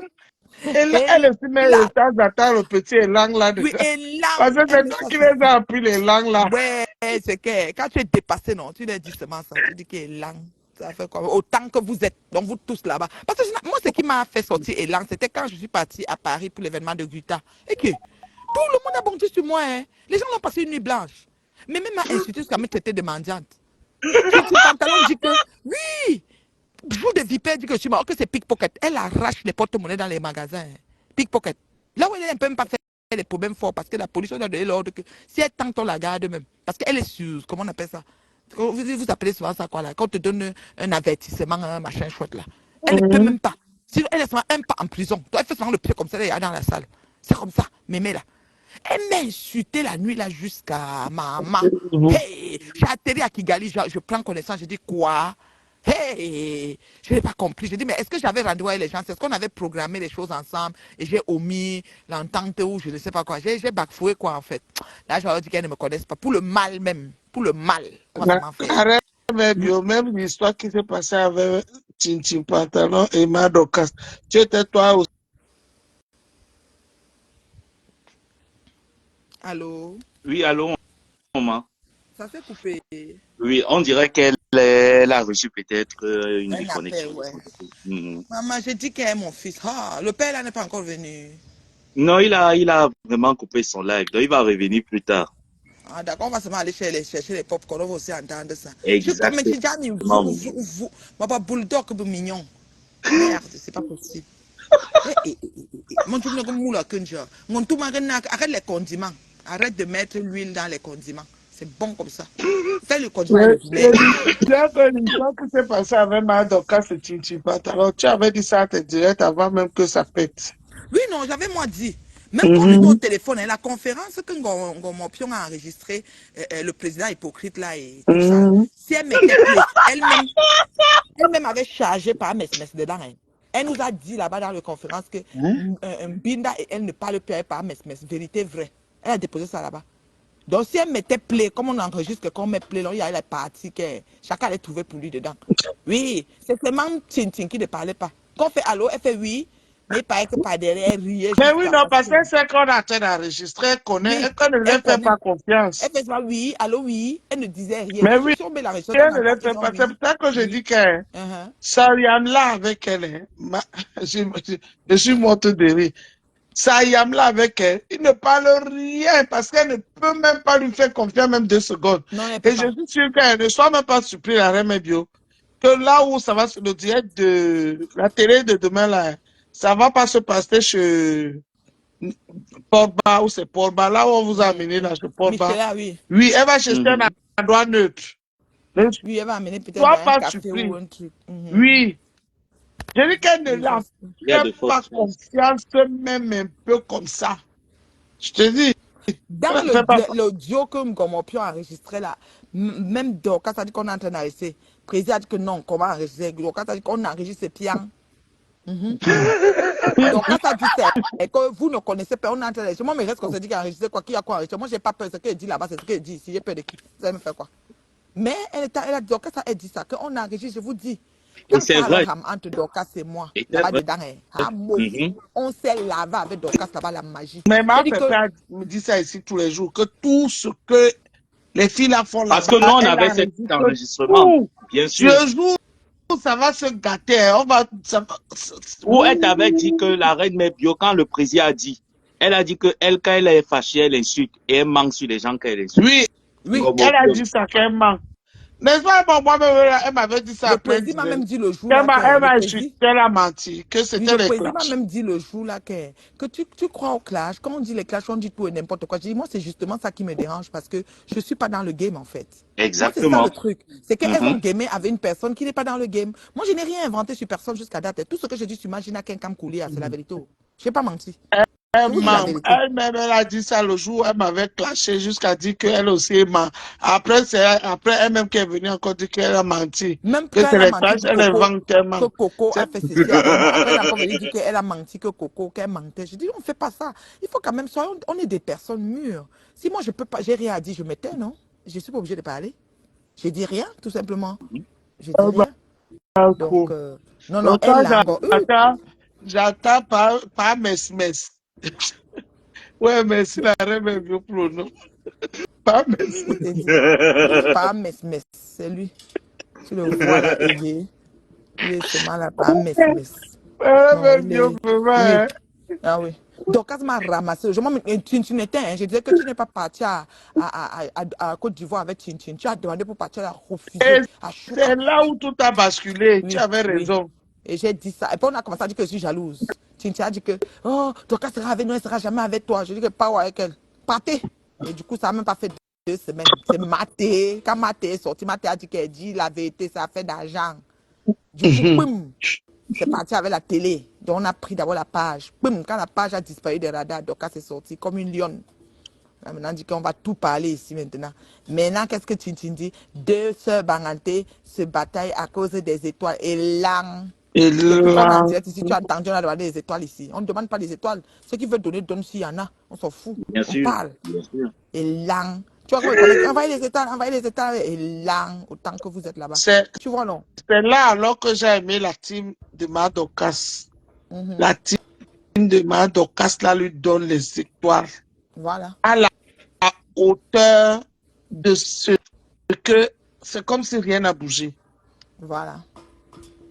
elle Et aussi met là, de temps en temps le petit langue là oui, dedans. et là, Parce que elle c'est met toi ça qui sur les as appris les langues là. ouais, c'est que quand tu es dépassé, non, tu leur dis seulement ça. Tu dis qu'il est lent. Ça fait quoi? Autant que vous êtes, donc vous tous là-bas. Parce que moi, ce qui m'a fait sortir élan, c'était quand je suis partie à Paris pour l'événement de Guta. Et que tout le monde a bonté sur moi. Hein. Les gens ont passé une nuit blanche. Mais même m'a insulté jusqu'à me traiter de mendiante. Titi Pantalon dit que oui, jour de vipère dit que je suis mort, que c'est pickpocket. Elle arrache les porte-monnaies dans les magasins. Hein. Pickpocket. Là où elle est, elle ne peut même pas faire les problèmes forts parce que la police a donné l'ordre que si elle tente, on la garde même. Parce qu'elle est sûre, comment on appelle ça? Vous appelez souvent ça quoi là? Quand on te donne un avertissement, un machin chouette là. Elle ne peut même pas. Sinon, elle est seulement un pas en prison. Elle fait seulement le pied comme ça, elle est dans la salle. C'est comme ça, mémé là. Elle m'a insulté la nuit là jusqu'à maman. Hey, j'ai atterri à Kigali, je prends connaissance, je dis quoi? Hey, je n'ai pas compris. Je dis, mais est-ce que j'avais rendez-vous avec les gens? Est-ce qu'on avait programmé les choses ensemble et j'ai omis l'entente ou je ne sais pas quoi? J'ai bafoué quoi en fait. Là, je leur ai dit qu'elles ne me connaissent pas. Pour le mal même. Pour le mal. Moi, ça m'a fait. Arrête, même l'histoire qui s'est passée avec Chinchi Pantalon et Madokas. Tu étais toi aussi. Allô? Oui, allô, maman. Ça s'est coupé. Oui, on dirait qu'elle a reçu peut-être une Un appel, déconnexion de ouais. son côté. Mhm. Maman, j'ai dit qu'elle est mon fils. Ah, le père là n'est pas encore venu. Non, il a vraiment coupé son live, donc il va revenir plus tard. Ah, d'accord, on va seulement aller chercher les pop-corn, on va aussi entendre ça. Je comme Exactement. j'ai déjà mis vous. Papa bulldog, c'est mignon. Merde, c'est pas possible. Mon tout comme moula kunja. Mon tout arrête les condiments. Arrête de mettre l'huile dans les condiments. C'est bon comme ça. Fais le condiment et le vinaigre. L'histoire qui s'est passée avec Madokas et Chinchi Pantalon, tu avais dit ça à tes directs avant même que ça pète. Oui, non, j'avais moi dit. Même quand on était au téléphone, hein, la conférence que Ngomopion a enregistrée, le président hypocrite là et tout ça, si elle mettait play, elle-même avait chargé par Mesmes dedans. Hein. Elle nous a dit là-bas dans la conférence que Binda et elle ne parlent plus par Mesmes. Vérité vraie. Elle a déposé ça là-bas. Donc si elle mettait play, comme on enregistre, quand on met play, il y a les parties que chacun allait trouver pour lui dedans. Oui, c'est seulement Tintin qui ne parlait pas. Quand on fait allô, elle fait oui, mais il paraît que par derrière, elle riait. Mais oui, non, parce que c'est qu'on a en train d'enregistrer, elle connaît, Oui, elle ne lui elle fait connaît. pas confiance. Elle fait ça, oui, allô, oui. Elle ne disait rien. Mais oui, Si on met la région, elle on ne le entend fait qu'ils ont pas. oui. C'est pour ça que je Oui. dis que Sariam là avec elle, hein, je suis morte de rire. Sariam là avec elle, il ne parle rien parce qu'elle ne peut même pas lui faire confiance même 2 secondes. Non, elle peut Et je pas. suis sûr qu'elle ne soit même pas surprise à Remé Bio. Que là où ça va se le direct de la télé de demain là, ça va pas se passer chez Portba ou c'est Portba, là où on vous a amené là chez Portba. Michela, oui. Oui, elle va chercher un endroit neutre. Ne Oui, elle va amener peut-être sois un pas café surpris. ou un truc. Oui. Je dis qu'elle ne Oui, la Il y a de fait pas fortes chances. confiance même un peu comme ça. Je te dis. dans elle ne fait pas. l'audio que Ngomopion a enregistré là, même Dorcas a dit qu'on est en train d'enregistrer. Président a dit que non, comment enregistrer. Dorcas a dit qu'on enregistre ses pieds. Dorcas a dit ça. Et que vous ne connaissez pas, on est en train d'enregistrer. Moi, mais reste qu'on se dit qu'enregistrer quoi, qui a quoi enregistrer. Moi, j'ai pas peur. Ce qu'il dit là-bas, c'est ce qu'il dit ici. J'ai peur de qui? Vous allez me faire quoi? Mais elle a Dorcas, elle dit ça, qu'on a enregistré, je vous dis. Quand C'est ça vrai. alors entre Dorcas et moi, Et c'est là-bas vrai. dedans, on s'est lavé avec Dorcas là-bas, la magie. Mais J'ai ma dit que papa me dit ça ici tous les jours, que tout ce que les filles là font Parce là-bas, que nous, on elle avait cet enregistre enregistrement, tout. bien sûr. Ce jour, ça va se gâter. On va, Où elle t'avait dit que la reine Mère Bio, quand le président a dit, elle a dit que elle, quand elle est fâchée, elle insulte et elle manque sur les gens qu'elle insulte. oui, oui, Comme elle a autre. dit ça qu'elle ment. N'est-ce pas, bon, moi-même, elle m'avait dit ça le après président m'a même dit le jour Elle là que m'a le insulté, président. elle a menti, que Oui, c'était le les président m'a clashs. même dit le jour là que tu crois au clash. Quand on dit les clashs, on dit tout et n'importe quoi. Je dis, moi, c'est justement ça qui me dérange parce que je ne suis pas dans le game en fait. Moi, c'est ça Exactement. le truc. C'est qu'elles ont gamé avec une personne qui n'est pas dans le game. Moi, je n'ai rien inventé sur personne jusqu'à date. Et tout ce que je dis sur Magina Kenkam Koulia, c'est la vérité. Je n'ai pas menti. Je Elle vous dis la ment. vérité. Elle-même, elle a dit ça le jour, elle m'avait clashé jusqu'à dire qu'elle aussi ment. Après, c'est après elle-même qui est venue encore dire qu'elle a menti. Même Que quand c'est elle a les menti clashs, pour elle Coco, invente tellement. que Coco C'est- a fait ceci avec moi. Après, elle a encore venu dire qu'elle a menti, que Coco, qu'elle mentait. Je dis, on ne fait pas ça. Il faut quand même, on est des personnes mûres. Si moi, je peux pas, j'ai rien à dire, je me tais, non? Je ne suis pas obligée de parler. Je dis rien, tout simplement. Je dis rien. Donc, non, non, Donc, elle quand l'a encore eu. j'attends par mess. Ouais, merci la reine est vieux pour le nom. Pas mess. Je t'ai dit. Pas mess. C'est lui. Tu le vois là, éveillé. Il est seulement là, pas mess. Non, Elle est il vieux est. pour Oui. moi. Ah oui. Donc, quand tu m'as ramassé, tu n'étais, hein, je disais que tu n'es pas parti à Côte d'Ivoire avec Tintin. Tu as demandé pour partir à refuser, Et à Chouka. c'est là où tout a basculé. Tu Oui, avais oui. raison. Et j'ai dit ça. Et puis on a commencé à dire que je suis jalouse. Tintin a dit que, oh, Dorcas sera avec nous, elle ne sera jamais avec toi. Je dis que pas avec elle. Partez. Et du coup, ça n'a même pas fait 2 semaines. C'est Maté. Quand Maté est sorti, Maté a dit qu'elle dit la vérité, ça fait d'argent. Du coup, boum. C'est parti avec la télé. Donc, on a pris d'abord la page. Boum, quand la page a disparu des radars, Dorcas est sorti comme une lionne. Là, maintenant, on dit qu'on va tout parler ici maintenant. Maintenant, qu'est-ce que Tintin dit? 2 sœurs Banganté se bataillent à cause des étoiles. Et là, Et depuis qu'on est en là, direct ici, tu as entendu, on a demandé des étoiles ici. On ne demande pas des étoiles. Ceux qui veulent donner, donnent s'il y en a. On s'en fout. Bien On sûr. parle. Bien sûr. Et là, tu vois comment ils connaissent? Envoyez les étoiles. Et là, autant que vous êtes là-bas. Tu vois, non? c'est là alors que j'ai aimé la team de Madokas. Mhm. La team de Madokas là lui donne les étoiles Voilà. à la hauteur de ce que c'est comme si rien n'a bougé. Voilà.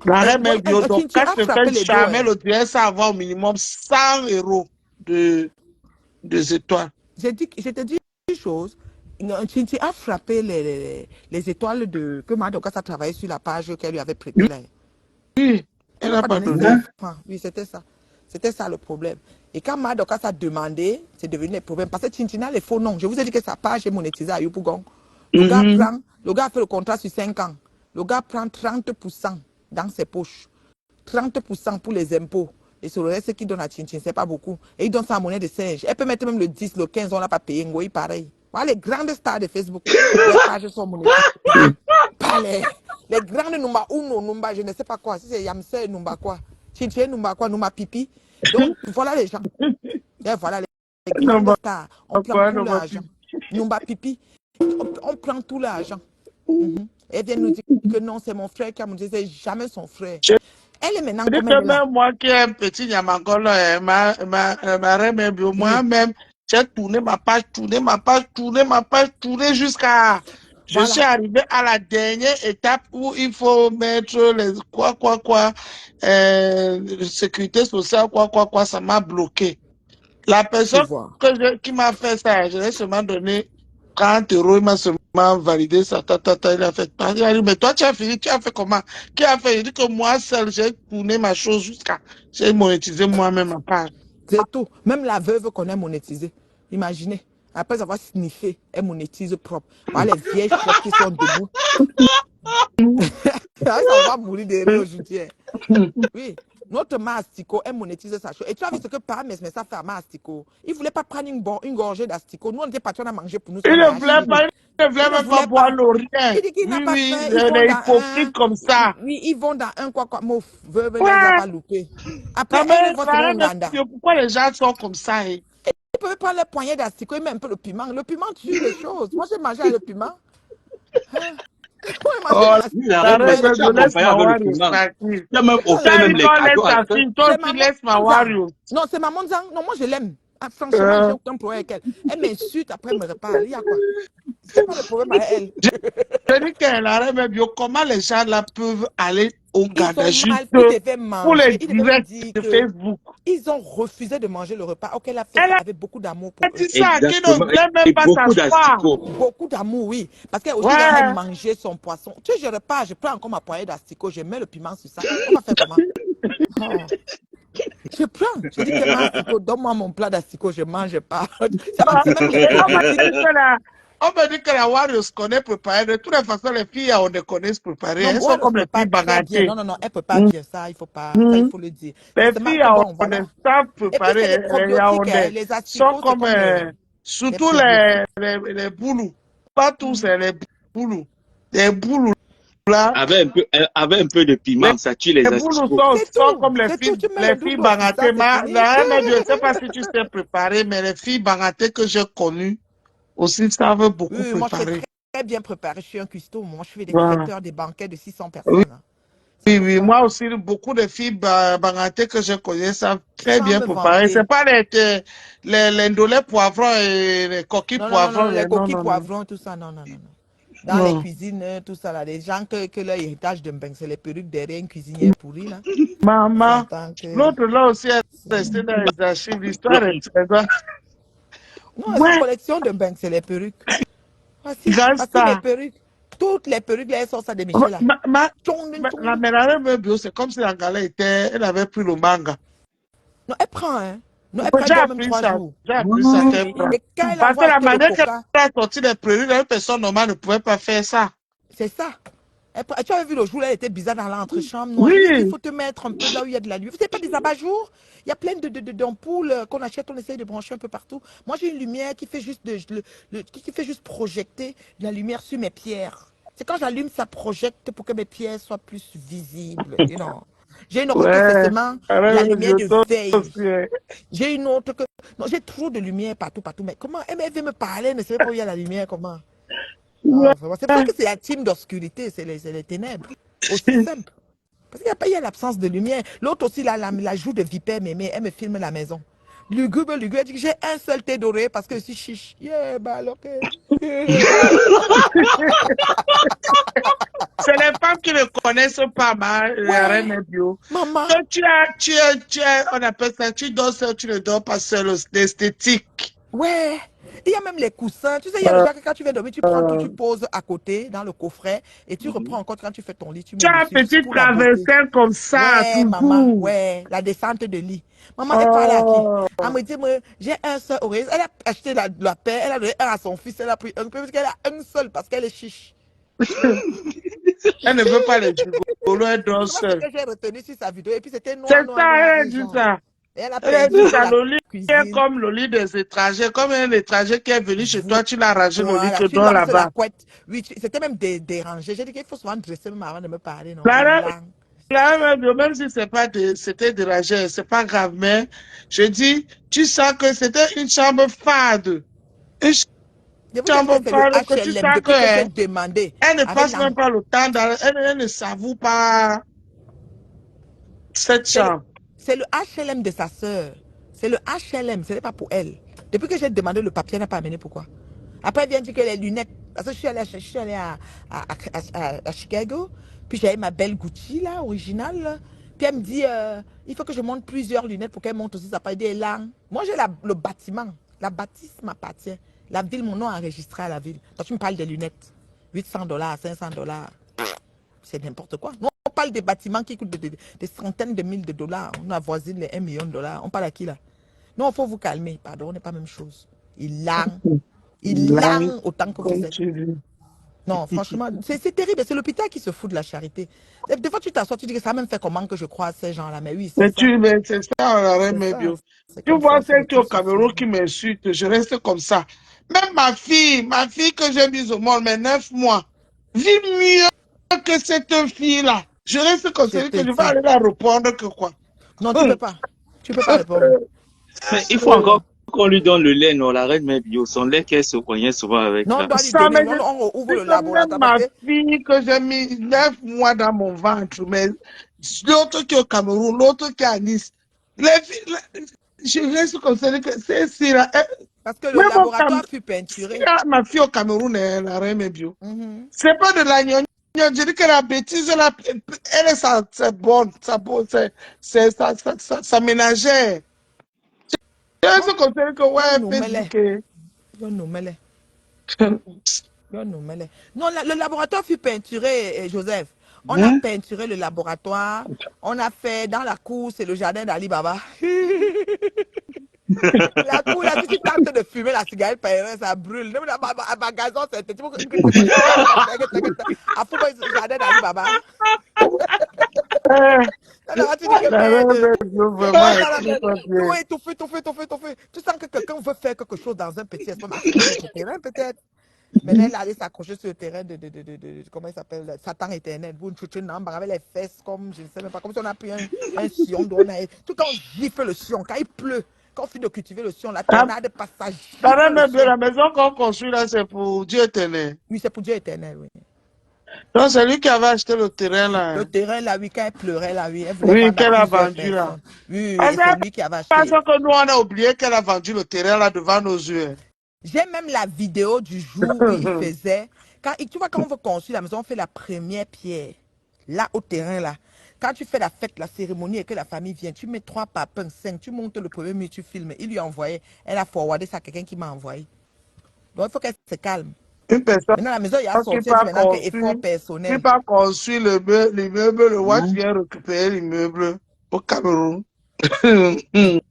La Et reine bon, est bio, donc tu quand as je frappé fais les dos. jamais Hein. le bien, ça avoir au minimum 100 € de étoiles. Je te dis une chose. Tu as frappé les étoiles que Madokas a travaillé sur la page qu'elle lui avait prêtée. Là. Oui, Tu elle n'as n'a pas pas donné donné. 5 francs. Oui, c'était ça. C'était ça le problème. Et quand Madokas a demandé, c'est devenu un problème. Parce que Tintin a les faux noms. Je vous ai dit que sa page est monétisée à Yopougon. Le gars a fait le contrat sur 5 ans. Le gars prend 30% dans ses poches. 30% pour les impôts. Et sur le reste, ce qu'il donne à Tintin, c'est pas beaucoup. Et il donne sa monnaie de singe. Elle peut mettre même le 10, le 15, on n'a pas payé. Oui, pareil. Voilà, les grandes stars de Facebook, les pages sont monétisées. Pas les grandes Numba Uno, Numba, je ne sais pas quoi. Si c'est Yamse, Numba quoi. Tintin, Numba quoi, Numba Pipi. Donc, voilà les gens. Et voilà les grandes stars. On prend tout l'argent. Numba Pipi. On prend tout l'argent. Elle vient nous dire que non, c'est mon frère qui a monté. C'est jamais son frère. Elle est maintenant comme elle est là. Même moi qui ai un petit Yamagolo, ma reine est bio, moi-même, j'ai tourné ma page, tourné jusqu'à... Je suis arrivé à la dernière étape où il faut mettre les sécurité sociale, ça m'a bloqué. La personne qui m'a fait ça, je lui ai seulement donné 30 €, il m'a seulement validé ça, il a fait. Il a dit, mais toi, tu as fini, tu as fait comment? Qui a fait? Il dit que moi seul, j'ai tourné ma chose jusqu'à, j'ai monétisé moi-même ma page. C'est tout. Même la veuve qu'on a monétisée. Imaginez, après avoir sniffé, elle monétise propre. Voilà les vieilles chefs qui sont debout. Ça va mourir de rire aujourd'hui. Oui. Notre mastico, elle monétise sa chose. Et tu as vu ce que Pames ça fait à mastico. Il ne voulait pas prendre une gorgée d'astico. Nous, on était partis à manger pour nous. Il ne voulait même pas boire le rien. Il dit qu'il n'a pas fait. Ils vont dans hypocrite comme ça. Oui, ils vont dans un quoi. Mouf, veuve ne les a pas loupés. Après, elle voit son Uganda. Pourquoi les gens sont comme ça? Ils peuvent prendre le poignet d'astico et même un peu le piment. Le piment tue les choses. Moi, j'ai mangé avec le piment. Oui, ma Oh, fille, Oui, la la reine, mais reine si tu Mebio, as laisse accompagné ma avec le Warriors piment, tranquille. tu as même offert Quand même il les connaît cadeaux à sa quelqu'un. fille, toi c'est aussi ma laisse ma Monzang. Warriors. Non, c'est ma Monzang. Non, moi je l'aime. Ah, franchement, j'ai Euh, aucun problème avec elle. Elle m'insulte, après elle me reparle. Il y a quoi? C'est pas le problème avec elle. je dis que la reine Mebio, comment les gens là peuvent aller au Ils Ghana ont juste mal, ils devaient pour les manger. Ils devaient me directs dire de que Facebook? ils ont refusé de manger le repas. Ok, elle a fait Elle ça a avec beaucoup d'amour pour eux. dit ça, qui ne Exactement. voulait même Et pas beaucoup s'asseoir. d'asticots. Beaucoup d'amour, oui. Parce qu'elle aussi, là, elle Ouais. mangeait son poisson. Tu sais, je repars, je prends encore ma poignée d'asticot, je mets le piment sur ça. On va faire comment? Oh. Je prends. Je dis que ma asticot, donne-moi mon plat d'asticot, je ne mange pas. C'est même les On m'a politiques. dit que la Warriors connaît préparer. De toutes les façons, les filles, on les connaît se préparer. Non, Elles sont moi, je comme les filles prépare très bien. bangantées. Non, non, non, elle ne peut pas bien ça, il faut pas. Ça, il Mhm. faut le dire. C'est Les seulement filles que, à bon, Yaoundé voilà. savent Et puis, c'est préparer. les Les probiotiques, hein. Yaoundé Les sont asticots, c'est comme, comme les surtout les, probiotiques. les boulous. Pas tous, Mhm. c'est les boulous. Les boulous, là. Avec un peu de Les, piment, ça tue les les boulous asticots. sont comme C'est tout. Tu mets le les filles double sur ça, bangantées. c'est fini. La reine, je ne sais pas si tu sais préparer, mais les filles bangantées que j'ai connues aussi savent beaucoup Oui, moi, je sais préparer. très bien préparer. Je suis un cuistot. Moi, je fais des Voilà. traiteurs, des banquets de 600 Oui, personnes, hein. C'est oui, oui. pourquoi, Moi aussi, beaucoup de filles bangantées que je connais savent très sans bien me préparer. C'est vanter. pas les ndolés poivrons et les coquilles Non, non, non, non, poivrons. non, les Non, coquilles non, non. poivrons, tout ça, non, non, non, non. Dans les Non. cuisines, tout ça, là, les gens que leur héritage de Mbeng, c'est les perruques derrière une cuisinière pourrie, là. Maman, J'entends que... l'autre là aussi est c'est- resté dans les archives. L'histoire est très grande. Non, c'est Ouais, collection de Mbeng, c'est les perruques. grand Voici les star. perruques. Toutes les perruques, là, elles sont ça de Michel, là. Ma, ma, Tchong, la tchong. Mélanie Meubio, c'est comme si la galère elle avait pris le manga. Non, elle prend, hein. Non, après, elle J'ai dort même appris 3 ça. jours. J'ai appris ça Oui, qu'elle oui. prend. Et quand elle Parce envoie que la acheter le manière qu'elle coca, a sorti les préludes, une personne normale ne pouvait pas faire ça. c'est ça. Tu avais vu le jour là, elle était bizarre dans l'entrechambre noire. Je lui ai dit, il Oui. faut te mettre un peu là où il y a de la lumière. Vous n'avez pas des abat-jours? Il y a plein d'ampoules qu'on achète, on essaye de brancher un peu partout. Moi, j'ai une lumière qui fait juste, qui fait juste projeter de la lumière sur mes pierres. C'est quand j'allume, ça projette pour que mes pierres soient plus visibles. You know. J'ai une autre que c'est Ouais. seulement la Alors, lumière je de t'ose veille. aussi, hein. J'ai une autre que... Non, j'ai trop de lumière partout, partout. Mais comment? Elle veut me parler, elle ne sait pas où il y a la lumière, comment? Ouais. Ah, vraiment. C'est pour ça que c'est la team d'obscurité, c'est les ténèbres. Aussi simple. Parce qu'il n'y a pas eu l'absence de lumière. L'autre aussi, la joue de vipère, mais elle me filme la maison. Lugubre, lugubre, elle dit que j'ai un seul thé doré parce que je suis chiche. Yeah, bah alors que... C'est les femmes qui ne connaissent pas la Ouais, reine bio. maman. Quand on appelle ça, tu dors seul, tu ne dors pas seul, l'esthétique. Ouais. Il y a même les coussins. Tu sais, il y a le gars que quand tu viens dormir, tu prends tout, tu poses à côté dans le coffret et tu reprends encore quand tu fais ton lit, tu Tu mets as un dessus petit pour la beauté. traversier comme ça, Ouais, maman, toujours. ouais, la descente de lit. Maman, elle parlait à qui? Oh. Elle me dit, moi, j'ai un seul oreille. Elle a acheté la paire, elle a donné un à son fils, elle a pris un peu, parce qu'elle a un seul, parce qu'elle est chiche. Elle ne veut pas les gigolos, elle dort C'est ce seule. que j'ai retenu sur sa vidéo. Et puis c'était C'est noir, ça, noir, noir elle a et dit jaune. ça. Et elle a Elle a dit peinturé ça, la le lit est cuisine. comme le lit des étrangers. Comme un étranger qui est venu chez toi, tu l'as arrangé le lit Voilà, que tu dort lances la là-bas. couette. Oui, c'était même dérangé. J'ai dit qu'il faut souvent dresser même avant de me parler, non? La Il reine, langue. même si c'est pas c'était dérangé, c'est pas grave, mais je dis, tu sens que c'était une chambre fade. Une Je vous dis que chambre c'est le fade que tu HLM. sens que, Depuis que j'ai demandé, elle ne avec passe même pas le temps, elle ne savoure pas cette chambre. c'est le HLM de sa sœur. C'est le HLM, ce n'est pas pour elle. Depuis que j'ai demandé le papier, elle n'a pas amené. Pourquoi? Après, elle vient dire que les lunettes. Parce que je suis allée à Chicago, puis j'avais ma belle Gucci, là, originale. Là. Puis elle me dit, il faut que je monte plusieurs lunettes pour qu'elle monte aussi sa paille là. Moi, j'ai le bâtiment. La bâtisse m'appartient. La ville, mon nom est enregistré à la ville. Donc, tu me parles des lunettes. 800 $, 500 $. C'est n'importe quoi. Nous, on parle des bâtiments qui coûtent des centaines de milliers de dollars. On avoisine les 1 million de dollars. On parle à qui là? Non, il faut vous calmer. Pardon, on n'est pas la même chose. Il langue. Il Là, langue autant que vous comme êtes. tu dis. Non, franchement, c'est terrible. C'est l'hôpital qui se fout de la charité. Des fois, tu t'assois, tu dis que ça même fait comment que je crois à ces gens-là. Mais oui, c'est ça. Mais c'est ça, on aurait C'est aimé ça. bien. C'est Tu comme vois ça, c'est celle qui est au l'hôpital social. Cameroun qui m'insulte, je reste comme ça. Même ma fille que j'ai mise au monde, mais 9 mois, vit mieux que cette fille-là. Je reste comme Je celui te que je vais dis. aller la répondre que quoi. Non, tu peux pas. Tu peux pas répondre. Mais il faut encore qu'on lui donne le lait, non, la reine mère bio, son lait qu'elle se cognait souvent avec Non, on là. doit lui Ça, donner, mais on ouvre le c'est même laboratoire ma parce que fille que j'ai mis 9 mois dans mon ventre, mais l'autre qui est au Cameroun, l'autre qui est à Nice. Les filles, je reste comme ça, que c'est si là. parce que le Même au laboratoire Cameroun, fut peinturé. ma fille au Cameroun, elle a rien mais bio. Mhm. C'est pas de la gnognon. Je dis que la bêtise, elle est c'est bonne, ça ménageait. Je reste comme ça, que ouais, Yo, elle fait noumele. du que. Yo, noumele. Yo, noumele. Non, le laboratoire fut peinturé, Joseph. On a Hein? peinturé le laboratoire. On a fait dans la cour, c'est le jardin d'Ali Baba. La cour, là, si tu tentes de fumer la cigarette, ça brûle. Ma gazon, c'est petit. À fou, le jardin d'Ali Baba. Alors, tu dis que La reine merde. est bio, C'est vraiment, quoi elle ça là? est pas bien. Oui, étouffé, étouffé, étouffé, étouffé. Tu sens que quelqu'un veut faire quelque chose dans un petit espace. Sur notre terrain, peut-être. Maintenant, elle allait s'accrocher sur le terrain comment il s'appelle, Satan éternel. Vous chuchez avec les fesses, comme, je ne sais même pas, comme si on a pris un sion, tout quand on gifle le sion, quand il pleut, quand on finit de cultiver le sion, la tornade passe, ça La gifle reine le est bien, sion. la maison qu'on construit là, c'est pour Dieu éternel. Oui, c'est pour Dieu éternel, oui. Donc, c'est lui qui avait acheté le terrain là. Le Hein. terrain, là, oui, quand elle pleurait, là, oui, elle voulait Oui, vendre à qu'elle a plusieurs vendu là. personnes. Oui, oui, Ah, et c'est lui qui avait parce acheté. que nous, on a oublié qu'elle a vendu le terrain là devant nos yeux. J'ai même la vidéo du jour où il faisait. Tu vois, quand on veut construire la maison, on fait la première pierre. Là, au terrain, là. Quand tu fais la fête, la cérémonie et que la famille vient, tu mets 3 papins, 5, tu montes le premier mur, tu filmes. Il lui a envoyé. Elle a forwardé ça à quelqu'un qui m'a envoyé. Donc, il faut qu'elle se calme. Une personne Maintenant, la maison, il y a qui sorti pas maintenant que effort construit, personnel. l'immeuble, le watch Hein? vient récupérer l'immeuble au Cameroun. Et...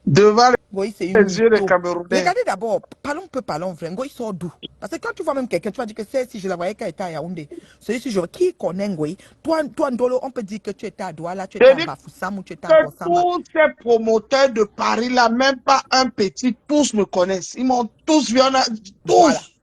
Devant Oui, c'est une les yeux des mytho. Camerounais. Regardez d'abord, parlons peu, parlons vrai. Ngoi sort d'où? Parce que quand tu vois même quelqu'un, tu vas dire que c'est si je la voyais quand elle était à Yaoundé. Celui-ci, qui connaît Ngoi? Toi, Ndolo, on peut dire que tu étais à Douala, tu étais Je à dis Bafoussam ou tu étais à que Bossamba. tous ces promoteurs de Paris là, même pas un petit, tous me connaissent. Ils m'ont tous vu, Voilà. tous.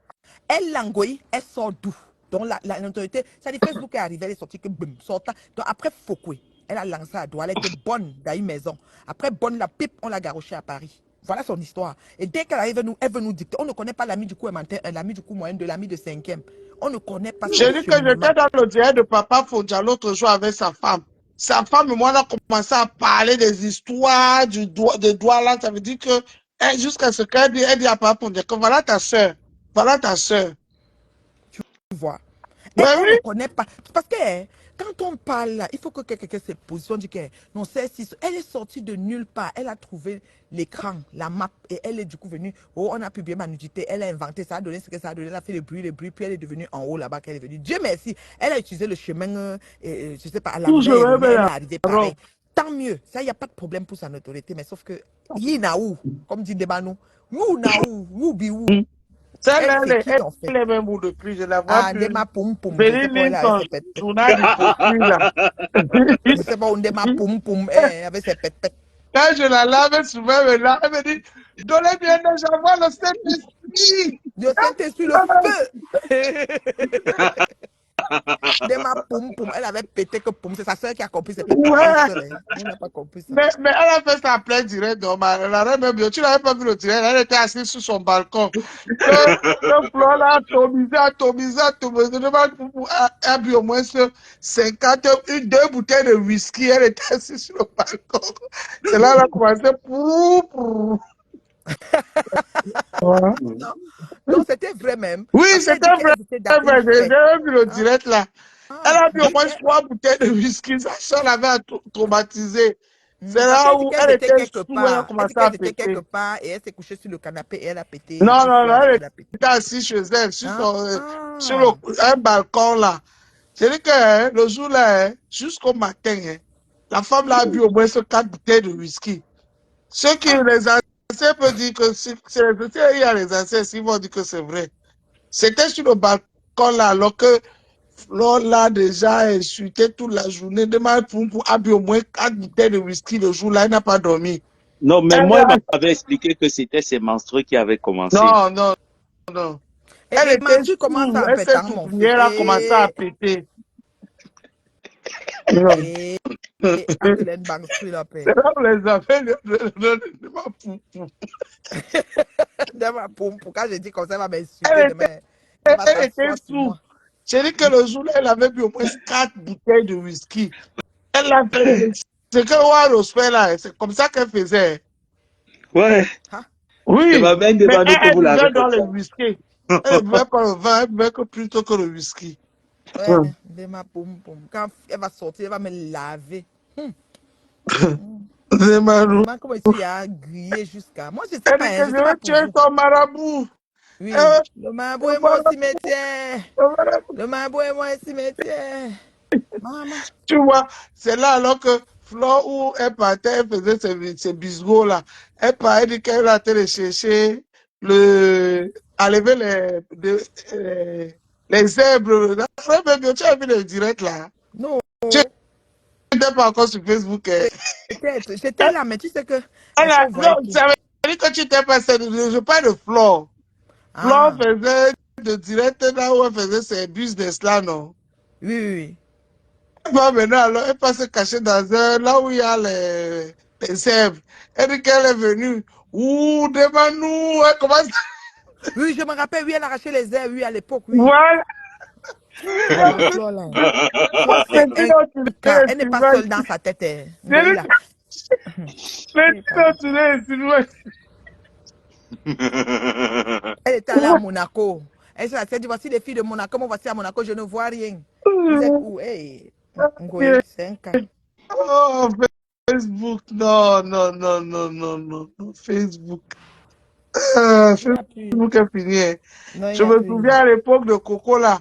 Elle, Langoi, elle sort d'où? Donc, l'autorité, ça dit Facebook est arrivé, elle est sortie que boum, sortant. Donc, après Foucault, elle a lancé à Douala, elle était bonne dans une maison. Après bonne, la pipe, on l'a garochée à Paris. Voilà son histoire. Et dès qu'elle arrive, elle veut nous dicter. On ne connaît pas l'ami du coup l'ami du coup moyen de l'ami de 5e. On ne connaît pas son J'ai dit que cheminement. j'étais dans le direct de Papa Fondia l'autre jour avec sa femme. Sa femme et moi, on a commencé à parler des histoires des doigts là. Ça veut dire que, jusqu'à ce qu'elle dit, elle dit à Papa Fondia que voilà ta soeur. Voilà ta soeur. Tu vois. Et Ben on oui. ne connaît pas. Parce que quand on parle là, il faut que quelqu'un se positionne. Dit que non, elle est sortie de nulle part. Elle a trouvé l'écran, la map, et elle est du coup venue. Oh, on a publié ma nudité. Elle a inventé ça, a donné ce que ça a donné. Elle a fait le bruit, puis elle est devenue en haut là-bas qu'elle est venue. Dieu merci. Elle a utilisé le chemin, je sais pas, à Tout je l'envers, vais mais elle est la arrivée pareil. Tant mieux. Ça, il n'y a pas de problème pour son autorité. Mais sauf que, Yinaou, comme dit Debanou, you naou, you bi ou. Elle, c'est qui en fait? Elle est même bout de plus. Je la vois Ah, plus. Ndema Poum Poum. Je sais Benny pas où elle est avec Linton, ses pètes. journal du contenu là. Je sais pas où Ndema Poum Poum est avec ses pètes. Quand je la lave souvent, elle me dit, donnez bien des j'envoie le Saint-Esprit. Dieu Saint-Esprit, le feu. Ndema Poum Poum. Elle avait pété que Poum. C'est sa soeur qui a compris. C'est pas Ouais. ta soeur. Elle n'a pas compris ça. Mais elle a fait ça en plein direct. Donc, la reine même, tu n'avais pas vu le direct. Elle était assise sur son balcon. Le flot là, atomisé. Elle a bu au moins 50, 2 bouteilles de whisky. Elle était assise sur le balcon. C'est là qu'elle a commencé. Ouais. Donc, c'était vrai même. Oui, Parce qu'elle c'était dit vrai. qu'elle était dans une J'ai fête. vu le direct là. Elle a bu au moins dit 3 bouteilles de whisky. Sa soeur l'avait traumatisé. C'est parce là qu'elle dit où qu'elle elle était était quelque sous, elle a part. Elle commencé dit à qu'elle était quelque péter. part et elle s'est couchée sur le canapé et elle a pété. Non, elle Elle a pété. était assise chez elle, sur Ah. un balcon là. C'est dit que le jour là, jusqu'au matin, la femme là a bu au moins 4 bouteilles de whisky. Ceux qui, les anciens peuvent dire que il y a les anciens, ils vont dire que c'est vrai. C'était sur le balcon là, alors que Flore là déjà insulté toute la journée. Demain, pour a bu au moins 4 bouteilles de whisky le jour là, il n'a pas dormi. Non, mais moi, il m'avait expliqué que c'était ses menstrues qui avaient commencé. Non. Et Elle les était menstrues commencent sous, en elle s'est pétant, mon fils. oubliée, elle a commencé à péter. Non. Et C'est Anglais Bang Street up here. là où les affaires de ma poupou. Demain, pour quand je dis comme ça, elle va m'insulter Elle était, demain. Elle va elle était s'asseoir sur sous. moi. J'ai dit que le jour-là, elle avait bu au moins 4 bouteilles de whisky. Elle a fait ce que Warros fait là, c'est comme ça qu'elle faisait. Ouais. Hein? C'est Oui, ma mère mais demandé que elle vous l'avez buvait comme dans le ça. whisky. Elle ne buvait pas le vin, elle buvait que plutôt que le whisky. Ouais, demain, poum, poum. Quand elle va sortir, elle va me laver. C'est marrant. Demain, comment tu as grillé jusqu'à. Moi, je ne sais Elle pas, dit hein, que je je ne sais pas vais pour tuer vous. ton marabout. Oui, le Le marabout et moi au marabout, cimetière. le marabout. Le marabout et moi au cimetière. Maman. Tu vois, c'est là alors que Flo, où elle partait, elle faisait ses bisous là. Elle parlait, elle dit qu'elle a été chercher enlever les zèbres. Tu as vu le direct là. Non, Tu n'étais pas encore sur Facebook. peut-être. J'étais là, mais tu sais que Elle mon a, pauvre voyait non, tout. ça veut dire que tu t'es passé. Je parle de Flo. Flo Ah, faisait de direct là où elle faisait ses business là, non? oui, oui, oui. Elle va maintenant, alors, elle passe se cacher dans là où il y a les zèbres. Elle dit qu'elle est venue. Ouh, devant nous, elle commence. Oui, je me rappelle, oui, elle arrachait les airs, oui, à l'époque, oui. Voilà. Ah non, Flo, là. Flo, Le c'est un vidéo, tu cas. l'as, Elle n'est tu pas vois. seule dans sa tête. Hein. Je dis Ngoïla. le Oui, vidéo, pardon. tu l'as, tu vois. Elle était allée à Monaco. Elle s'est dit, voici les filles de Monaco, moi voici à Monaco, je ne vois rien. Vous êtes où? Hey, Ngoï, c'est un cas. Oh, Facebook, non, non, non, non, non, non, non, Facebook. Il n'y a plus. Facebook est fini. Hein. Non, il Je n'y a me plus. souviens à l'époque de Coco là.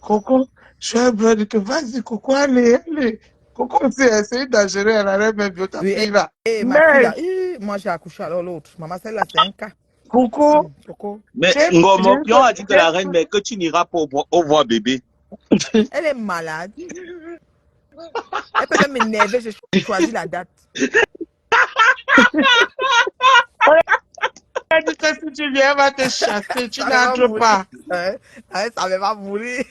Coco, je suis un blanc, que vas-y, Coco, allez, allez. Coco aussi, c'est dangereux, elle allait même bien ta Oui, fille là. ma fille Mais, là, moi j'ai accouché alors l'autre. Maman, celle-là, c'est un cas. Coco, Coco. Mais j'ai, Ngomopion a dit que la reine, mais que tu n'iras pas au voir bébé. Elle est malade. Elle peut même m'énerver, j'ai choisi la date. elle dit que si tu viens, elle va te chasser, tu Ça ne va n'entres mourir. pas. Hein? Hein, ça ne va mourir.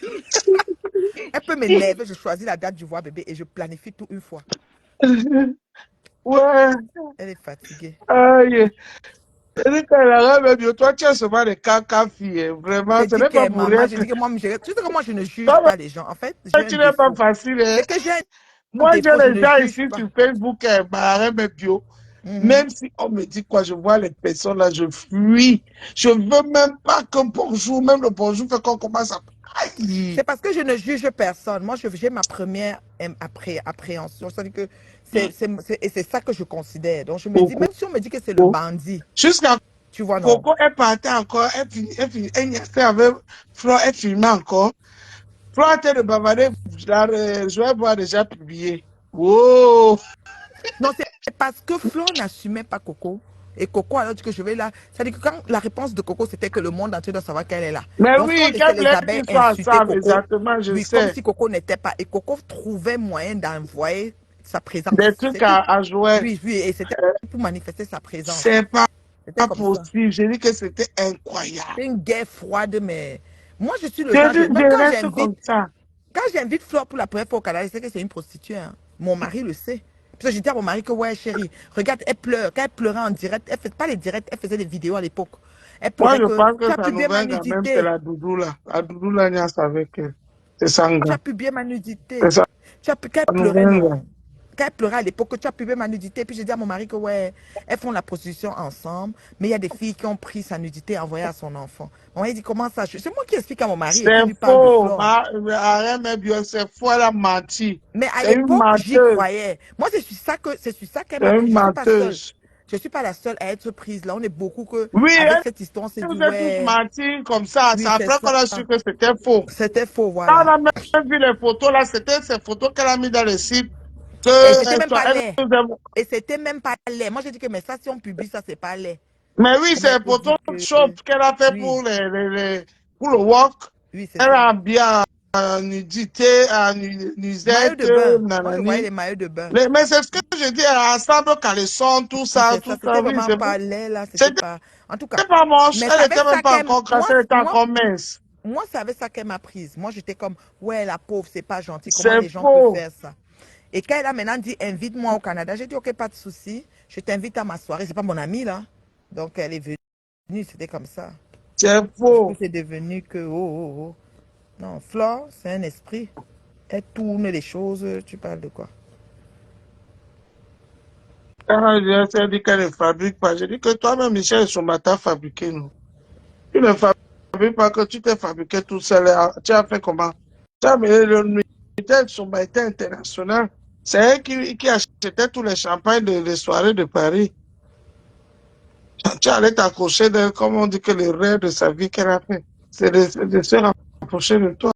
Elle peut m'énerver, je choisis la date du voir bébé et je planifie tout une fois. Ouais, Elle est fatiguée. aïe. Elle dit qu'elle a même bien, toi, tu es seulement des caca filles, hein. Vraiment, J'ai ce dit n'est pas que pour maman, rien j'ai que dit que moi, tu sais que moi, je ne juge toi, pas les gens. En fait, j'ai un tu n'es pas défaut. facile, hein. C'est que j'ai un Moi, j'ai défaut, je les ne gens juge ici pas. sur Facebook, Marais, mes bio. Mhm. Même si on me dit quoi, je vois les personnes là, je fuis. Je veux même pas que bonjour, même le bonjour fait qu'on commence à. Aïe! C'est parce que je ne juge personne. Moi, j'ai ma première appréhension. C'est-à-dire que c'est ça que je considère. Donc, je me dis, Coco. même si on me dit que c'est le bandit, Jusqu'à tu vois, non. Coco, elle partait encore, elle niaisait avec Flo, elle filmait encore. Flo était de bavarder, je vais voir déjà publié. Wow! Non, c'est parce que Flo n'assumait pas Coco. Et Coco, alors dit que je vais là. C'est-à-dire que quand la réponse de Coco, c'était que le monde entier doit savoir qu'elle est là. Mais Donc, Flo oui, laissait qu'elle les voulait abeilles qu'ils soient insulter ensemble, Coco. exactement, je Oui, comme sais. si Coco n'était pas. Et Coco trouvait moyen d'envoyer sa présence. Des trucs C'est tout. à jouer. Oui, oui, et c'était pour manifester sa présence. C'est pas C'était comme ça. possible. J'ai dit que c'était incroyable. C'est une guerre froide, mais moi, je suis le J'ai genre. dit, Même je reste comme ça. quand j'invite Flore pour la première fois au Canada, je sais que c'est une prostituée. Hein. Mon mari le sait. Parce que j'ai dit à mon mari que, ouais, chérie, regarde, elle pleure. Quand elle pleurait en direct, elle fait pas les directs, elle faisait des vidéos à l'époque. Elle Moi, pleurait je que, pense tu que as sa publié ma nouvelle, quand même, c'est nudité. la doudou là. La doudou là, niaise avec elle. C'est Tu sanguin. as publié ma nudité. C'est ça, Quand elle la pleurait, nouvelle. Là. non. Quand elle pleurait à l'époque, tu as publié ma nudité. Puis j'ai dit à mon mari que, ouais, elles font la prostitution ensemble. Mais il y a des filles qui ont pris sa nudité et envoyé à son enfant. Mon mari dit, comment ça? C'est moi qui explique à mon mari et C'est qui lui parle de faux. Flore. Arrête, mais bien, c'est faux, elle a menti. Mais à C'est une l'époque, j'y menteuse. croyais. Moi, c'est sur ça qu'elle m'a C'est pris. une Je ne suis pas seule. menteuse. Je ne suis pas la seule à être prise. Là, on est beaucoup que, Oui, avec elle cette histoire, on s'est dit, vous êtes tous ouais, menti comme ça. C'est oui, c'est après qu'on ça. a su que c'était faux. C'était faux, Quand on voilà. a même vu les photos là, c'était ces photos qu'elle a mis dans le site. Et c'était même pas Elle laid. nous aime. Et c'était même pas laid. Moi, j'ai dit que, mais ça, si on publie ça, c'est pas laid. Mais oui, On c'est m'a les photos dit de que, shop qu'elle a fait oui, pour le walk. oui, c'est Elle ça. a bien nudité, Maillot nuisette, de bain. Moi, je voyais nanani. les maillots de bain. Mais c'est ce que je dis, ensemble, caleçon, tout Oui, ça, c'est ça. tout C'était ça, oui, vraiment c'est bon. pas laid, là. C'était C'était pas. En tout cas. pas moche, Mais elle ça avait était même ça pas qu'elle. encore grasse, elle était encore mince. Moi, c'est avec ça qu'elle m'a prise. Moi, j'étais comme, ouais, la pauvre, c'est pas gentil. Comment C'est les gens peuvent faux. faire ça? Et quand elle a maintenant dit invite-moi au Canada, j'ai dit ok, pas de souci, je t'invite à ma soirée. C'est pas mon amie là. Donc elle est venue, c'était comme ça. C'est Du faux. coup, c'est devenu que oh. Non, Flore, c'est un esprit. Elle tourne les choses, tu parles de quoi? Quand je dit qu'elle ne fabrique pas, je dis que toi-même, Michel Souma, t'as fabriqué, nous. Tu ne fabriques pas que tu t'es fabriqué tout seul. Tu as fait comment? Tu as amené le Michel Souma était international. C'est elle qui achetait tous les champagnes des soirées de Paris. Tu allais t'accrocher d'elle, comme on dit que le rêve de sa vie qu'elle a fait. C'est de se rapprocher de toi.